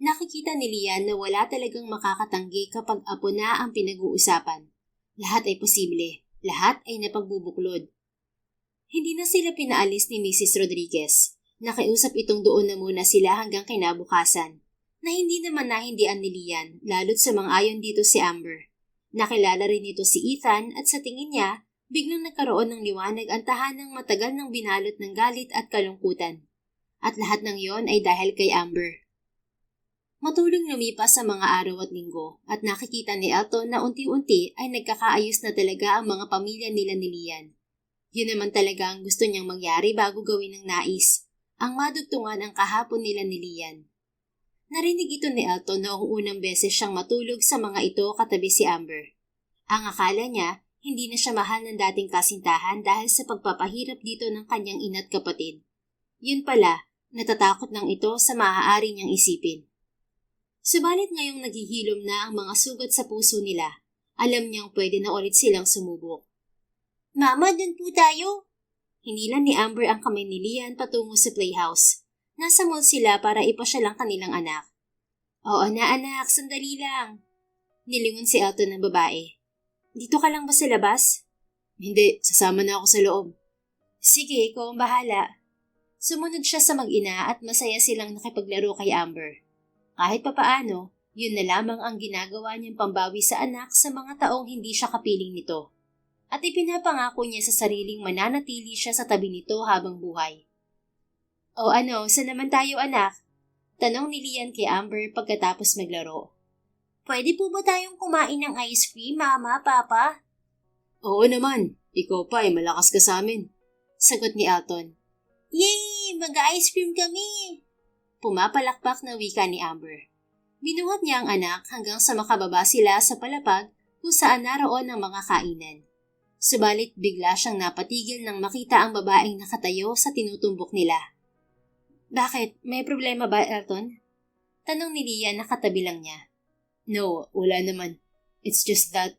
A: Nakikita ni Lian na wala talagang makakatanggi kapag apo na ang pinag-uusapan. Lahat ay posible, lahat ay napagbubuklod. Hindi na sila pinaalis ni Mrs. Rodriguez. Nakiusap itong doon na muna sila hanggang kinabukasan. Na hindi naman nahindian ni Lian, lalo't sa mga ayon dito si Amber. Nakilala rin ito si Ethan at sa tingin niya, biglang nagkaroon ng liwanag ang tahanang matagal ng binalot ng galit at kalungkutan. At lahat ng yon ay dahil kay Amber. Matulong lumipas sa mga araw at linggo at nakikita ni Elton na unti-unti ay nagkakaayos na talaga ang mga pamilya nila ni Lian. Yun naman talaga ang gusto niyang mangyari bago gawin ng nais, ang madugtungan ang kahapon nila ni Lian. Narinig ito ni Elton noong unang beses siyang matulog sa mga ito katabi si Amber. Ang akala niya, hindi na siya mahal ng dating kasintahan dahil sa pagpapahirap dito ng kanyang ina't kapatid. Yun pala, natatakot ng ito sa maaari niyang isipin. Subalit ngayong naghihilom na ang mga sugat sa puso nila, alam niyang pwede na ulit silang sumubok.
C: Mama, dun po tayo.
A: Hinilan ni Amber ang kamay ni Lian patungo sa playhouse. Nasa mall sila para ipasya lang kanilang anak. Oo na anak, sandali lang. Nilingon si Elton ng babae. Dito ka lang ba sa labas?
B: Hindi, sasama na ako sa loob.
A: Sige, ikaw ang bahala. Sumunod siya sa mag-ina at masaya silang nakipaglaro kay Amber. Kahit papaano, yun na lamang ang ginagawa niyang pambawi sa anak sa mga taong hindi siya kapiling nito. At ipinapangako niya sa sariling mananatili siya sa tabi nito habang buhay. O ano, saan naman tayo anak? Tanong ni Lian kay Amber pagkatapos maglaro.
C: Pwede po ba tayong kumain ng ice cream, Mama, Papa?
B: Oo naman, ikaw pa ay malakas ka sa amin.
A: Sagot ni Elton.
C: Yay! Mag-ice cream kami!
A: Pumapalakpak na wika ni Amber. Binuhat niya ang anak hanggang sa makababa sila sa palapag kung saan naroon ang mga kainan. Subalit bigla siyang napatigil nang makita ang babaeng nakatayo sa tinutumbok nila. Bakit? May problema ba, Elton? Tanong ni Lian na katabi lang niya.
B: No, wala naman. It's just that...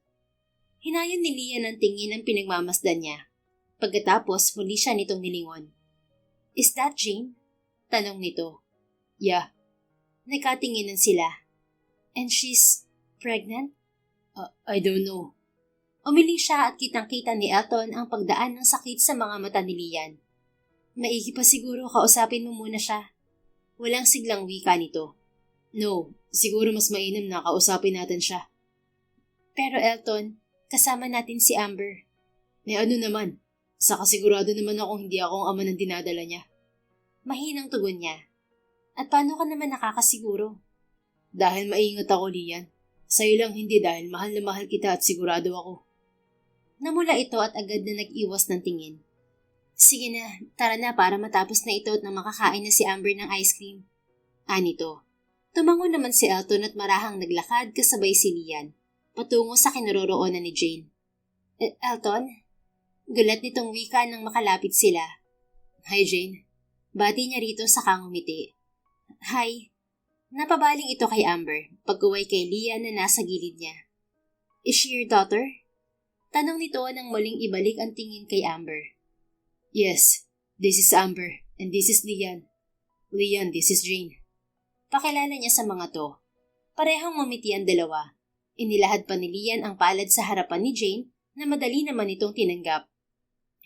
A: Hinayon ni Lian ang tingin ng pinagmamasdan niya. Pagkatapos, muli siya nitong nilingon. Is that Jane? Tanong nito.
B: Yeah.
A: Nagkatinginan sila. And she's pregnant?
B: I don't know.
A: Umiling siya at kitang-kita ni Elton ang pagdaan ng sakit sa mga mata ni Lian. Maigi pa siguro kausapin mo muna siya. Walang siglang wika nito.
B: No, siguro mas mainam na kausapin natin siya.
A: Pero Elton, kasama natin si Amber.
B: May ano naman, saka sigurado naman akong hindi ako ang ama ng dinadala niya.
A: Mahinang tugon niya. At paano ka naman nakakasiguro?
B: Dahil maingat ako, Lian. Sa'yo lang hindi dahil mahal na mahal kita at sigurado ako.
A: Namula ito at agad na nag-iwas ng tingin. Sige na, tara na para matapos na ito at nang makakain na si Amber ng ice cream. Anito. Tumango naman si Elton at marahang naglakad kasabay si Lian, patungo sa kinaroroonan ni Jane. Elton? Gulat nitong wika nang makalapit sila.
B: Hi Jane.
A: Bati niya rito sa kangumiti. Hi. Napabaling ito kay Amber, pagkuway kay Lian na nasa gilid niya. Is she your daughter? Tanong nito nang muling ibalik ang tingin kay Amber.
B: Yes, this is Amber and this is Lian. Lian, this is Jane.
A: Pakilala niya sa mga to. Parehong ngumiti ang dalawa. Inilahad pa ni Lian ang palad sa harapan ni Jane na madali naman itong tinanggap.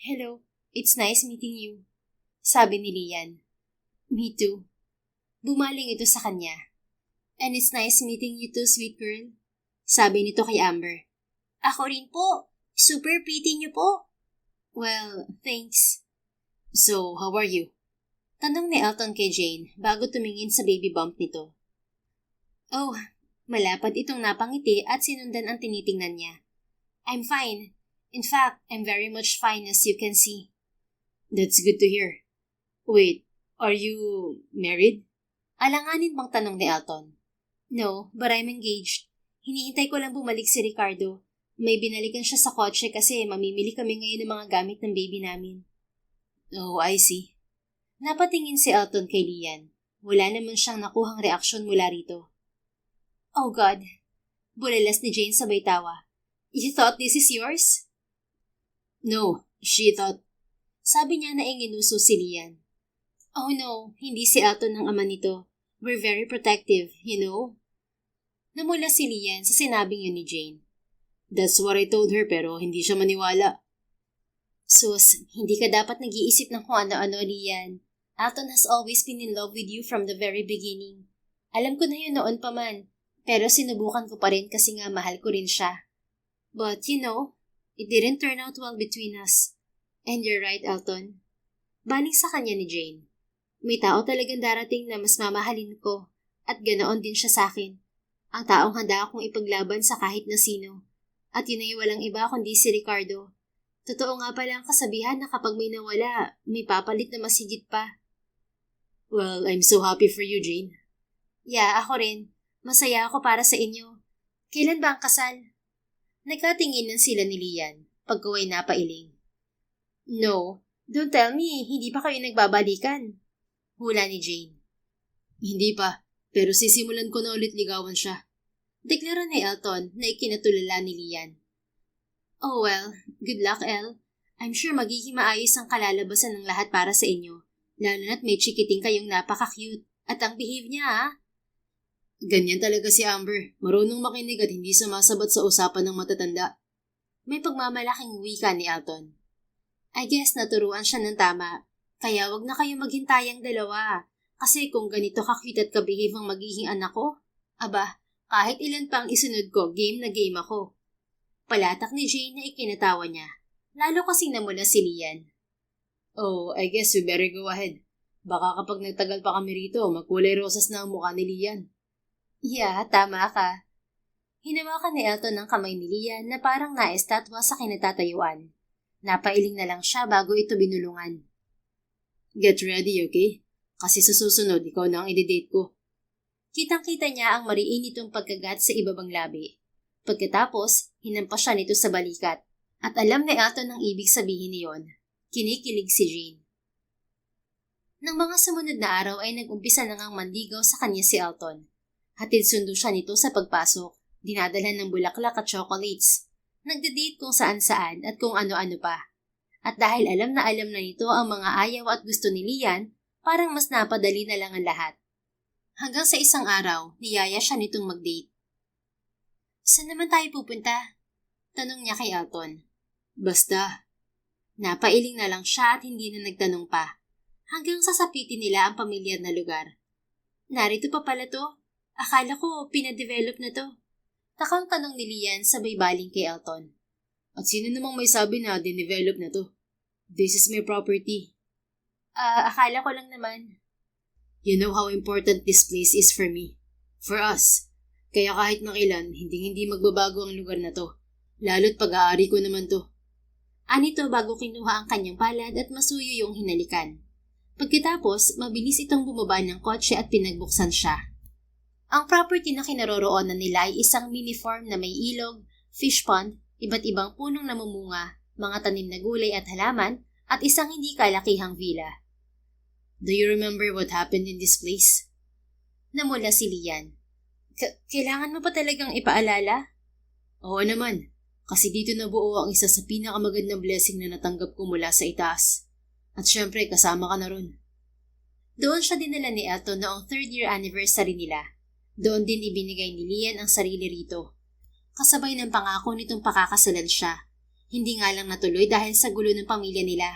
A: Hello, it's nice meeting you. Sabi ni Lian. Me too. Bumaling ito sa kanya. And it's nice meeting you too, sweet girl. Sabi nito kay Amber.
C: Ako rin po. Super pretty niyo po.
A: Well, thanks.
B: So, how are you?
A: Tanong ni Elton kay Jane bago tumingin sa baby bump nito. Oh, malapad itong napangiti at sinundan ang tinitingnan niya. I'm fine. In fact, I'm very much fine as you can see.
B: That's good to hear. Wait, are you married?
A: Alanganin bang tanong ni Elton? No, but I'm engaged. Hinihintay ko lang bumalik si Ricardo. May binalikan siya sa kotse kasi mamimili kami ngayon ng mga gamit ng baby namin.
B: Oh, I see.
A: Napatingin si Elton kay Lian. Wala naman siyang nakuhang reaksyon mula rito. Oh God! Bulalas ni Jane sabay tawa. You thought this is yours?
B: No, she thought.
A: Sabi niya na inginuso si Lian. Oh no, hindi si Elton ang ama nito. We're very protective, you know? Namula si Lian sa sinabing yun ni Jane.
B: That's what I told her pero hindi siya maniwala.
A: Sus, hindi ka dapat nag-iisip ng kung ano-ano, Lian. Elton has always been in love with you from the very beginning. Alam ko na yun noon pa man, pero sinubukan ko pa rin kasi nga mahal ko rin siya. But you know, it didn't turn out well between us. And you're right, Elton. Baling sa kanya ni Jane. May tao talagang darating na mas mamahalin ko at ganoon din siya sa akin. Ang taong handa akong ipaglaban sa kahit na sino. At yun ay walang iba kundi si Ricardo. Totoo nga pala ang kasabihan na kapag may nawala, may papalit na mas higit pa.
B: Well, I'm so happy for you, Jane.
A: Yeah, ako rin. Masaya ako para sa inyo. Kailan ba ang kasal? Nagkatinginan sila ni Lian, pagkaway napailing. No, don't tell me, hindi pa kayo nagbabalikan. Hula ni Jane.
B: Hindi pa, pero sisimulan ko na ulit ligawan siya.
A: Deklara ni Elton na ikinatulala ni Lian. Oh well, good luck, El. I'm sure magiging maayos ang kalalabasan ng lahat para sa inyo, lalo na't may chikiting kayong napaka-cute. At ang behave niya, ha?
B: Ganyan talaga si Amber, marunong makinig at hindi sumasabat sa usapan ng matatanda.
A: May pagmamalaking wika ni Elton. I guess naturuan siya ng tama, kaya wag na kayo maghintayang dalawa. Kasi kung ganito ka-cute at ka-behave ang magiging anak ko, aba, kahit ilan pa ang isunod ko, game na game ako. Palatak ni Jane na ikinatawa niya, lalo kasing namula si Lian.
B: Oh, I guess we better go ahead. Baka kapag nagtagal pa kami rito, magkulay rosas na ang mukha ni Lian.
A: Yeah, tama ka. Hinawakan ni Elton ang kamay ni Lian na parang naestatwa sa kinatatayuan. Napailing na lang siya bago ito binulungan.
B: Get ready, okay? Kasi sa susunod, ikaw na ang i-date ko.
A: Kitang-kita niya ang mariinitong pagkagat sa ibabang labi. Pagkatapos, hinampas siya nito sa balikat. At alam ni Elton ang ibig sabihin niyon. Kinikilig si Jane. Nang mga sumunod na araw ay nag-umpisa na ngang manligaw sa kanya si Elton. Hatid sundo siya nito sa pagpasok. Dinadalhan ng bulaklak at chocolates. Nagde-date kung saan-saan at kung ano-ano pa. At dahil alam na nito ang mga ayaw at gusto ni Lian, parang mas napadali na lang ang lahat. Hanggang sa isang araw, niyaya siya nitong mag-date. Saan naman tayo pupunta? Tanong niya kay Elton.
B: Basta.
A: Napailing na lang siya at hindi na nagtanong pa. Hanggang sasapitin nila ang pamilyar na lugar. Narito pa pala to? Akala ko pinadevelop na to. Takang tanong ni Lian sabay baling kay Elton.
B: At sino namang may sabi na dinevelop na to? This is my property.
A: Akala ko lang naman.
B: You know how important this place is for me. For us. Kaya kahit makilan, hindi magbabago ang lugar na to. Lalo't pag-aari ko naman to.
A: Anito bago kinuha ang kanyang palad at masuyo yung hinalikan. Pagkatapos, mabilis itong bumaba ng kotse at pinagbuksan siya. Ang property na kinaroroonan nila ay isang mini farm na may ilog, fish pond, iba't ibang punong namumunga, mga tanim na gulay at halaman, at isang hindi kalakihang villa.
B: Do you remember what happened in this place?
A: Namula si Lian. Kailangan mo pa talagang ipaalala?
B: Oo naman, kasi dito nabuo ang isa sa pinakamagandang blessing na natanggap ko mula sa itaas. At syempre, kasama ka na ron.
A: Doon siya dinala ni Elton noong 3rd year anniversary nila. Doon din ibinigay ni Lian ang sarili rito. Kasabay ng pangako nitong pakakasalan siya. Hindi nga lang natuloy dahil sa gulo ng pamilya nila.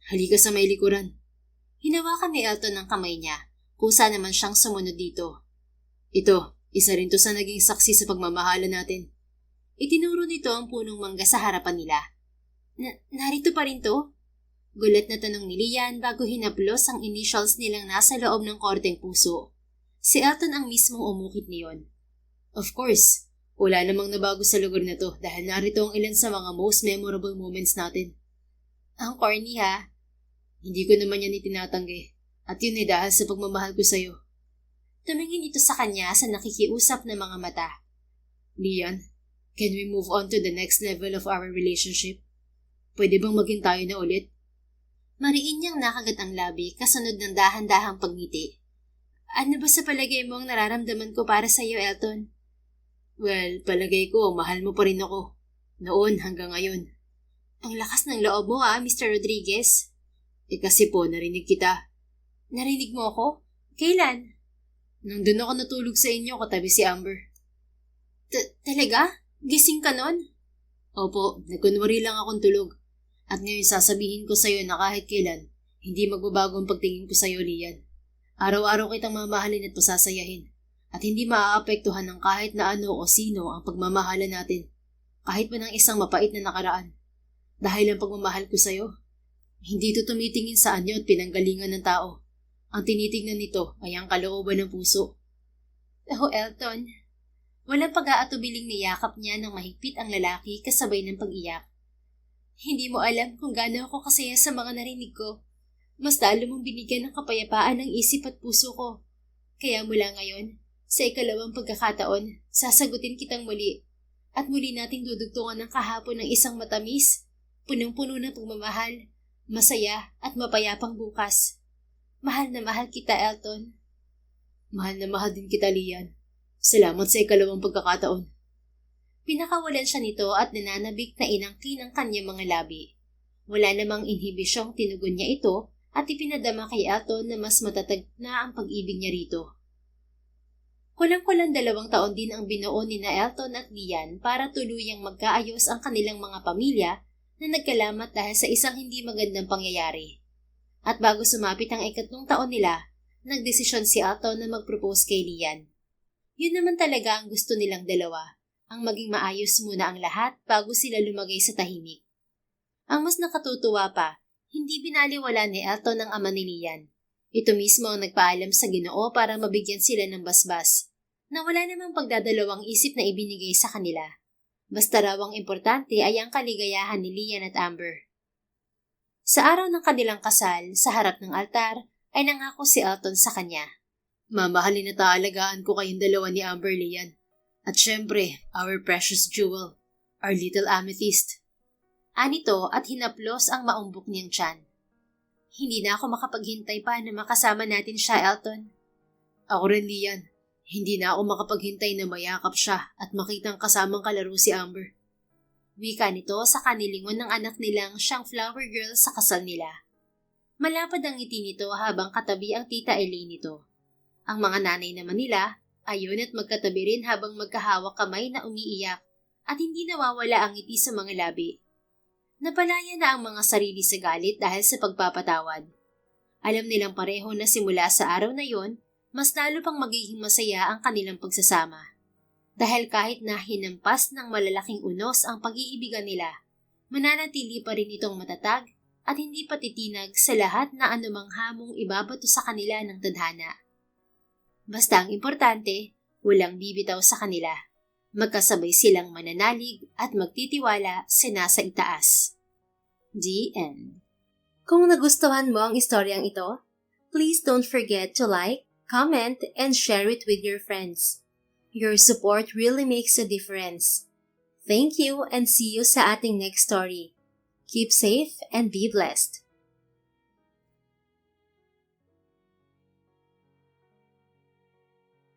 B: Halika sa may likuran.
A: Hinawakan ni Elton ang kamay niya, kusa naman siyang sumunod dito.
B: Ito, isa rin to sa naging saksi sa pagmamahalan natin.
A: Itinuro nito ang punong mangga sa harapan nila. Narito pa rin to? Gulat na tanong ni Lian bago hinaplos ang initials nilang nasa loob ng korteng puso. Si Elton ang mismong umukit niyon.
B: Of course, wala namang nabago sa lugar na to dahil narito ang ilan sa mga most memorable moments natin.
A: Ang corny ha.
B: Hindi ko naman yan itinatanggi. At yun ay dahil sa pagmamahal ko sa'yo.
A: Tumingin ito sa kanya sa nakikiusap na mga mata.
B: Lian, can we move on to the next level of our relationship? Pwede bang maging tayo na ulit?
A: Mariin niyang nakagat ang labi kasunod ng dahan-dahang pagngiti. Ano ba sa palagay mo ang nararamdaman ko para sa iyo, Elton?
B: Well, palagay ko, mahal mo pa rin ako. Noon hanggang ngayon.
A: Ang lakas ng loob mo Mr. Rodriguez.
B: Kasi po, narinig kita.
A: Narinig mo ako? Kailan?
B: Nung doon ako natulog sa inyo katabi si Amber.
A: Talaga? Gising ka nun?
B: Opo, nagkunwari lang akong tulog. At ngayon sasabihin ko sa'yo na kahit kailan, hindi magbabago ang pagtingin ko sa'yo, Lian. Araw-araw kitang mamahalin at pasasayahin. At hindi maaapektuhan ng kahit na ano o sino ang pagmamahalan natin. Kahit man ang isang mapait na nakaraan. Dahil ang pagmamahal ko sa'yo, hindi ito tumitingin sa anyo at pinanggalingan ng tao. Ang tinitingnan nito ay ang kalooban ng puso.
A: Oh, Elton. Walang pag-aatubiling niyakap niya ng mahigpit ang lalaki kasabay ng pag-iyak. Hindi mo alam kung gaano ako kasaya sa mga narinig ko. Mas lalo mong binigyan ng kapayapaan ng isip at puso ko. Kaya mula ngayon, sa ikalawang pagkakataon, sasagutin kitang muli. At muli nating dudugtungan ng kahapon ng isang matamis, punong-puno ng pagmamahal, masaya at mapayapang bukas. Mahal na mahal kita, Elton.
B: Mahal na mahal din kita, Lian. Salamat sa ikalawang pagkakataon.
A: Pinakawalan siya nito at nananabik na inangkin ang kanyang mga labi. Wala namang inhibisyong tinugon niya ito at ipinadama kay Elton na mas matatag na ang pag-ibig niya rito. Kulang-kulang 2 taon din ang binuo ni na Elton at Lian para tuluyang magkaayos ang kanilang mga pamilya na nagkalamat dahil sa isang hindi magandang pangyayari. At bago sumapit ang 3 taon nila, nagdesisyon si Elton na mag-propose kay Lian. Yun naman talaga ang gusto nilang dalawa, ang maging maayos muna ang lahat bago sila lumagay sa tahimik. Ang mas nakatutuwa pa, hindi binaliwala ni Elton ang ama ni Lian. Ito mismo ang nagpaalam sa Ginoo para mabigyan sila ng basbas, na wala namang pagdadalawang isip na ibinigay sa kanila. Basta raw ang importante ay ang kaligayahan ni Lian at Amber. Sa araw ng kanilang kasal, sa harap ng altar, ay nangako si Elton sa kanya.
B: Mamahalin at aalagaan ko kayong dalawa ni Amber, Lian. At syempre, our precious jewel, our little amethyst.
A: Anito at hinaplos ang maumbok niyang tiyan. Hindi na ako makapaghintay pa na makasama natin siya, Elton.
B: Ako rin, Lian. Hindi na ako makapaghintay na mayakap siya at makitang kasamang kalaro si Amber.
A: Wika nito sa kanilingon ng anak nilang siyang flower girl sa kasal nila. Malapad ang ngiti nito habang katabi ang tita Elaine nito. Ang mga nanay naman nila, ayon at magkatabi rin habang magkahawak kamay na umiiyak at hindi nawawala ang ngiti sa mga labi. Napalaya na ang mga sarili sa galit dahil sa pagpapatawad. Alam nilang pareho na simula sa araw na yon, mas lalo pang magiging masaya ang kanilang pagsasama. Dahil kahit na hinampas ng malalaking unos ang pag-iibigan nila, mananatili pa rin itong matatag at hindi patitinag sa lahat na anumang hamong ibabato sa kanila ng tadhana. Basta ang importante, walang bibitaw sa kanila. Magkasabay silang mananalig at magtitiwala sa nasa itaas. The end. Kung nagustuhan mo ang istoryang ito, please don't forget to like, comment, and share it with your friends. Your support really makes a difference. Thank you and see you sa ating next story. Keep safe and be blessed.